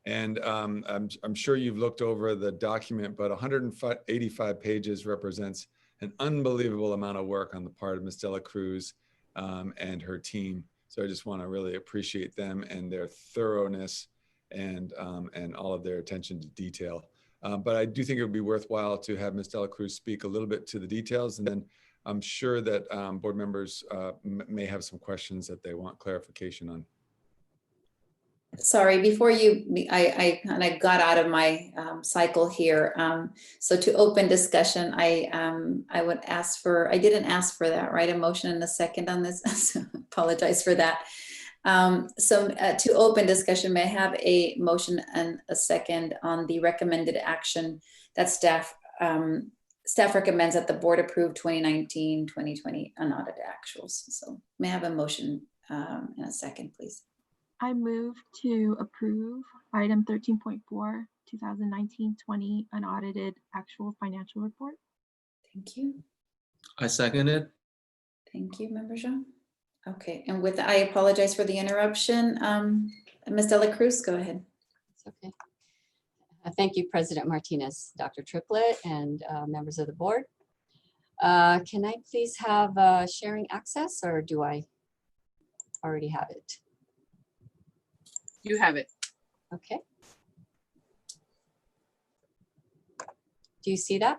And I'm sure you've looked over the document, but 185 pages represents an unbelievable amount of work on the part of Ms. Dela Cruz and her team. So I just want to really appreciate them and their thoroughness and all of their attention to detail. But I do think it would be worthwhile to have Ms. Dela Cruz speak a little bit to the details, and then I'm sure that board members may have some questions that they want clarification on. Sorry, before I kind of got out of my cycle here. So to open discussion, I would ask for, I didn't ask for that, right? A motion and a second on this. So apologize for that. To open discussion, may I have a motion and a second on the recommended action that staff recommends that the board approve 2019-2020 unaudited actuals. So may I have a motion and a second, please? I move to approve item 13.4, 2019-20 unaudited actual financial report. Thank you. I second it. Thank you, Member Jean. Okay, and with, I apologize for the interruption. Ms. Dela Cruz, go ahead. It's okay. Thank you, President Martinez, Dr. Triplett, and members of the board. Can I please have sharing access, or do I already have it? You have it. Okay. Do you see that?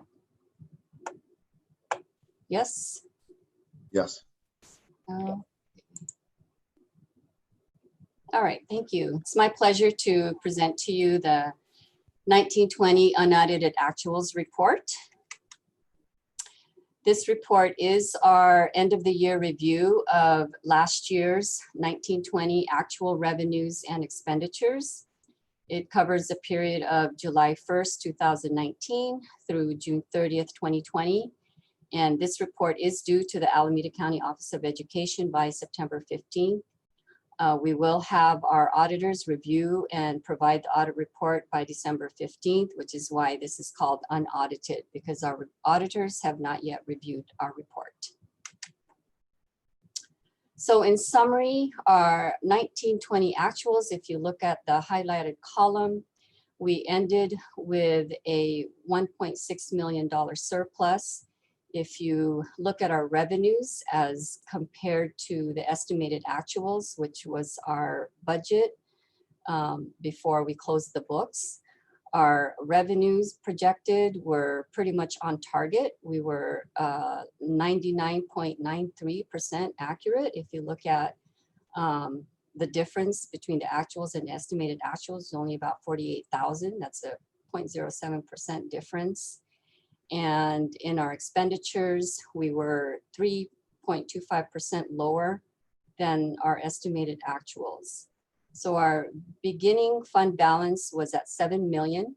Yes? Yes. All right, thank you. It's my pleasure to present to you the 1920 unaudited actuals report. This report is our end of the year review of last year's 1920 actual revenues and expenditures. It covers the period of July 1st, 2019 through June 30th, 2020. And this report is due to the Alameda County Office of Education by September 15th. We will have our auditors review and provide the audit report by December 15th, which is why this is called unaudited, because our auditors have not yet reviewed our report. So in summary, our 1920 actuals, if you look at the highlighted column, we ended with a $1.6 million surplus. If you look at our revenues as compared to the estimated actuals, which was our budget before we closed the books, our revenues projected were pretty much on target. We were 99.93% accurate. If you look at the difference between the actuals and estimated actuals, is only about 48,000. That's a 0.07% difference. And in our expenditures, we were 3.25% lower than our estimated actuals. So our beginning fund balance was at 7 million.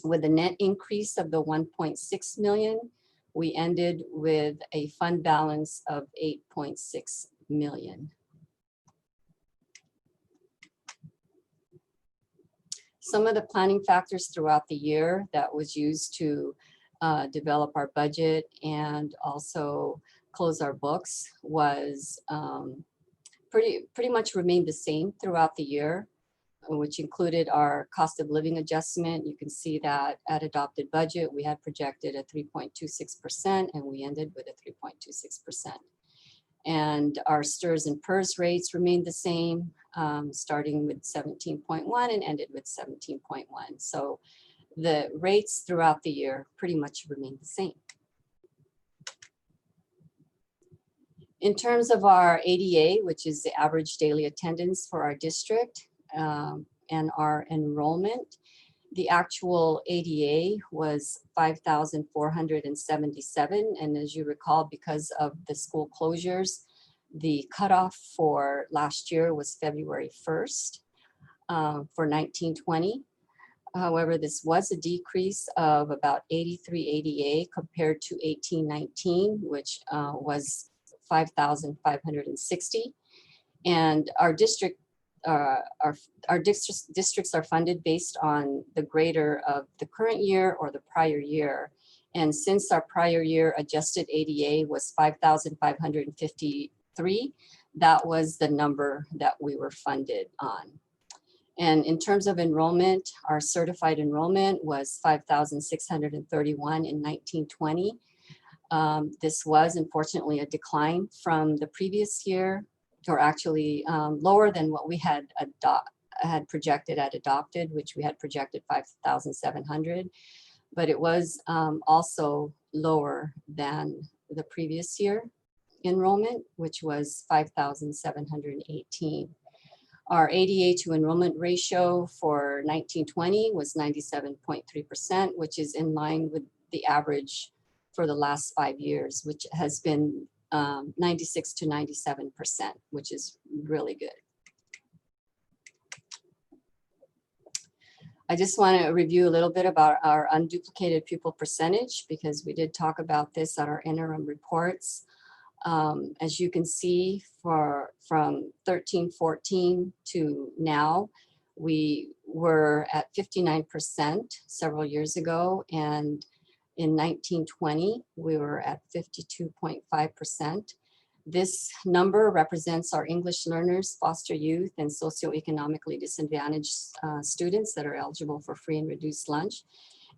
With a net increase of the 1.6 million, we ended with a fund balance of 8.6 million. Some of the planning factors throughout the year that was used to develop our budget and also close our books was pretty much remained the same throughout the year, which included our cost of living adjustment. You can see that at adopted budget, we had projected a 3.26% and we ended with a 3.26%. And our STRS and PERS rates remained the same, starting with 17.1 and ended with 17.1. So the rates throughout the year pretty much remained the same. In terms of our ADA, which is the average daily attendance for our district, and our enrollment, the actual ADA was 5,477. And as you recall, because of the school closures, the cutoff for last year was February 1st for 1920. However, this was a decrease of about 83 ADA compared to 1819, which was 5,560. And our district, our districts are funded based on the grader of the current year or the prior year. And since our prior year adjusted ADA was 5,553, that was the number that we were funded on. And in terms of enrollment, our certified enrollment was 5,631 in 1920. This was unfortunately a decline from the previous year, or actually lower than what we had projected at adopted, which we had projected 5,700, but it was also lower than the previous year enrollment, which was 5,718. Our ADA to enrollment ratio for 1920 was 97.3%, which is in line with the average for the last 5 years, which has been 96 to 97%, which is really good. I just want to review a little bit about our unduplicated pupil percentage, because we did talk about this at our interim reports. As you can see, from 13-14 to now, we were at 59% several years ago, and in 1920, we were at 52.5%. This number represents our English learners, foster youth, and socioeconomically disadvantaged students that are eligible for free and reduced lunch.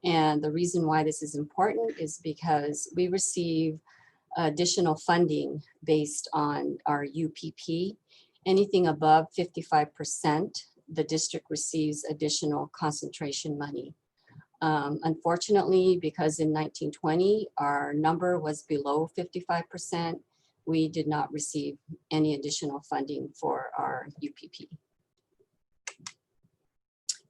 And the reason why this is important is because we receive additional funding based on our UPP. Anything above 55%, the district receives additional concentration money. Unfortunately, because in 1920, our number was below 55%, we did not receive any additional funding for our UPP.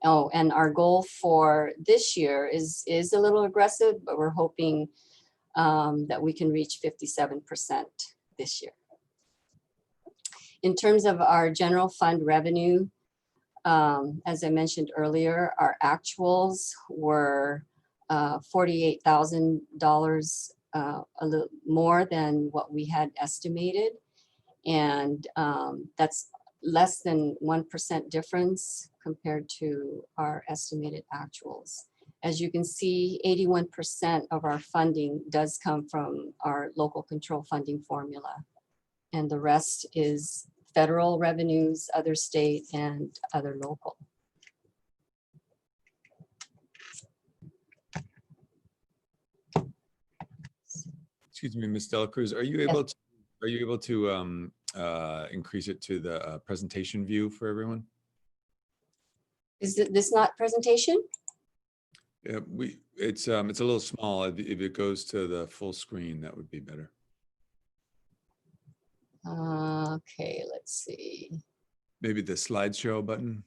Oh, and our goal for this year is a little aggressive, but we're hoping that we can reach 57% this year. In terms of our general fund revenue, as I mentioned earlier, our actuals were $48,000, a little more than what we had estimated. And that's less than 1% difference compared to our estimated actuals. As you can see, 81% of our funding does come from our local control funding formula. And the rest is federal revenues, other state, and other local. excuse me, Ms. Dela Cruz, are you able to increase it to the presentation view for everyone? Is this not presentation? Yeah, it's a little small. If it goes to the full screen, that would be better. Okay, let's see. Maybe the slideshow button.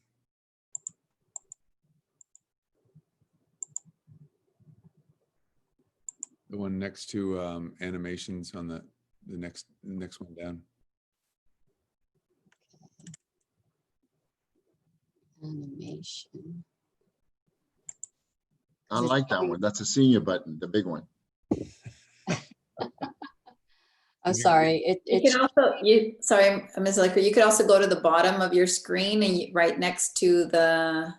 The one next to animations on the next one down. Animation. I like that one. That's a senior button, the big one. I'm sorry. You can also, sorry, Ms. Licker, you could also go to the bottom of your screen and right next to the,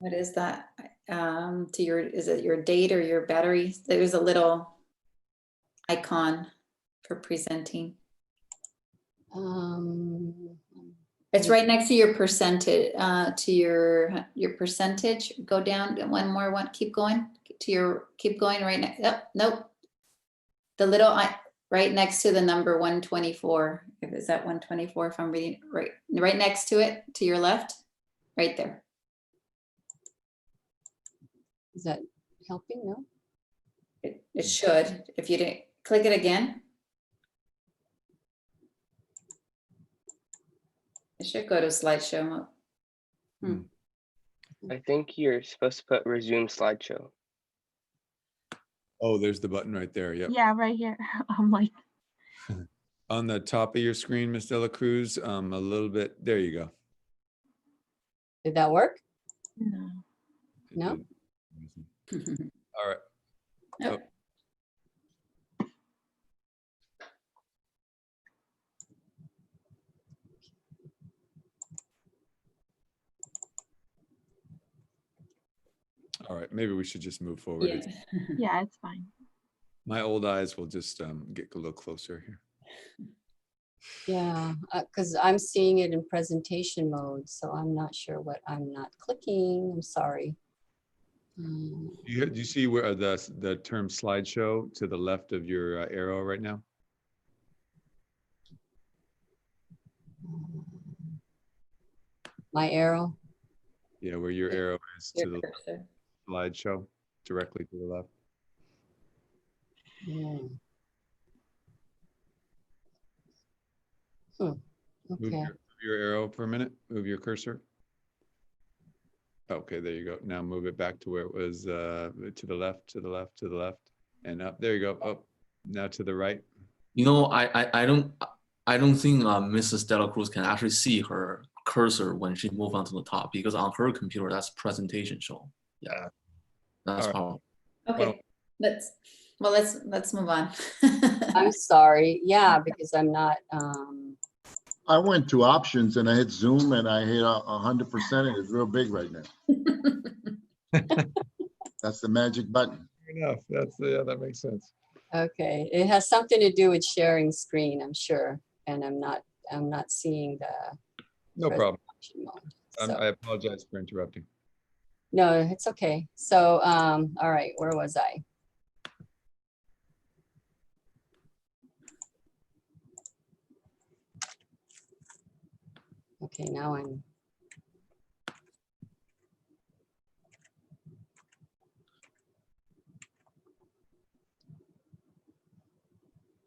what is that? To your, is it your date or your battery? There's a little icon for presenting. It's right next to your percentage, to your percentage. Go down one more, keep going to your, keep going right next. Yep, nope. The little, right next to the number 124. Is that 124 if I'm reading right next to it, to your left, right there. Is that helping? No? It should. If you didn't click it again. It should go to slideshow mode. I think you're supposed to put resume slideshow. Oh, there's the button right there. Yep. Yeah, right here. I'm like, on the top of your screen, Ms. Dela Cruz, a little bit. There you go. Did that work? no. No? All right. Yep. Oh. All right, maybe we should just move forward. Yeah. Yeah, it's fine. My old eyes will just get a little closer here. Yeah, because I'm seeing it in presentation mode, so I'm not sure what I'm not clicking. I'm sorry. Do you see where the term slideshow to the left of your arrow right now? My arrow? Yeah, where your arrow is to the left. Slideshow directly to the left. Yeah. Move Okay. your arrow for a minute. Move your cursor. Okay, there you go. Now move it back to where it was to the left, to the left, to the left, and up. There you go. Up. Now to the right. You know, I don't think Mrs. Dela Cruz can actually see her cursor when she moves on to the top, because on her computer that's presentation show. Yeah, that's powerful. Okay, let's move on. I'm sorry. Yeah, because I'm not. I went to options and I hit Zoom and I hit 100% and it's real big right now. That's the magic button. Fair enough. Yeah, that makes sense. Okay, it has something to do with sharing screen, I'm sure, and I'm not seeing the. No problem. So. I apologize for interrupting. No, it's okay. So, all right, where was I? Okay, now I'm.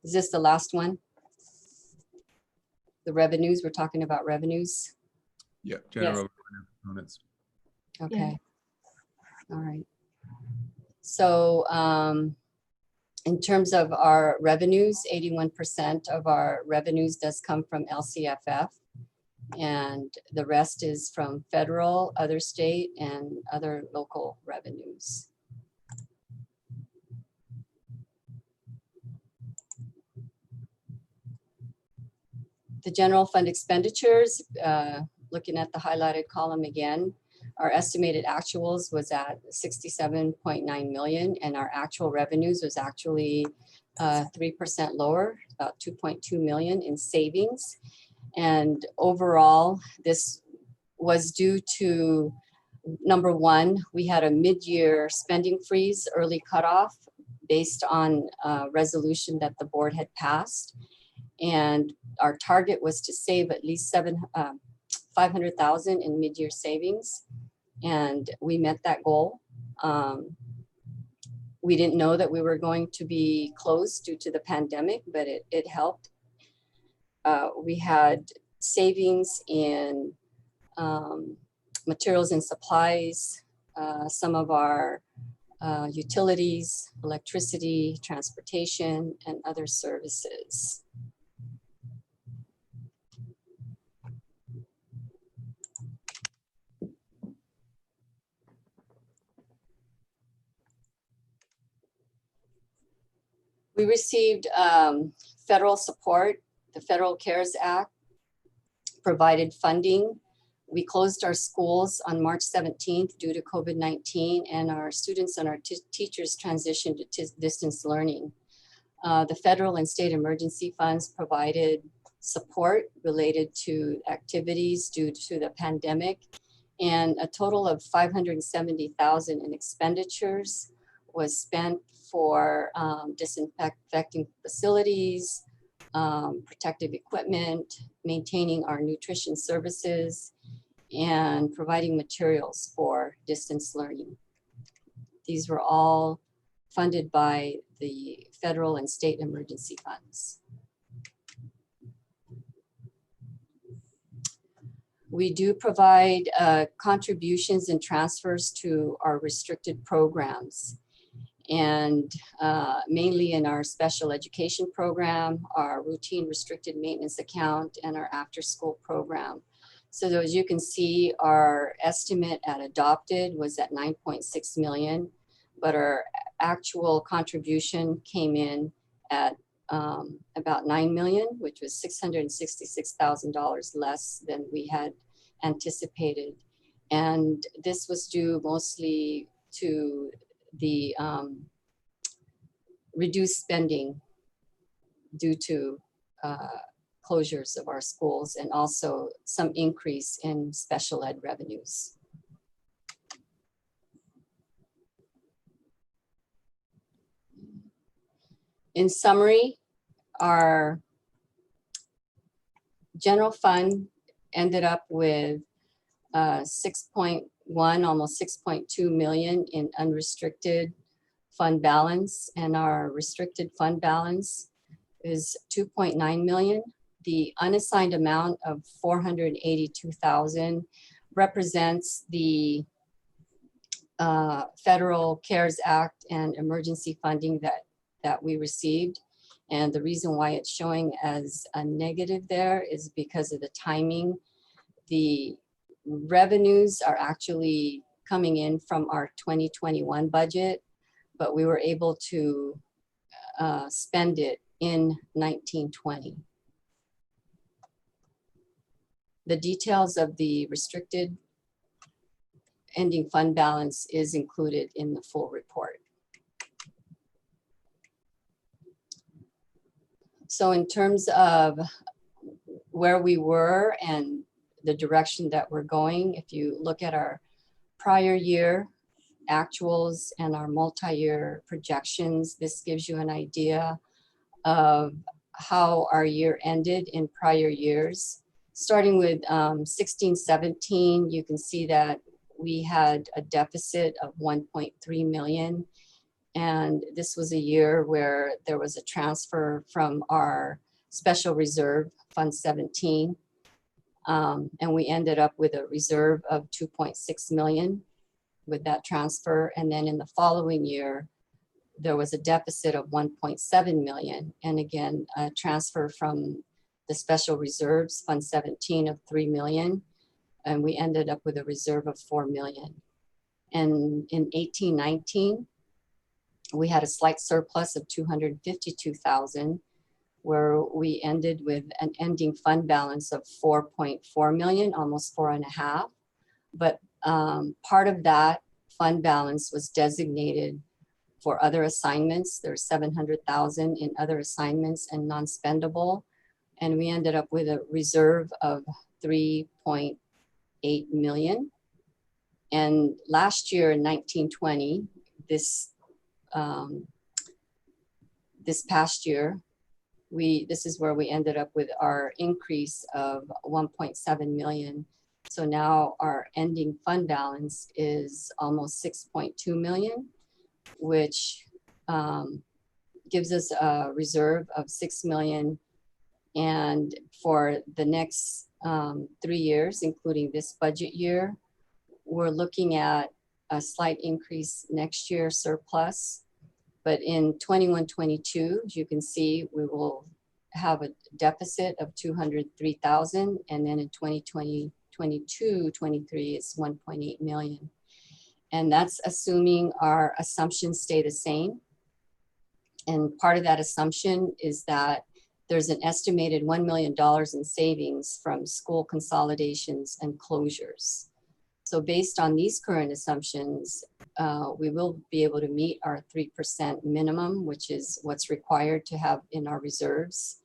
Is this the last one? The revenues, we're talking about revenues? Yeah, general components. Okay. All right. So in terms of our revenues, 81% of our revenues does come from LCFF. And the rest is from federal, other state, and other local revenues. The general fund expenditures, looking at the highlighted column again, our estimated actuals was at 67.9 million, and our actual revenues was actually 3% lower, about 2.2 million in savings. And overall, this was due to, number one, we had a mid-year spending freeze, early cutoff based on a resolution that the board had passed. And our target was to save at least $500,000 in mid-year savings. And we met that goal. We didn't know that we were going to be closed due to the pandemic, but it helped. We had savings in materials and supplies, some of our utilities, electricity, transportation, and other services. We received federal support. The Federal CARES Act provided funding. We closed our schools on March 17th due to COVID-19, and our students and our teachers transitioned to distance learning. The federal and state emergency funds provided support related to activities due to the pandemic, and a total of $570,000 in expenditures was spent for disinfecting facilities, protective equipment, maintaining our nutrition services, and providing materials for distance learning. These were all funded by the federal and state emergency funds. We do provide contributions and transfers to our restricted programs, and mainly in our special education program, our routine restricted maintenance account, and our after-school program. So as you can see, our estimate at adopted was at 9.6 million, but our actual contribution came in at about 9 million, which was $666,000 less than we had anticipated. And this was due mostly to the reduced spending due to closures of our schools, and also some increase in special ed revenues. In summary, our general fund ended up with 6.1, almost 6.2 million in unrestricted fund balance, and our restricted fund balance is 2.9 million. The unassigned amount of 482,000 represents the Federal CARES Act and emergency funding that we received. And the reason why it's showing as a negative there is because of the timing. The revenues are actually coming in from our 2021 budget, but we were able to spend it in 1920. The details of the restricted ending fund balance is included in the full report. So in terms of where we were and the direction that we're going, if you look at our prior year actuals and our multi-year projections, this gives you an idea of how our year ended in prior years. Starting with 16-17, you can see that we had a deficit of 1.3 million. And this was a year where there was a transfer from our special reserve, Fund 17. And we ended up with a reserve of 2.6 million with that transfer. And then in the following year, there was a deficit of 1.7 million. And again, a transfer from the special reserves, Fund 17, of 3 million. And we ended up with a reserve of 4 million. And in 18-19, we had a slight surplus of 252,000, where we ended with an ending fund balance of 4.4 million, almost 4.5. But part of that fund balance was designated for other assignments. There's 700,000 in other assignments and non-spendable. And we ended up with a reserve of 3.8 million. And last year in 1920, this this past year, this is where we ended up with our increase of 1.7 million. So now our ending fund balance is almost 6.2 million, which gives us a reserve of 6 million. And for the next 3 years, including this budget year, we're looking at a slight increase next year surplus. But in 21-22, as you can see, we will have a deficit of 203,000. And then in 2020, 22-23, it's 1.8 million. And that's assuming our assumptions stay the same. And part of that assumption is that there's an estimated $1 million in savings from school consolidations and closures. So based on these current assumptions, we will be able to meet our 3% minimum, which is what's required to have in our reserves,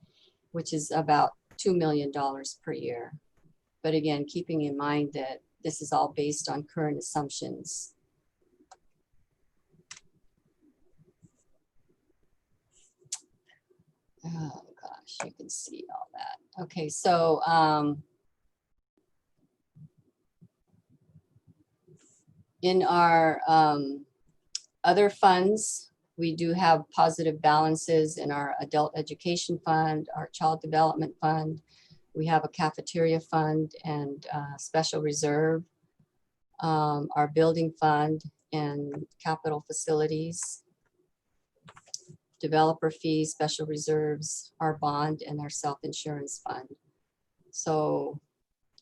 which is about $2 million per year. But again, keeping in mind that this is all based on current assumptions. Oh gosh, you can see all that. Okay, so in our other funds, we do have positive balances in our adult education fund, our child development fund. We have a cafeteria fund and special reserve, our building fund and capital facilities, developer fees, special reserves, our bond, and our self-insurance fund. So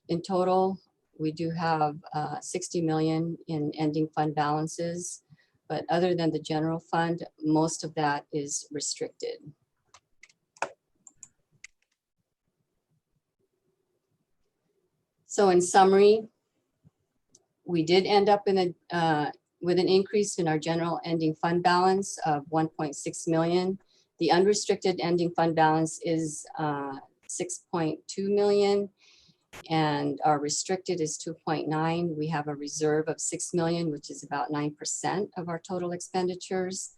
in total, we do have 60 million in ending fund balances, but other than the general fund, most of that is restricted. So in summary, we did end up in with an increase in our general ending fund balance of 1.6 million. The unrestricted ending fund balance is 6.2 million. And our restricted is 2.9. We have a reserve of 6 million, which is about 9% of our total expenditures.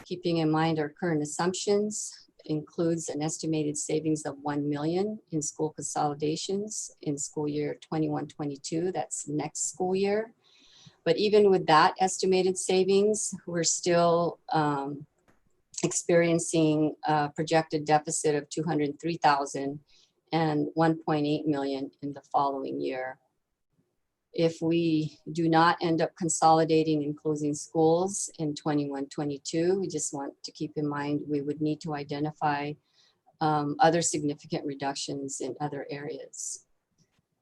Keeping in mind our current assumptions includes an estimated savings of 1 million in school consolidations in school year 21-22. That's next school year. But even with that estimated savings, we're still experiencing a projected deficit of 203,000 and 1.8 million in the following year. If we do not end up consolidating and closing schools in 21-22, we just want to keep in mind we would need to identify other significant reductions in other areas.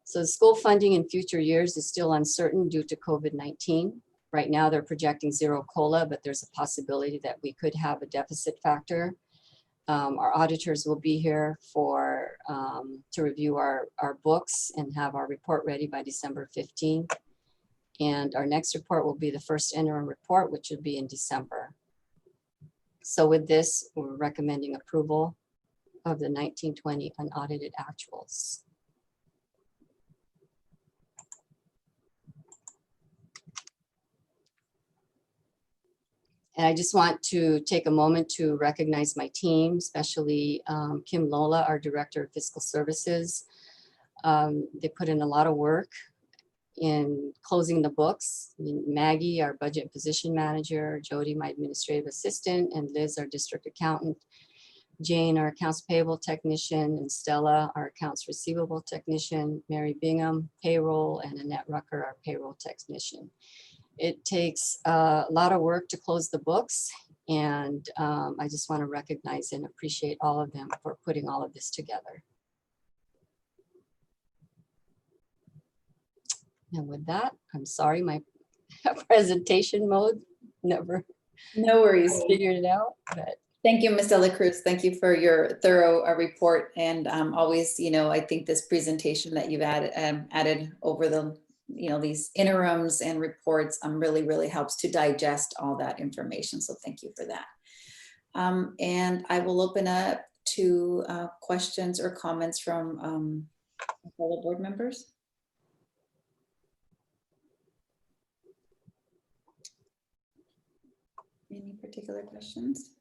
So school funding in future years is still uncertain due to COVID-19. Right now they're projecting zero COLA, but there's a possibility that we could have a deficit factor. Our auditors will be here for to review our books and have our report ready by December 15th. And our next report will be the first interim report, which would be in December. So with this, we're recommending approval of the 19-20 unaudited actuals. And I just want to take a moment to recognize my team, especially Kim Lola, our Director of Fiscal Services. They put in a lot of work in closing the books. Maggie, our Budget and Position Manager, Jody, my Administrative Assistant, and Liz, our District Accountant, Jane, our Accounts Payable Technician, and Stella, our Accounts Receivable Technician, Mary Bingham, Payroll, and Annette Rucker, our Payroll Technician. It takes a lot of work to close the books, and I just want to recognize and appreciate all of them for putting all of this together. And with that, I'm sorry, my presentation mode never No worries. figured it out, but Thank you, Ms. De La Cruz. Thank you for your thorough report. And always, I think this presentation that you've added over the, these interims and reports really, really helps to digest all that information. So thank you for that. And I will open up to questions or comments from fellow board members. Any particular questions?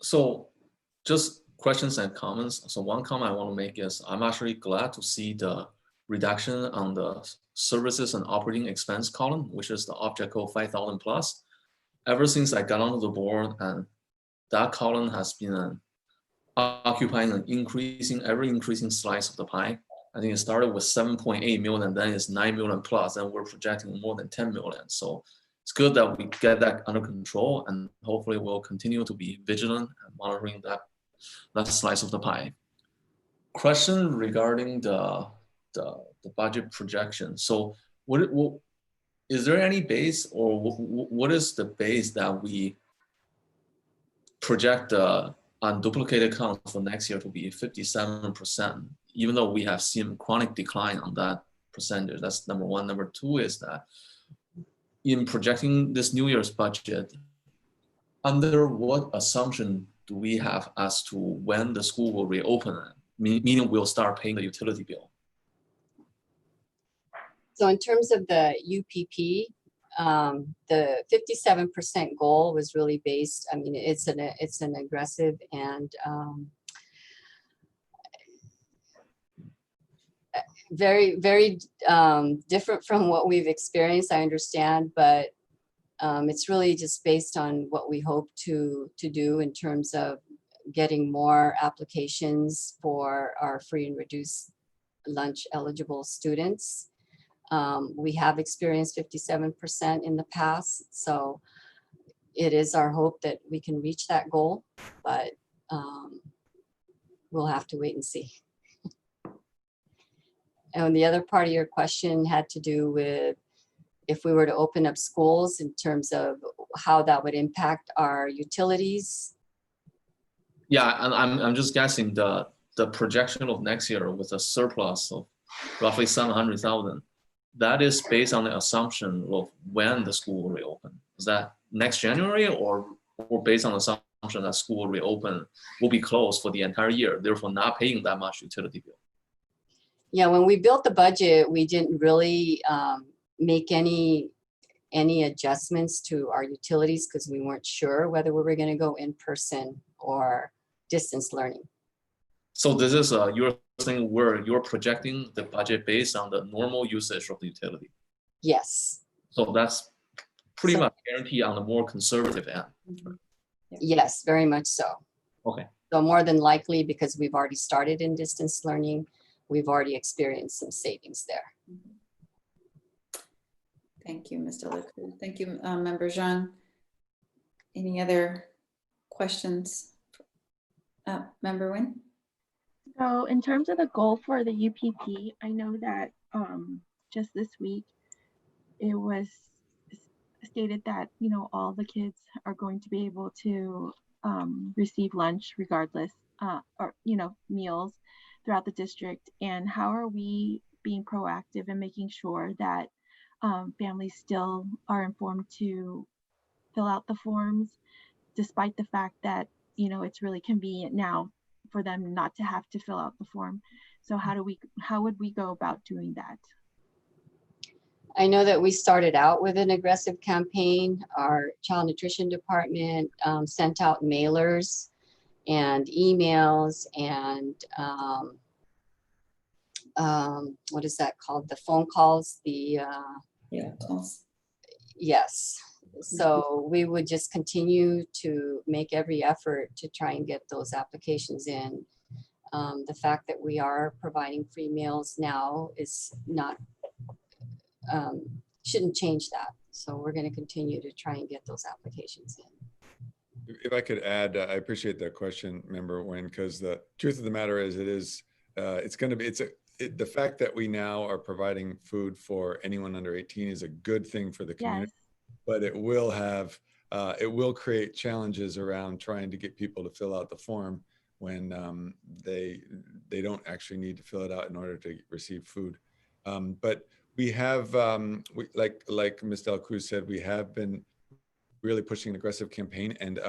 So just questions and comments. So one comment I want to make is I'm actually glad to see the reduction on the services and operating expense column, which is the object code 5,000 plus. Ever since I got onto the board, and that column has been occupying an ever increasing slice of the pie. I think it started with 7.8 million, then it's 9 million plus, and we're projecting more than 10 million. So it's good that we get that under control, and hopefully we'll continue to be vigilant and monitoring that slice of the pie. Question regarding the budget projection. So what is there any base, or what is the base that we project the unduplicated count for next year to be 57%, even though we have seen chronic decline on that percentage? That's number one. Number two is that in projecting this New Year's budget, under what assumption do we have as to when the school will reopen, meaning we'll start paying the utility bill? So in terms of the UPP, the 57% goal was really based, I mean, it's an aggressive and very, very different from what we've experienced, I understand, but it's really just based on what we hope to do in terms of getting more applications for our free and reduced lunch eligible students. We have experienced 57% in the past, so it is our hope that we can reach that goal, but we'll have to wait and see. And the other part of your question had to do with if we were to open up schools in terms of how that would impact our utilities. Yeah, and I'm just guessing the projection of next year with a surplus of roughly 700,000. That is based on the assumption of when the school will reopen. Is that next January, or based on the assumption that school will reopen, will be closed for the entire year, therefore not paying that much utility bill? Yeah, when we built the budget, we didn't really make any adjustments to our utilities because we weren't sure whether we were going to go in person or distance learning. So this is you're saying where you're projecting the budget based on the normal usage of the utility? Yes. So that's pretty much guaranteed on the more conservative end. Yes, very much so. Okay. So more than likely, because we've already started in distance learning, we've already experienced some savings there. Thank you, Mr. Leclerc. Thank you, Member Zhang. Any other questions? Member Nguyen? So in terms of the goal for the UPP, I know that just this week it was stated that, you know, all the kids are going to be able to receive lunch regardless, or, you know, meals throughout the district. And how are we being proactive and making sure that families still are informed to fill out the forms, despite the fact that, you know, it's really convenient now for them not to have to fill out the form? So how would we go about doing that? I know that we started out with an aggressive campaign. Our child nutrition department sent out mailers and emails and what is that called? The phone calls, calls. Yes. So we would just continue to make every effort to try and get those applications in. The fact that we are providing free meals now is not, shouldn't change that. So we're going to continue to try and get those applications in. If I could add, I appreciate that question, Member Nguyen, because the truth of the matter is it's going to be, the fact that we now are providing food for anyone under 18 is a good thing for the community. Yes. But it will create challenges around trying to get people to fill out the form when they don't actually need to fill it out in order to receive food. But we have, like Ms. Del Cruz said, we have been really pushing an aggressive campaign, and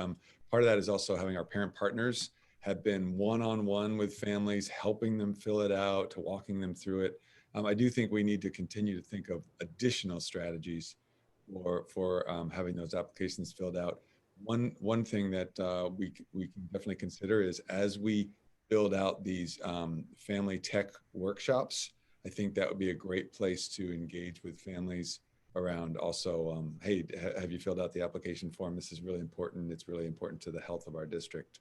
part of that is also having our parent partners have been one-on-one with families, helping them fill it out, to walking them through it. I do think we need to continue to think of additional strategies for having those applications filled out. One thing that we can definitely consider is as we build out these family tech workshops, I think that would be a great place to engage with families around also, hey, have you filled out the application form? This is really important. It's really important to the health of our district,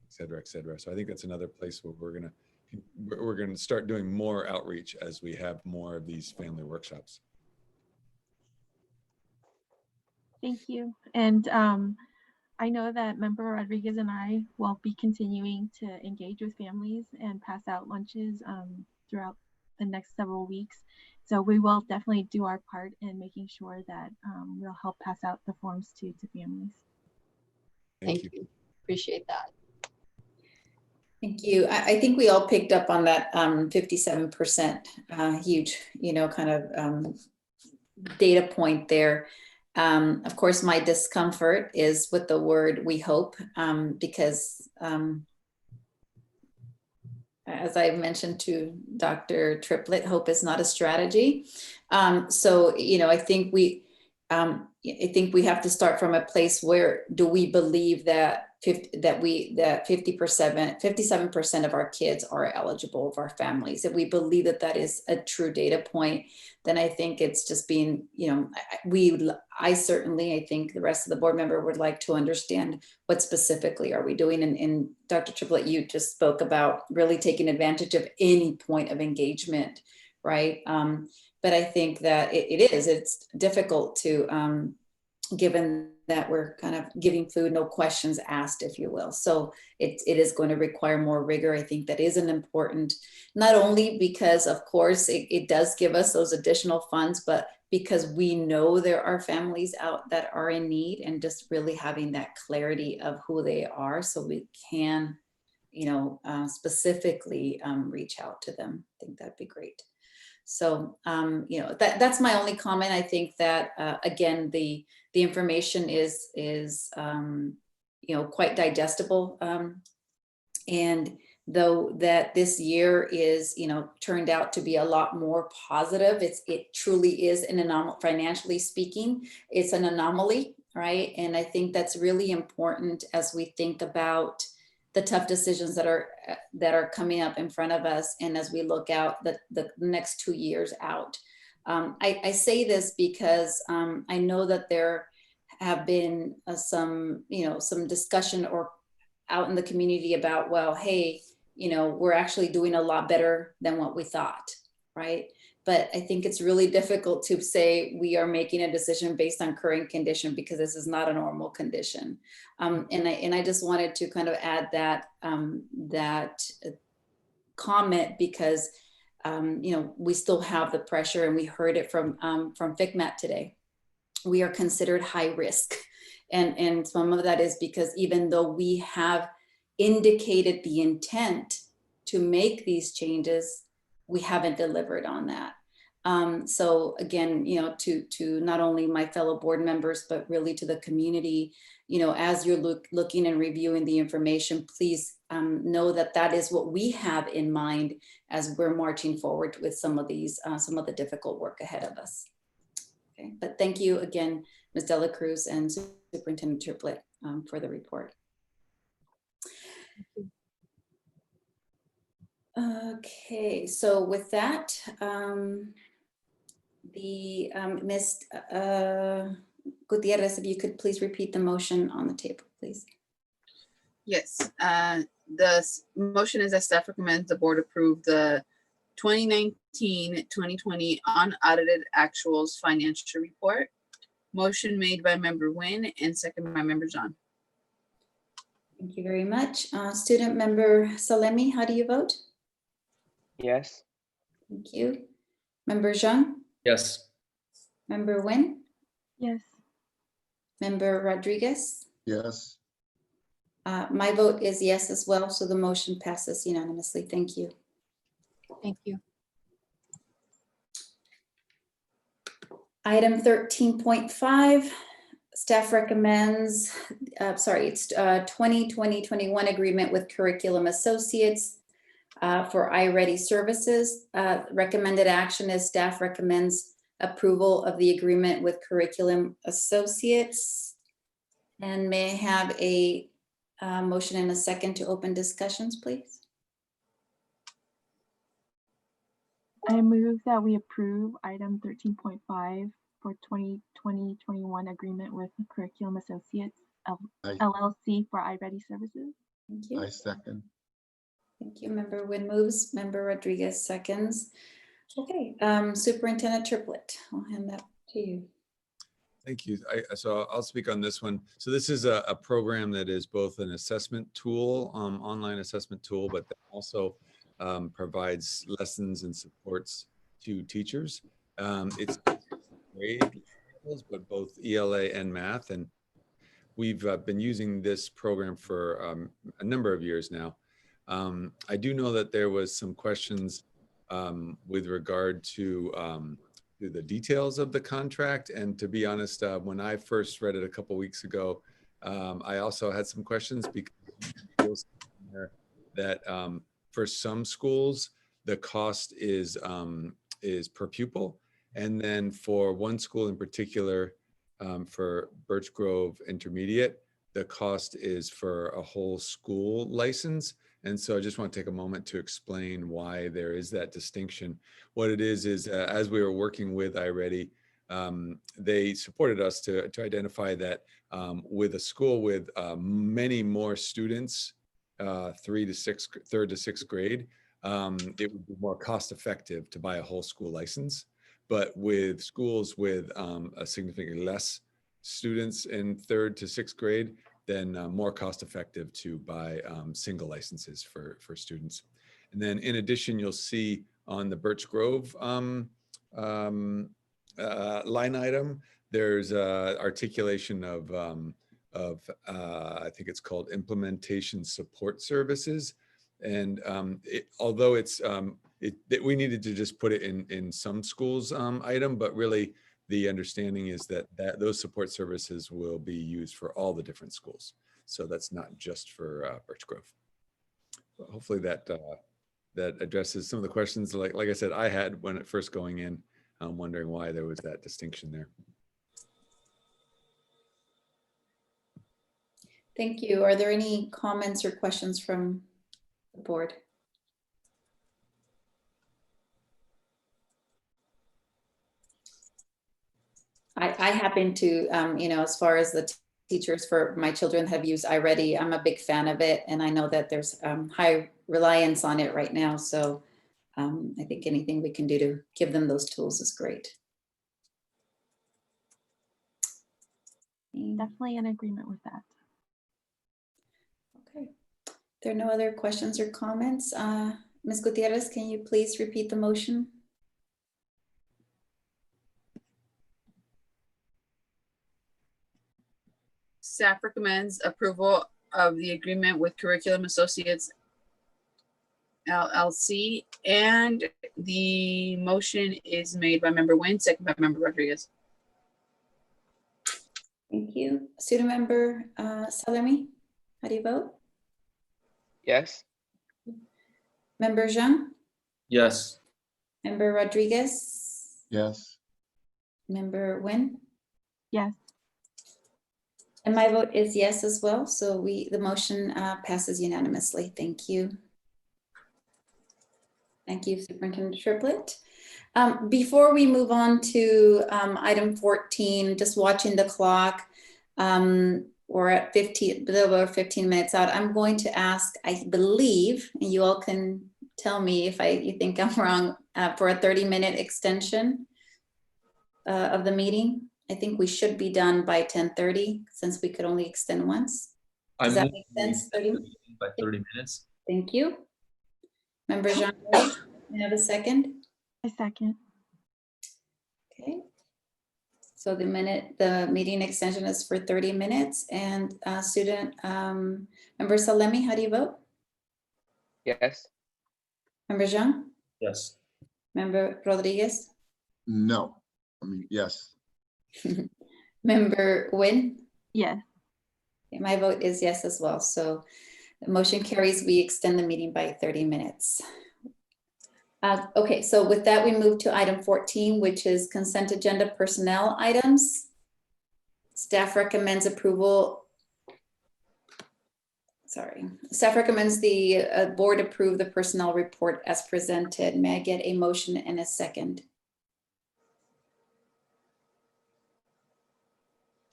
et cetera, et cetera. So I think that's another place where we're gonna start doing more outreach as we have more of these family workshops. Thank you. And I know that Member Rodriguez and I will be continuing to engage with families and pass out lunches throughout the next several weeks. So we will definitely do our part in making sure that we'll help pass out the forms to families. Thank you. Appreciate that. Thank you. I think we all picked up on that 57% huge, kind of data point there. Of course, my discomfort is with the word "we hope," because as I mentioned to Dr. Triplett, hope is not a strategy. So, I think I think we have to start from a place where do we believe that 57% of our kids are eligible of our families. If we believe that that is a true data point, then I think it's just being, I think the rest of the board member would like to understand what specifically are we doing. And Dr. Triplett, you just spoke about really taking advantage of any point of engagement, right? But I think that it's difficult to, given that we're kind of giving food, no questions asked, if you will. So it is going to require more rigor. I think that is an important, not only because of course it does give us those additional funds, but because we know there are families out that are in need, and just really having that clarity of who they are so we can, specifically reach out to them. I think that'd be great. So, that's my only comment. I think that, again, the information is quite digestible. And though that this year is, turned out to be a lot more positive, it truly is an anomaly, financially speaking, it's an anomaly, right? And I think that's really important as we think about the tough decisions that are coming up in front of us, and as we look out the next 2 years out. I say this because I know that there have been some discussion or out in the community about, well, hey, we're actually doing a lot better than what we thought, right? But I think it's really difficult to say we are making a decision based on current condition, because this is not a normal condition. And I just wanted to kind of add that comment, because we still have the pressure, and we heard it from FCMAT today. We are considered high risk, and some of that is because even though we have indicated the intent to make these changes, we haven't delivered on that. So again, to not only my fellow board members, but really to the community, as you're looking and reviewing the information, please know that that is what we have in mind as we're marching forward with some of the difficult work ahead of us. Okay, but thank you again, Ms. Dela Cruz and Superintendent Triplett, for the report. Okay, so with that, Ms. Gutierrez, if you could please repeat the motion on the table, please. Yes, the motion is that staff recommends the board approve the 2019-2020 unaudited actuals financial report. Motion made by Member Nguyen and second by Member John. Thank you very much. Student Member Salemi, how do you vote? Yes. Thank you. Member Zhang? Yes. Member Nguyen? Yes. Member Rodriguez? Yes. My vote is yes as well, so the motion passes unanimously. Thank you. Thank you. Item 13.5, staff recommends, it's 2020-21 agreement with Curriculum Associates for iReady services. Recommended action is staff recommends approval of the agreement with Curriculum Associates. And may I have a motion and a second to open discussions, please? I move that we approve item 13.5 for 2020-21 agreement with Curriculum Associates LLC for iReady services. Thank you. I second. Thank you. Member Nguyen moves, Member Rodriguez seconds. Okay, Superintendent Triplett, I'll hand that to you. Thank you. So I'll speak on this one. So this is a program that is both an assessment tool, online assessment tool, but that also provides lessons and supports to teachers. It's grade levels, but both ELA and math. And we've been using this program for a number of years now. I do know that there was some questions with regard to the details of the contract. And to be honest, when I first read it a couple weeks ago, I also had some questions because that for some schools, the cost is per pupil. And then for one school in particular, for Birch Grove Intermediate, the cost is for a whole school license. And so I just want to take a moment to explain why there is that distinction. What it is as we were working with iReady, they supported us to identify that with a school with many more students, third to sixth grade, it would be more cost effective to buy a whole school license. But with schools with a significantly less students in third to sixth grade, then more cost effective to buy single licenses for students. And then in addition, you'll see on the Birch Grove line item, there's articulation of I think it's called implementation support services. And although it's we needed to just put it in some schools item, but really the understanding is that those support services will be used for all the different schools. So that's not just for Birch Grove. But hopefully that addresses some of the questions like I said, I had when it first going in, wondering why there was that distinction there. Thank you. Are there any comments or questions from the board? I happen to, as far as the teachers for my children have used iReady, I'm a big fan of it. And I know that there's high reliance on it right now. So I think anything we can do to give them those tools is great. Definitely in agreement with that. Okay. If there are no other questions or comments, Ms. Gutierrez, can you please repeat the motion? Staff recommends approval of the agreement with Curriculum Associates LLC, and the motion is made by Member Nguyen, second by Member Rodriguez. Thank you. Student Member Salemi, how do you vote? Yes. Member Zhang? Yes. Member Rodriguez? Yes. Member Nguyen? Yes. And my vote is yes as well. So the motion passes unanimously. Thank you. Thank you, Superintendent Triplett. Before we move on to item 14, just watching the clock, we're at 15 minutes out. I'm going to ask, I believe, and you all can tell me if you think I'm wrong, for a 30-minute extension of the meeting. I think we should be done by 10:30 since we could only extend once. Does that make sense? 30? By 30 minutes. Thank you. Member Jean, you have a second? A second. Okay. So the meeting extension is for 30 minutes. And student Member Salemi, how do you vote? Yes. Member Jean? Yes. Member Rodriguez? No. I mean, yes. Member Nguyen? Yes. Okay, my vote is yes as well. So the motion carries. We extend the meeting by 30 minutes. Okay, so with that, we move to item 14, which is consent agenda personnel items. Staff recommends approval Staff recommends the board approve the personnel report as presented. May I get a motion and a second?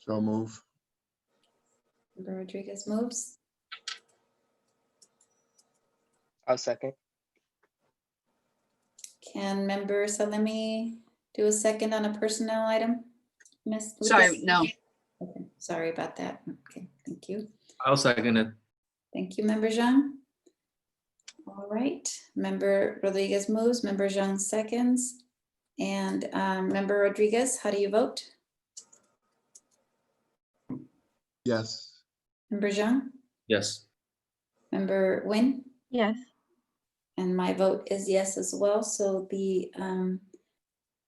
So move. Member Rodriguez moves. I'll second. Can Member Salemi do a second on a personnel item? Ms. Sorry, Lucas? no. Okay, sorry about that. Okay, thank you. I'll second it. Thank you, Member Jean. All right, Member Rodriguez moves, Member Jean seconds. And Member Rodriguez, how do you vote? Yes. Member Jean? Yes. Member Nguyen? Yes. And my vote is yes as well, so the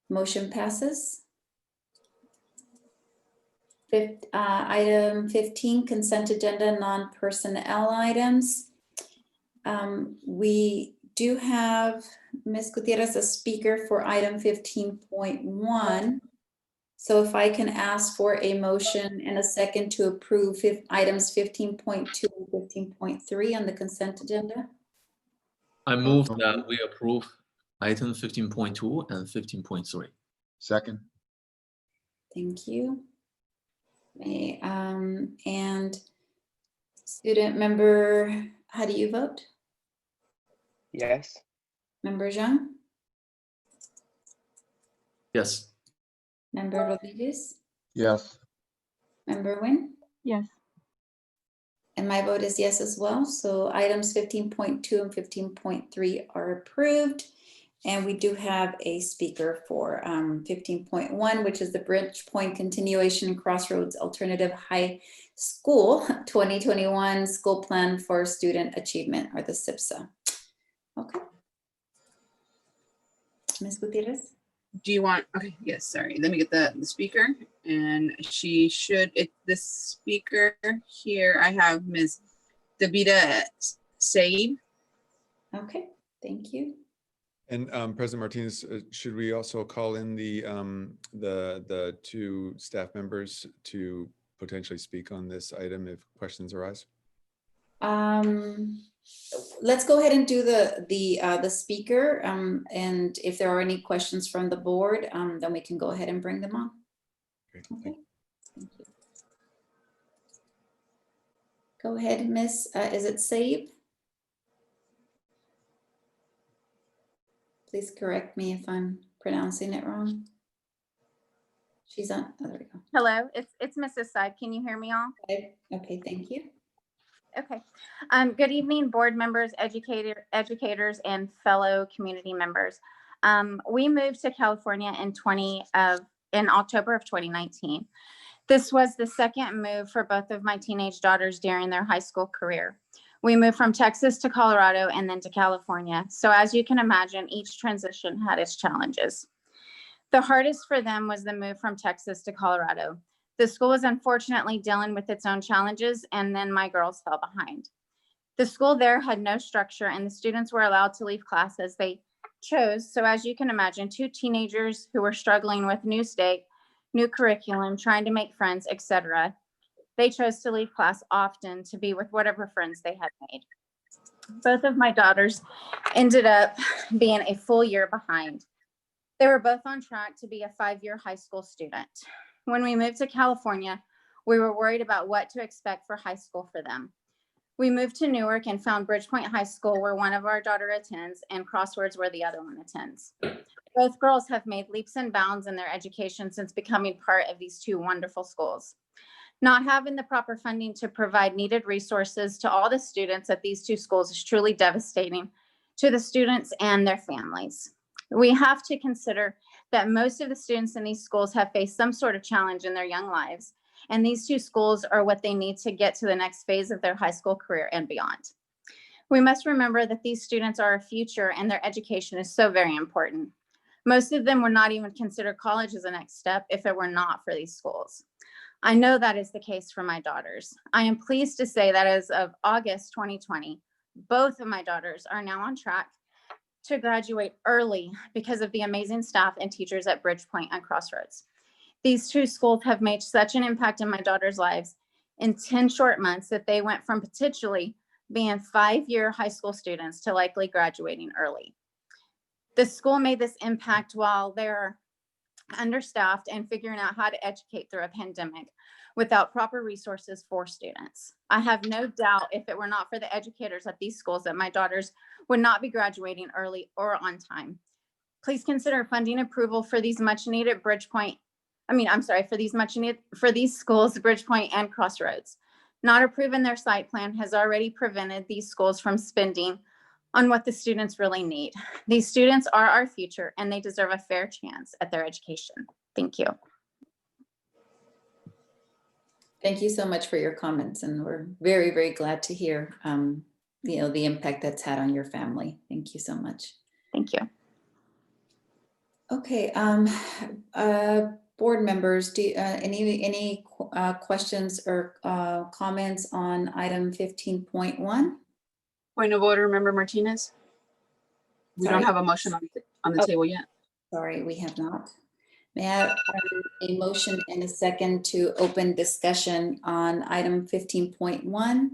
motion passes. Item 15, consent agenda, non-personnel items. We do have Ms. Gutierrez, a speaker for item 15.1. So if I can ask for a motion and a second to approve items 15.2 and 15.3 on the consent agenda. I move that we approve item 15.2 and 15.3. Second. Thank you. And student member, how do you vote? Yes. Member Jean? Yes. Member Rodriguez? Yes. Member Nguyen? Yes. And my vote is yes as well. So items 15.2 and 15.3 are approved. And we do have a speaker for 15.1, which is the Bridgepoint Continuation Crossroads Alternative High School 2021 School Plan for Student Achievement, or the SIPSA. Okay. Ms. Gutierrez? Do you want, okay, yes, sorry. Let me get the speaker. And she should, the speaker here, I have Ms. Davida Saib. Okay, thank you. And President Martinez, should we also call in the two staff members to potentially speak on this item if questions arise? Let's go ahead and do the speaker. And if there are any questions from the board, then we can go ahead and bring them on. Okay, thank you. Go ahead, Miss. Is it Saib? Please correct me if I'm pronouncing it wrong. She's on. Oh, there we go. Hello, it's Mrs. Saib. Can you hear me all? Okay, thank you. Okay. Good evening, board members, educators, and fellow community members. We moved to California in October of 2019. This was the second move for both of my teenage daughters during their high school career. We moved from Texas to Colorado and then to California. So as you can imagine, each transition had its challenges. The hardest for them was the move from Texas to Colorado. The school was unfortunately dealing with its own challenges, and then my girls fell behind. The school there had no structure, and the students were allowed to leave class as they chose. So as you can imagine, two teenagers who were struggling with new state, new curriculum, trying to make friends, etc. They chose to leave class often to be with whatever friends they had made. Both of my daughters ended up being a full year behind. They were both on track to be a 5-year high school student. When we moved to California, we were worried about what to expect for high school for them. We moved to Newark and found Bridgepoint High School, where one of our daughter attends, and Crossroads, where the other one attends. Both girls have made leaps and bounds in their education since becoming part of these two wonderful schools. Not having the proper funding to provide needed resources to all the students at these two schools is truly devastating to the students and their families. We have to consider that most of the students in these schools have faced some sort of challenge in their young lives, and these two schools are what they need to get to the next phase of their high school career and beyond. We must remember that these students are our future, and their education is so very important. Most of them would not even consider college as a next step if it were not for these schools. I know that is the case for my daughters. I am pleased to say that as of August 2020, both of my daughters are now on track to graduate early because of the amazing staff and teachers at Bridgepoint and Crossroads. These two schools have made such an impact in my daughters' lives in 10 short months that they went from potentially being 5-year high school students to likely graduating early. The school made this impact while they're understaffed and figuring out how to educate through a pandemic without proper resources for students. I have no doubt if it were not for the educators at these schools that my daughters would not be graduating early or on time. Please consider funding approval for these much needed for these schools, Bridgepoint and Crossroads. Not approving their site plan has already prevented these schools from spending on what the students really need. These students are our future and they deserve a fair chance at their education. Thank you. Thank you so much for your comments, and we're very, very glad to hear the impact that's had on your family. Thank you so much. Thank you. Okay, board members, do any questions or comments on item 15.1? Point of order, Member Martinez. We don't have a motion on the table yet. Sorry, we have not. May I have a motion and a second to open discussion on item 15.1?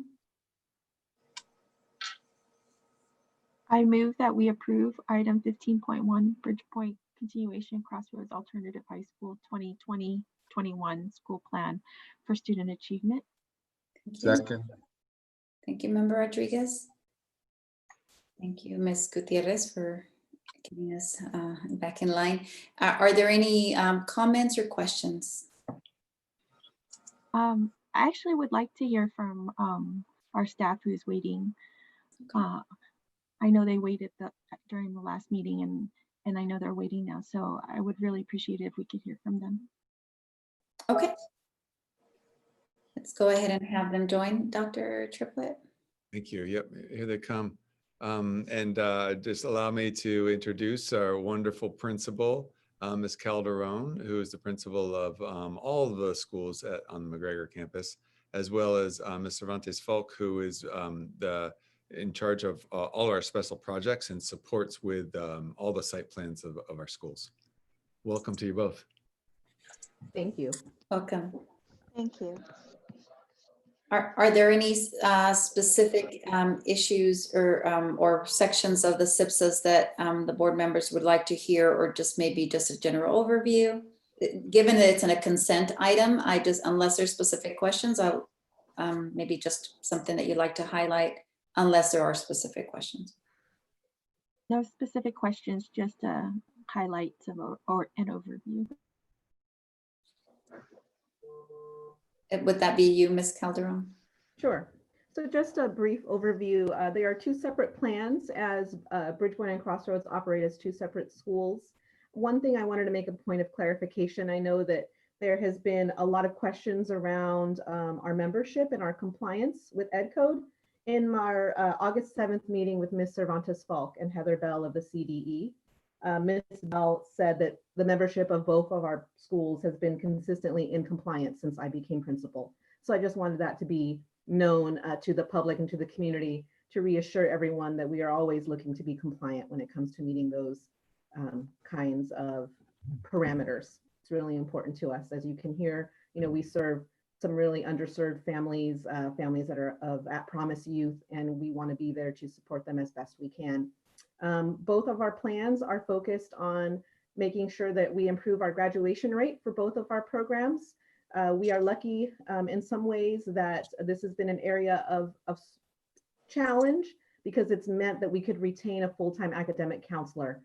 I move that we approve item 15.1, Bridgepoint Continuation Crossroads Alternative High School 2020-21 school plan for student achievement. Second. Thank you, Member Rodriguez. Thank you, Ms. Gutierrez, for getting us back in line. Are there any comments or questions? I actually would like to hear from our staff who's waiting. I know they waited during the last meeting, and I know they're waiting now, so I would really appreciate it if we could hear from them. Okay. Let's go ahead and have them join, Dr. Triplett. Thank you. Yep, here they come. Just allow me to introduce our wonderful principal, Ms. Calderon, who is the principal of all of the schools on the McGregor campus, as well as Ms. Cervantes Falk, who is in charge of all our special projects and supports with all the site plans of our schools. Welcome to you both. Thank you. Welcome. Thank you. Are there any specific issues or sections of the SIPSAs that the board members would like to hear, or just maybe just a general overview? Given that it's in a consent item, unless there's specific questions, I'll maybe just something that you'd like to highlight, unless there are specific questions. No specific questions, just highlights or an overview. Would that be you, Ms. Calderon? Sure. So just a brief overview. There are two separate plans, as Bridgepoint and Crossroads operate as two separate schools. One thing I wanted to make a point of clarification. I know that there has been a lot of questions around our membership and our compliance with Ed Code. In our August 7th meeting with Ms. Cervantes Falk and Heather Bell of the CDE, Ms. Bell said that the membership of both of our schools has been consistently in compliance since I became principal. So I just wanted that to be known to the public and to the community, to reassure everyone that we are always looking to be compliant when it comes to meeting those kinds of parameters. It's really important to us. As you can hear, we serve some really underserved families, families that are of at-promise youth, and we want to be there to support them as best we can. Both of our plans are focused on making sure that we improve our graduation rate for both of our programs. We are lucky in some ways that this has been an area of challenge, because it's meant that we could retain a full-time academic counselor.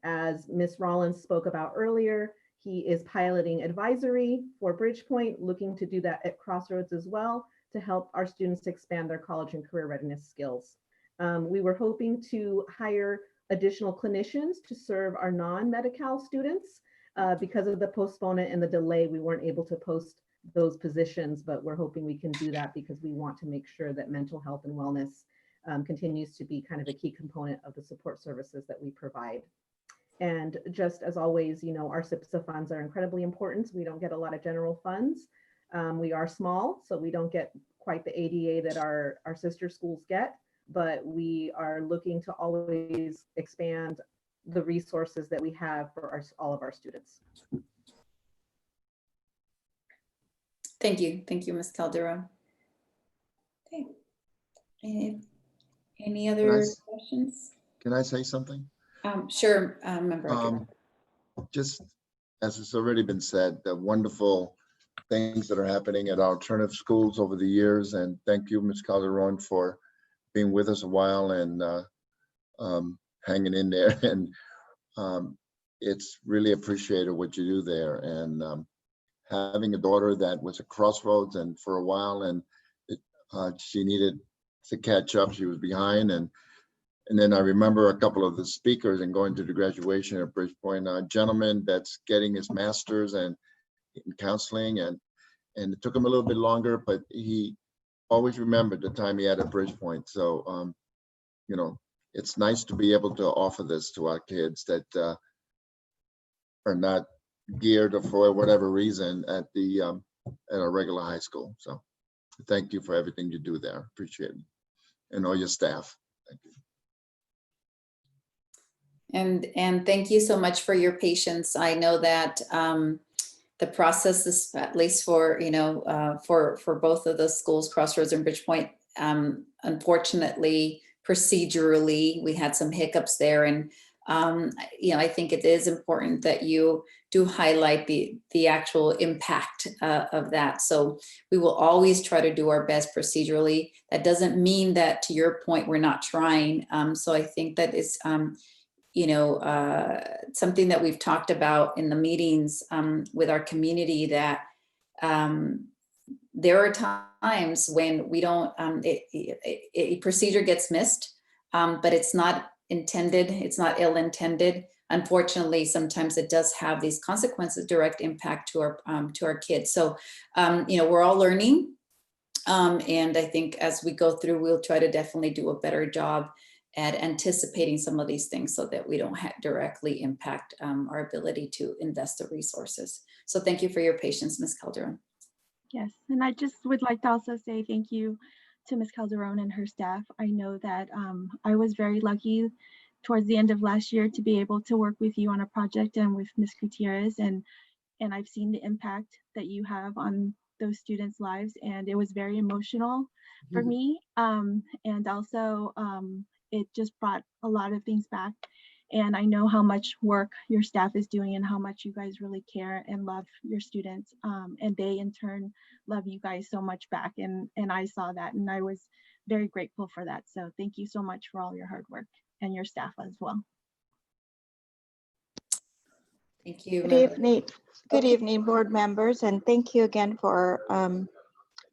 As Ms. Rollins spoke about earlier, he is piloting advisory for Bridgepoint, looking to do that at Crossroads as well, to help our students expand their college and career readiness skills. We were hoping to hire additional clinicians to serve our non-Medi-Cal students. Because of the postponement and the delay, we weren't able to post those positions, but we're hoping we can do that because we want to make sure that mental health and wellness continues to be kind of a key component of the support services that we provide. And just as always, our SIPSA funds are incredibly important. We don't get a lot of general funds. We are small, so we don't get quite the ADA that our sister schools get, but we are looking to always expand the resources that we have for all of our students. Thank you. Thank you, Ms. Calderon. Okay. Any other questions? Can I say something? Sure, Member Rodriguez. Just as it's already been said, the wonderful things that are happening at our alternative schools over the years. And thank you, Ms. Calderon, for being with us a while and hanging in there. And it's really appreciated what you do there. And having a daughter that was at Crossroads and for a while, and she needed to catch up. She was behind. And then I remember a couple of the speakers and going to the graduation at Bridgepoint, a gentleman that's getting his master's and in counseling, and it took him a little bit longer, but he always remembered the time he had at Bridgepoint. So, you know, it's nice to be able to offer this to our kids that are not geared for whatever reason at a regular high school. So thank you for everything you do there. Appreciate it. And all your staff. Thank you. And thank you so much for your patience. I know that the process is, at least for, you know, for both of the schools, Crossroads and Bridgepoint, unfortunately, procedurally, we had some hiccups there. And, you know, I think it is important that you do highlight the actual impact of that. So we will always try to do our best procedurally. That doesn't mean that, to your point, we're not trying. So I think that is, you know, something that we've talked about in the meetings with our community, that there are times when we don't, a procedure gets missed, but it's not intended, it's not ill-intended. Unfortunately, sometimes it does have these consequences, direct impact to our kids. So, you know, we're all learning. And I think as we go through, we'll try to definitely do a better job at anticipating some of these things so that we don't directly impact our ability to invest the resources. So thank you for your patience, Ms. Calderon. Yes, and I just would like to also say thank you to Ms. Calderon and her staff. I know that I was very lucky towards the end of last year to be able to work with you on a project and with Ms. Gutierrez, and I've seen the impact that you have on those students' lives, and it was very emotional for me. And also it just brought a lot of things back. And I know how much work your staff is doing and how much you guys really care and love your students. And they in turn love you guys so much back. And I saw that, and I was very grateful for that. So thank you so much for all your hard work, and your staff as well. Thank you. Good evening, board members, and thank you again for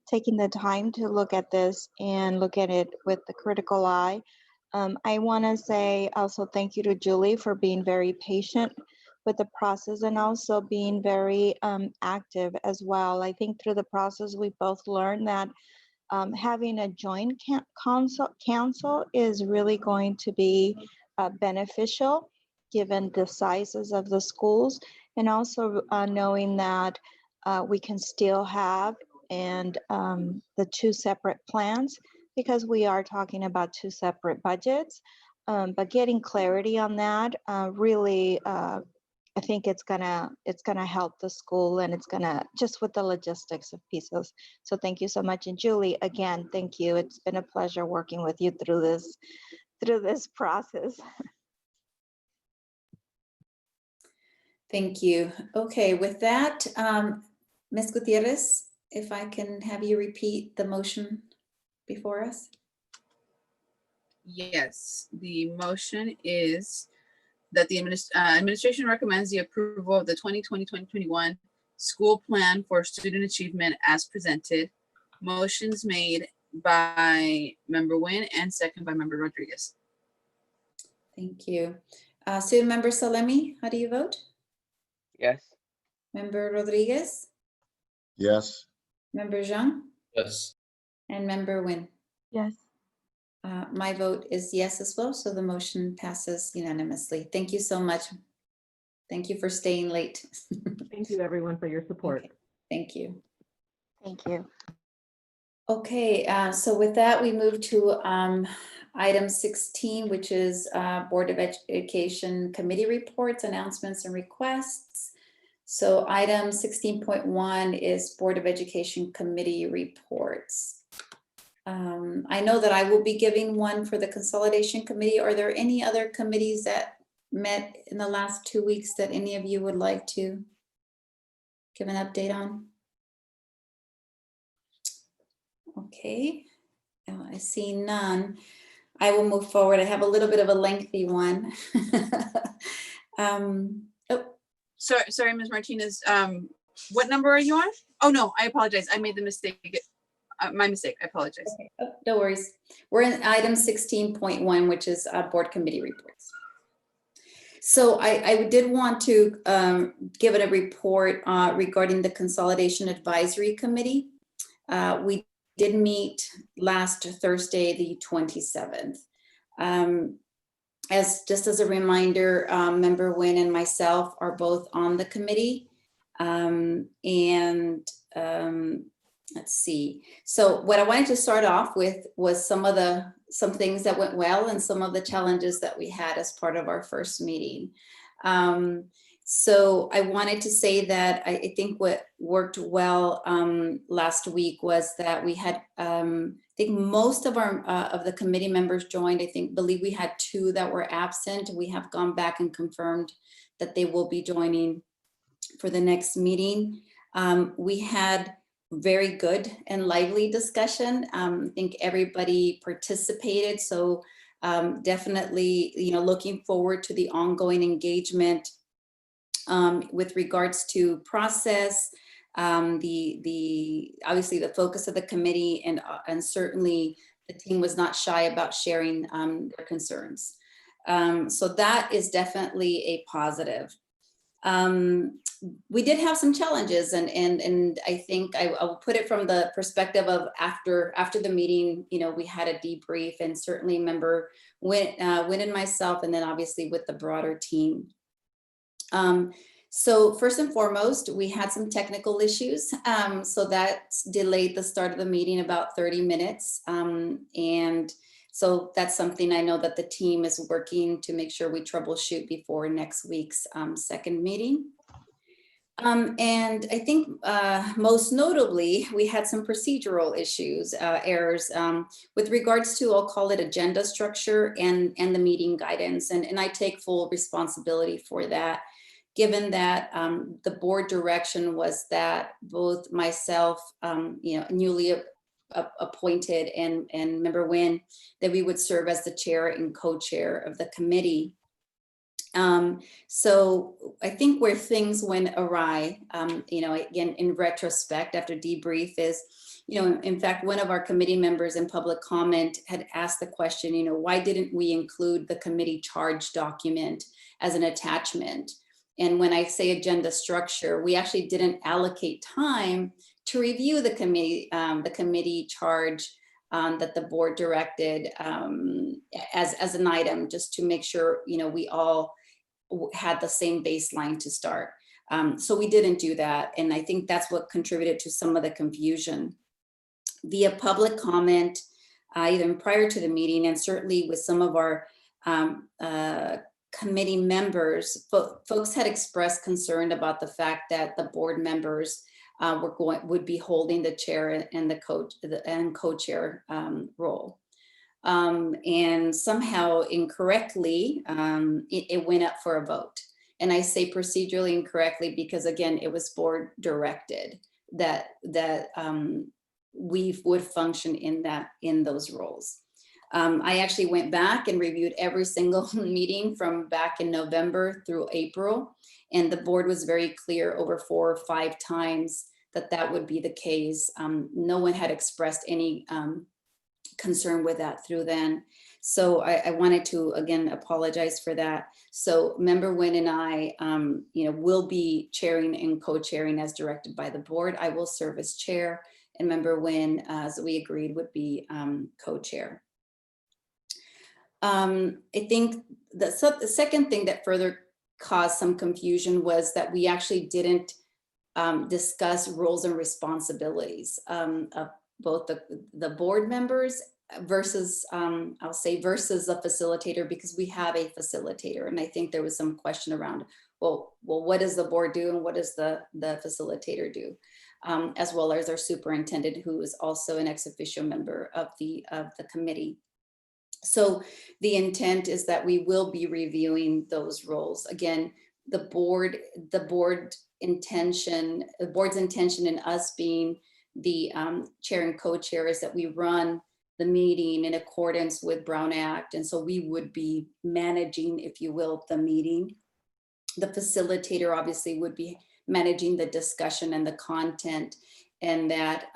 taking the time to look at this and look at it with the critical eye. I want to say also thank you to Julie for being very patient with the process and also being very active as well. I think through the process, we both learned that having a joint council is really going to be beneficial given the sizes of the schools, and also knowing that we can still have the two separate plans, because we are talking about two separate budgets. But getting clarity on that really, I think it's gonna help the school, and it's gonna just with the logistics of pieces. So thank you so much. And Julie, again, thank you. It's been a pleasure working with you through this process. Thank you. Okay, with that, Ms. Gutierrez, if I can have you repeat the motion before us. Yes, the motion is that the administration recommends the approval of the 2020-2021 school plan for student achievement as presented. Motions made by Member Nguyen and second by Member Rodriguez. Thank you. Student Member Salemi, how do you vote? Yes. Member Rodriguez? Yes. Member Zhang? Yes. And Member Nguyen? Yes. My vote is yes as well, so the motion passes unanimously. Thank you so much. Thank you for staying late. Thank you, everyone, for your support. Okay. Thank you. Thank you. Okay, so with that, we move to item 16, which is Board of Education Committee reports, announcements, and requests. So item 16.1 is Board of Education Committee reports. I know that I will be giving one for the consolidation committee. Are there any other committees that met in the last 2 weeks that any of you would like to give an update on? Okay, I see none. I will move forward. I have a little bit of a lengthy one. Sorry, Ms. Martinez. What number are you on? Oh, no, I apologize. I made the mistake. My mistake. I apologize. Okay. Oh, no worries. We're in item 16.1, which is board committee reports. So I did want to give it a report regarding the Consolidation Advisory Committee. We did meet last Thursday, the 27th. Just as a reminder, Member Nguyen and myself are both on the committee. Let's see. So what I wanted to start off with was some things that went well and some of the challenges that we had as part of our first meeting. So I wanted to say that I think what worked well last week was that we had, I think most of the committee members joined. Believe we had 2 that were absent. We have gone back and confirmed that they will be joining for the next meeting. We had very good and lively discussion. I think everybody participated. So definitely, looking forward to the ongoing engagement with regards to process, obviously the focus of the committee, and certainly the team was not shy about sharing their concerns. So that is definitely a positive. We did have some challenges, and I think I will put it from the perspective of after the meeting, we had a debrief, and certainly Member Nguyen and myself, and then obviously with the broader team. So first and foremost, we had some technical issues. So that delayed the start of the meeting about 30 minutes. And so that's something I know that the team is working to make sure we troubleshoot before next week's second meeting. And I think most notably, we had some procedural issues, errors with regards to, I'll call it agenda structure and the meeting guidance. And I take full responsibility for that, given that the board direction was that both myself, newly appointed, and Member Nguyen, that we would serve as the chair and co-chair of the committee. So I think where things went awry, again, in retrospect, after debrief is, in fact, one of our committee members in public comment had asked the question, why didn't we include the committee charge document as an attachment? And when I say agenda structure, we actually didn't allocate time to review the committee charge that the board directed as an item, just to make sure, we all had the same baseline to start. So we didn't do that. And I think that's what contributed to some of the confusion. Via public comment, even prior to the meeting, and certainly with some of our committee members, folks had expressed concern about the fact that the board members would be holding the chair and the co-chair role. And somehow incorrectly, it went up for a vote. And I say procedurally incorrectly because, again, it was board directed that we would function in those roles. I actually went back and reviewed every single meeting from back in November through April, and the board was very clear over 4 or 5 times that would be the case. No one had expressed any concern with that through then. So I wanted to, again, apologize for that. So Member Nguyen and I, will be chairing and co-chairing as directed by the board. I will serve as chair, and Member Nguyen, as we agreed, would be co-chair. I think the second thing that further caused some confusion was that we actually didn't discuss roles and responsibilities of both the board members versus, I'll say versus the facilitator, because we have a facilitator. And I think there was some question around, well, what does the board do and what does the facilitator do? as well as our superintendent, who is also an ex officio member of the committee. So the intent is that we will be reviewing those roles. Again, the board's intention in us being the chair and co-chair is that we run the meeting in accordance with Brown Act. And so we would be managing, if you will, the meeting. The facilitator obviously would be managing the discussion and the content, and that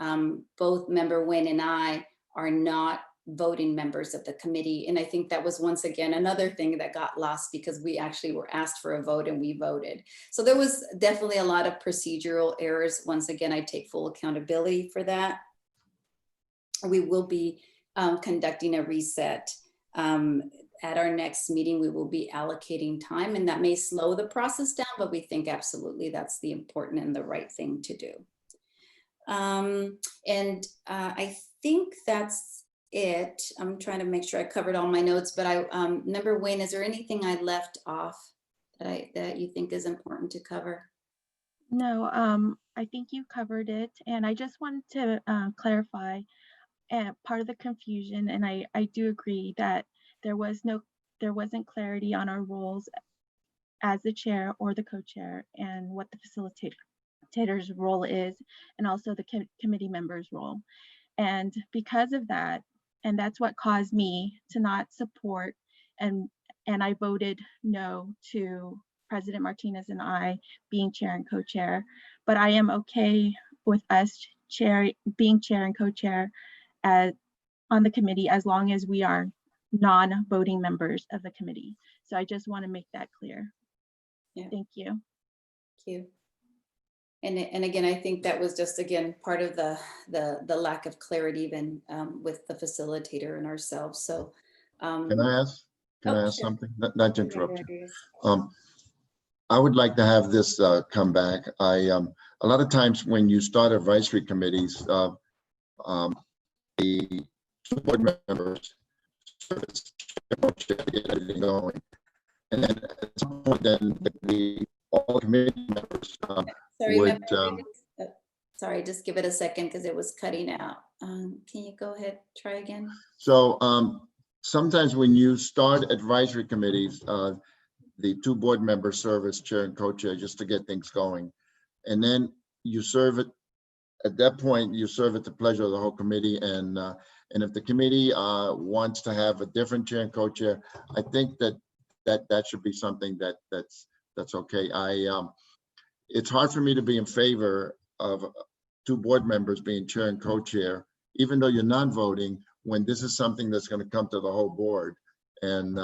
both Member Nguyen and I are not voting members of the committee. And I think that was once again another thing that got lost, because we actually were asked for a vote and we voted. So there was definitely a lot of procedural errors. Once again, I take full accountability for that. We will be conducting a reset. At our next meeting, we will be allocating time, and that may slow the process down, but we think absolutely that's the important and the right thing to do. I think that's it. I'm trying to make sure I covered all my notes, but Member Nguyen, is there anything I left off that you think is important to cover? No, I think you covered it. And I just wanted to clarify part of the confusion. And I do agree that there wasn't clarity on our roles as the chair or the co-chair, and what the facilitator's role is, and also the committee member's role. And because of that, and that's what caused me to not support, and I voted no to President Martinez and I being chair and co-chair. But I am okay with us being chair and co-chair on the committee, as long as we are non-voting members of the committee. So I just want to make that clear. Yeah. Thank you. Thank you. And again, I think that was just, again, part of the lack of clarity even with the facilitator and ourselves. So Can I ask sure. something? Not to interrupt you. I would like to have this come back. A lot of times when you start advisory committees, the two board members get everything going, and then at some point, then all committee members would. Sorry, just give it a second because it was cutting out. Can you go ahead, try again? So sometimes when you start advisory committees, the two board members serve as chair and co-chair just to get things going, and then you serve it. At that point, you serve at the pleasure of the whole committee, and if the committee wants to have a different chair and co-chair, I think that should be something that's okay. It's hard for me to be in favor of two board members being chair and co-chair, even though you're non-voting, when this is something that's going to come to the whole board. And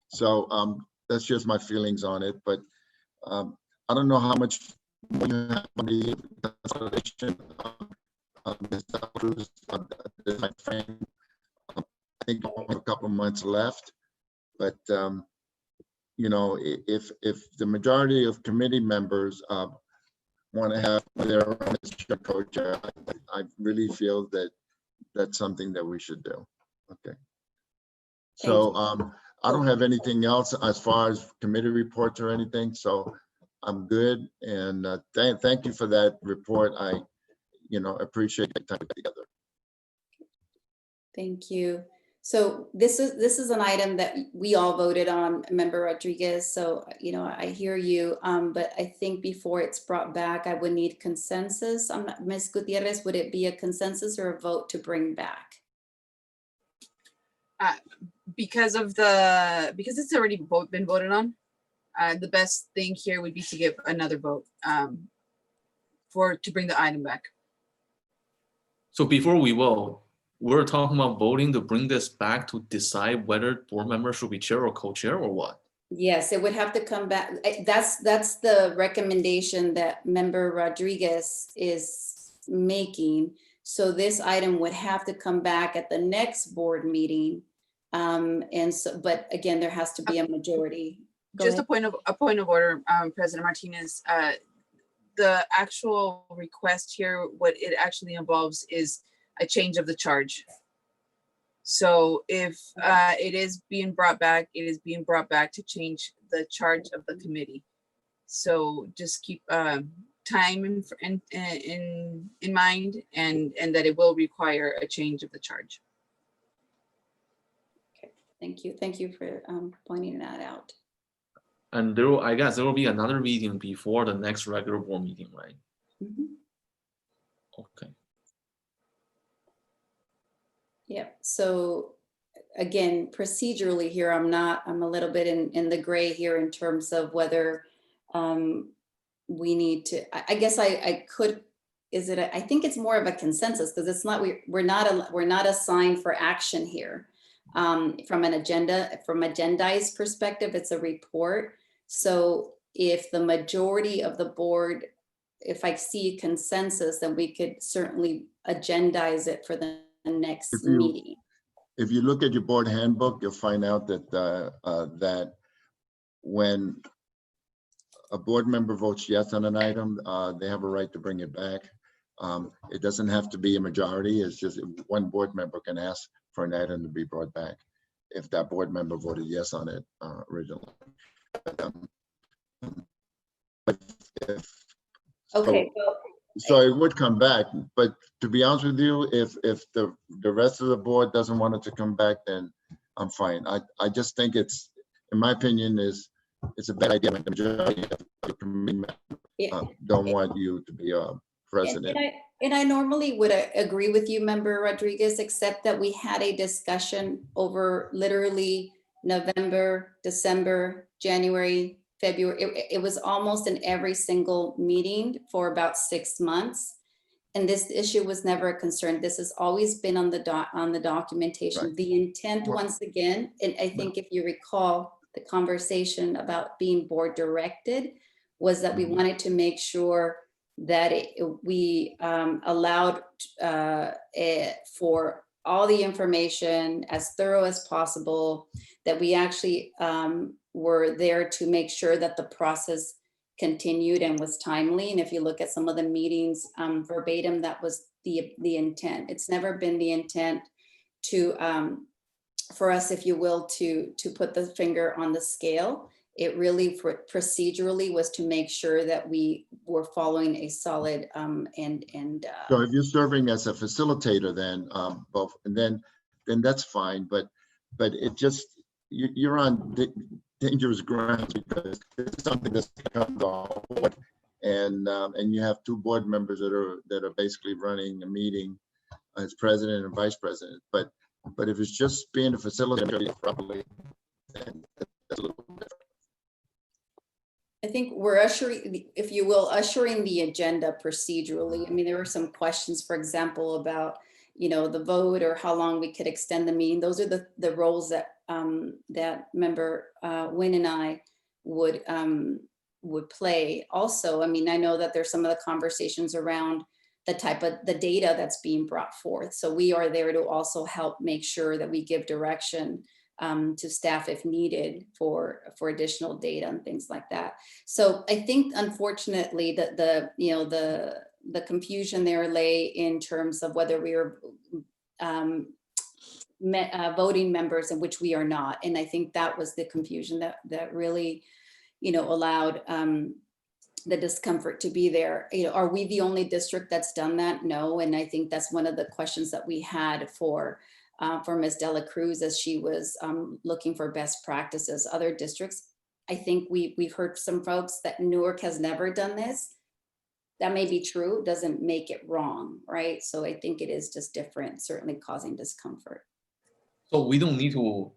so that's just my feelings on it. But I don't know how much more you have on the consolidation. I think a couple of months left, but you know, if the majority of committee members want to have their own coach, I really feel that that's something that we should do. Okay. So I don't have anything else as far as committee reports or anything, so I'm good. And thank you for that report. I, appreciate the time together. Thank you. So this is an item that we all voted on, Member Rodriguez. So, I hear you, but I think before it's brought back, I would need consensus. Ms. Gutierrez, would it be a consensus or a vote to bring back? Because it's already been voted on, the best thing here would be to give another vote to bring the item back. So before we vote, we're talking about voting to bring this back to decide whether board members should be chair or co-chair or what? Yes, it would have to come back. That's the recommendation that Member Rodriguez is making. So this item would have to come back at the next board meeting. But again, there has to be a majority. Just a point of order, President Martinez. The actual request here, what it actually involves is a change of the charge. So if it is being brought back, it is being brought back to change the charge of the committee. So just keep time in mind, and that it will require a change of the charge. Thank you. Thank you for pointing that out. And there, I guess there will be another meeting before the next regular board meeting, right? Mhm. Okay. Yep. So again, procedurally here, I'm a little bit in the gray here in terms of whether we need to, I guess I could, I think it's more of a consensus because it's not, we're not assigned for action here. From agendized perspective, it's a report. So if the majority of the board, if I see consensus, then we could certainly agendize it for the next meeting. If you look at your board handbook, you'll find out that that when a board member votes yes on an item, they have a right to bring it back. It doesn't have to be a majority. It's just one board member can ask for an item to be brought back if that board member voted yes on it originally. But Okay. So it would come back, but to be honest with you, if the rest of the board doesn't want it to come back, then I'm fine. I just think it's, in my opinion, it's a bad idea when the majority of the committee don't want you to be president. And I normally would agree with you, Member Rodriguez, except that we had a discussion over literally November, December, January, February. It was almost in every single meeting for about 6 months. And this issue was never a concern. This has always been on the documentation. Right. The intent, once again, and I think if you recall the conversation about being board directed, was that we wanted to make sure that we allowed for all the information as thorough as possible, that we actually were there to make sure that the process continued and was timely. And if you look at some of the meetings verbatim, that was the intent. It's never been the intent to, for us, if you will, to put the finger on the scale. It really procedurally was to make sure that we were following a solid So if you're serving as a facilitator, then both, and then that's fine. But it just, you're on dangerous grounds because it's something that's come on, and you have two board members that are basically running a meeting as president and vice president. But if it's just being a facilitator properly, then that's a little different. I think we're ushering, if you will, ushering the agenda procedurally. I mean, there were some questions, for example, about, the vote or how long we could extend the meeting. Those are the roles that that Member Nguyen and I would play. Also, I mean, I know that there's some of the conversations around the type of the data that's being brought forth. So we are there to also help make sure that we give direction to staff if needed for additional data and things like that. So I think, unfortunately, that the confusion there lay in terms of whether we are voting members, in which we are not. And I think that was the confusion that really, allowed the discomfort to be there. Are we the only district that's done that? No. And I think that's one of the questions that we had for Ms. Dela Cruz as she was looking for best practices. Other districts, I think we've heard some folks that Newark has never done this. That may be true, doesn't make it wrong, right? So I think it is just different, certainly causing discomfort. So we don't need to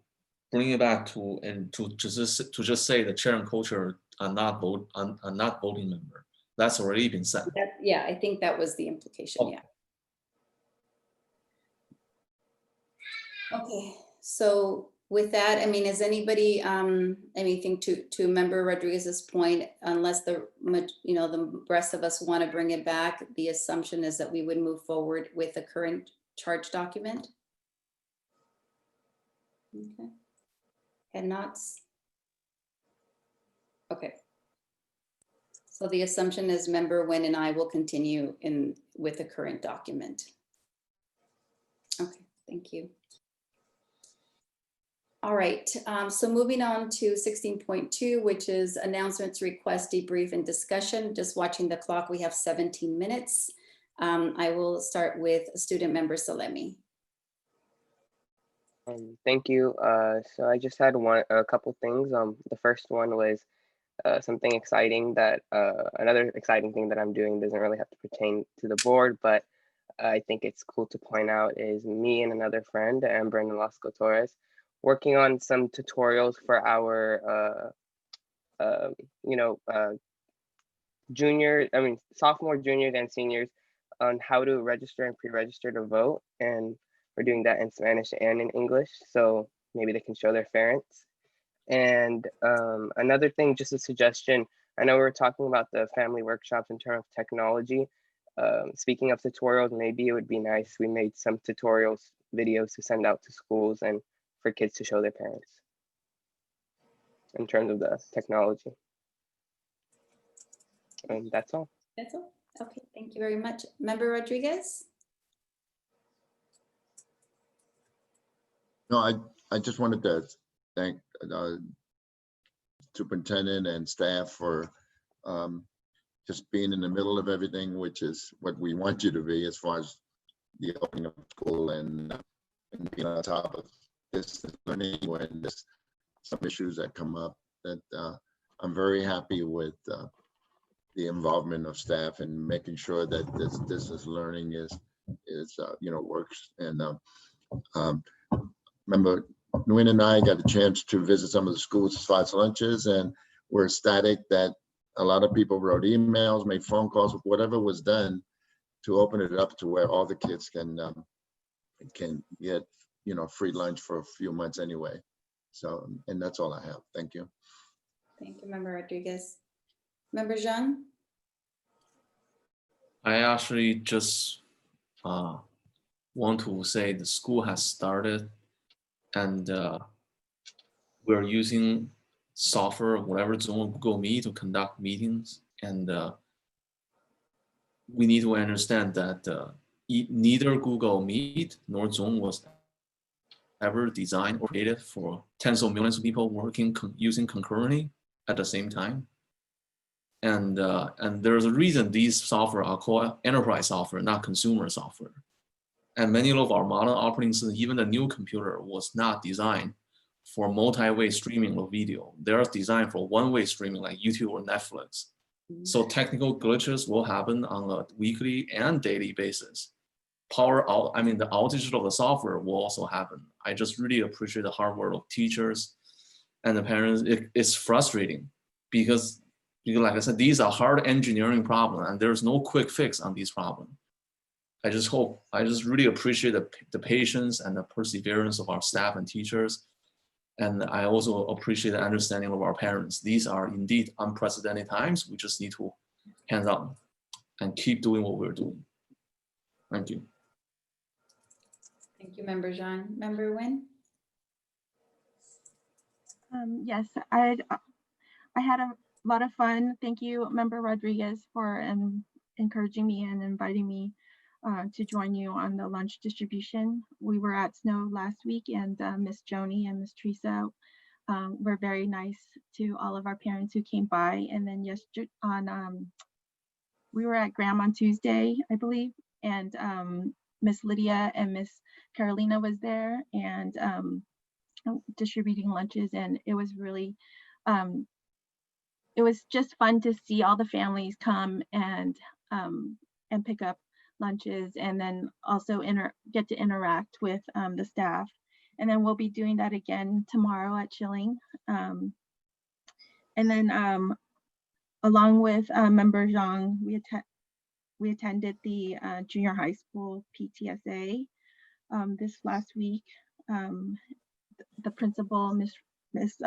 bring it back to just say the chair and co-chair are not voting member. That's already been said. Yeah, I think that was the implication. Oh. Yeah. Okay, so with that, I mean, is anybody anything to Member Rodriguez's point? Unless the rest of us want to bring it back, the assumption is that we would move forward with the current charge document. Okay. And not. Okay. So the assumption is Member Nguyen and I will continue with the current document. Okay, thank you. All right, so moving on to 16.2, which is announcements, request, debrief, and discussion. Just watching the clock, we have 17 minutes. I will start with student member Salemi. Thank you. So I just had a couple things. The first one was something exciting that another exciting thing that I'm doing doesn't really have to pertain to the board, but I think it's cool to point out is me and another friend, Brandon Lasco Torres, working on some tutorials for our sophomore, juniors, and seniors on how to register and pre-register to vote. And we're doing that in Spanish and in English, so maybe they can show their parents. And another thing, just a suggestion, I know we were talking about the family workshops in terms of technology. Speaking of tutorials, maybe it would be nice we made some tutorials videos to send out to schools and for kids to show their parents in terms of the technology. And that's all. That's all? Okay, thank you very much. Member Rodriguez? No, I just wanted to thank superintendent and staff for just being in the middle of everything, which is what we want you to be as far as the opening of school and being on top of this learning when there's some issues that come up. That I'm very happy with the involvement of staff and making sure that this distance learning is works. And remember, Nguyen and I got a chance to visit some of the schools as far as lunches, and we're ecstatic that a lot of people wrote emails, made phone calls, whatever was done to open it up to where all the kids can get free lunch for a few months anyway. So, and that's all I have. Thank you. Thank you, Member Rodriguez. Member Jean? I actually just want to say the school has started, and we're using software, whatever Zoom, Google Meet, to conduct meetings. And we need to understand that neither Google Meet nor Zoom was ever designed or created for tens of millions of people working using concurrently at the same time. And there's a reason these software are called enterprise software, not consumer software. And many of our modern operating systems, even the new computer, was not designed for multi-way streaming of video. They're designed for one-way streaming like YouTube or Netflix. So technical glitches will happen on a weekly and daily basis. The outage of the software will also happen. I just really appreciate the hard work of teachers and the parents. It's frustrating because, like I said, these are hard engineering problems, and there's no quick fix on these problems. I just really appreciate the patience and the perseverance of our staff and teachers. And I also appreciate the understanding of our parents. These are indeed unprecedented times. We just need to hands up and keep doing what we're doing. Thank you. Thank you, Member Jean. Member Nguyen? Yes, I had a lot of fun. Thank you, Member Rodriguez, for encouraging me and inviting me to join you on the lunch distribution. We were at Snow last week, and Miss Joni and Miss Teresa were very nice to all of our parents who came by. And then yesterday we were at Graham on Tuesday, I believe, and Miss Lydia and Miss Carolina was there and distributing lunches, and it was really it was just fun to see all the families come and pick up lunches, and then also get to interact with the staff. And then we'll be doing that again tomorrow at Chilling. And then along with Member Zhang, we attended the junior high school PTSA this last week. The principal, Miss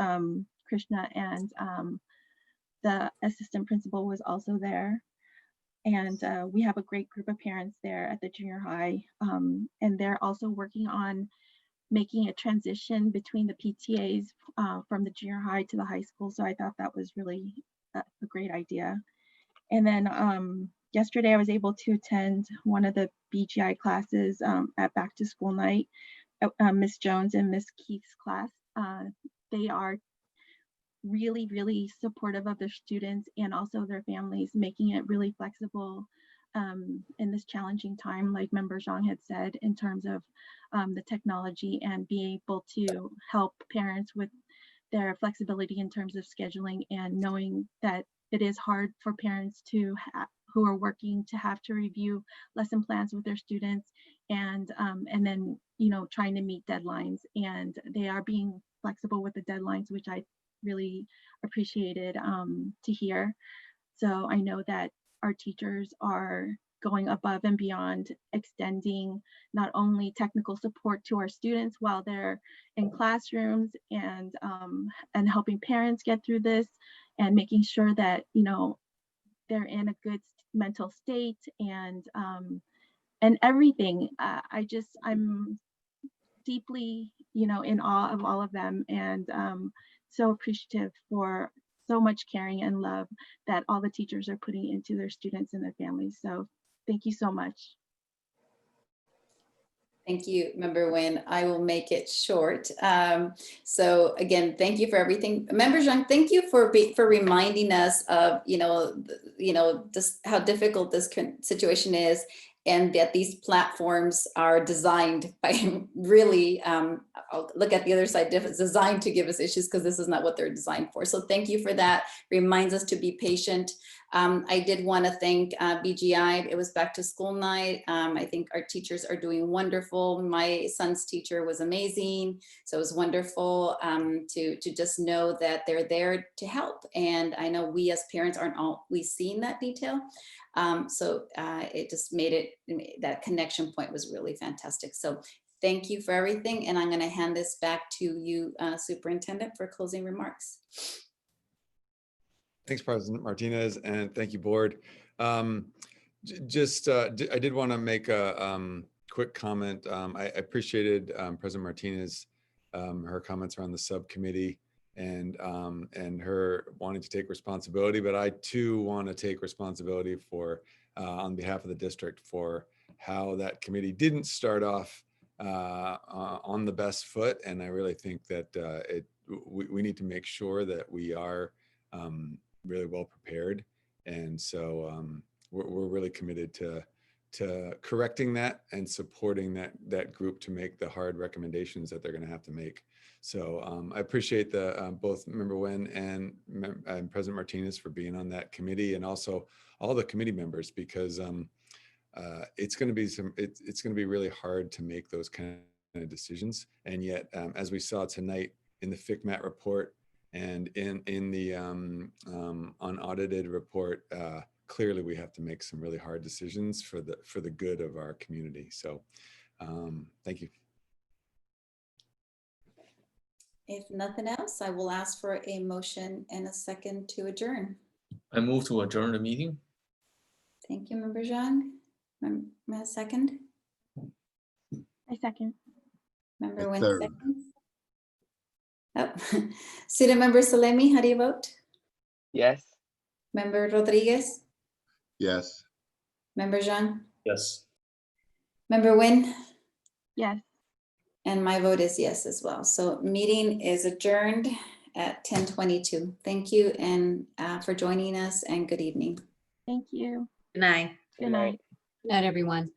Krishna, and the assistant principal was also there. And we have a great group of parents there at the junior high. And they're also working on making a transition between the PTAs from the junior high to the high school. So I thought that was really a great idea. And then yesterday I was able to attend one of the BGI classes at back to school night, Miss Jones and Miss Keith's class. they are really, really supportive of their students and also their families, making it really flexible in this challenging time, like Member Zhang had said, in terms of the technology, and be able to help parents with their flexibility in terms of scheduling, and knowing that it is hard for parents to who are working to have to review lesson plans with their students, and then, you know, trying to meet deadlines, and they are being flexible with the deadlines, which I really appreciated to hear. So I know that our teachers are going above and beyond, extending not only technical support to our students while they're in classrooms, and helping parents get through this, and making sure that, you know, they're in a good mental state, and everything. I'm deeply, you know, in awe of all of them, and so appreciative for so much caring and love that all the teachers are putting into their students and their families. So thank you so much. Thank you, Member Nguyen. I will make it short. So again, thank you for everything. Member Zhang, thank you for reminding us of, just how difficult this situation is, and that these platforms are designed by really, I'll look at the other side, designed to give us issues, because this is not what they're designed for. So thank you for that. Reminds us to be patient. I did want to thank BGI. It was back to school night. I think our teachers are doing wonderful. My son's teacher was amazing. So it was wonderful to just know that they're there to help. And I know we as parents aren't always seeing that detail. So it just made it, that connection point was really fantastic. So thank you for everything. And I'm going to hand this back to you, Superintendent, for closing remarks. Thanks, President Martinez, and thank you, Board. I did want to make a quick comment. I appreciated President Martinez, her comments around the subcommittee, and her wanting to take responsibility. But I too want to take responsibility for, on behalf of the district, for how that committee didn't start off on the best foot. And I really think that we need to make sure that we are really well prepared, and so we're really committed to correcting that and supporting that group to make the hard recommendations that they're going to have to make. So I appreciate both Member Nguyen and President Martinez for being on that committee, and also all the committee members, because it's going to be really hard to make those kind of decisions. And yet, as we saw tonight in the FCMAT report, and in the unaudited report, clearly we have to make some really hard decisions for the good of our community. So thank you. If nothing else, I will ask for a motion and a second to adjourn. I move to adjourn the meeting. Thank you, Member Zhang. Second? I second. Member Nguyen seconds. Oh. Student Member Salemi, how do you vote? Yes. Member Rodriguez? Yes. Member Zhang? Yes. Member Nguyen? Yes. And my vote is yes as well. So meeting is adjourned at 10:22. Thank you and for joining us, and good evening. Thank you. Good night. Good night. Good night, everyone.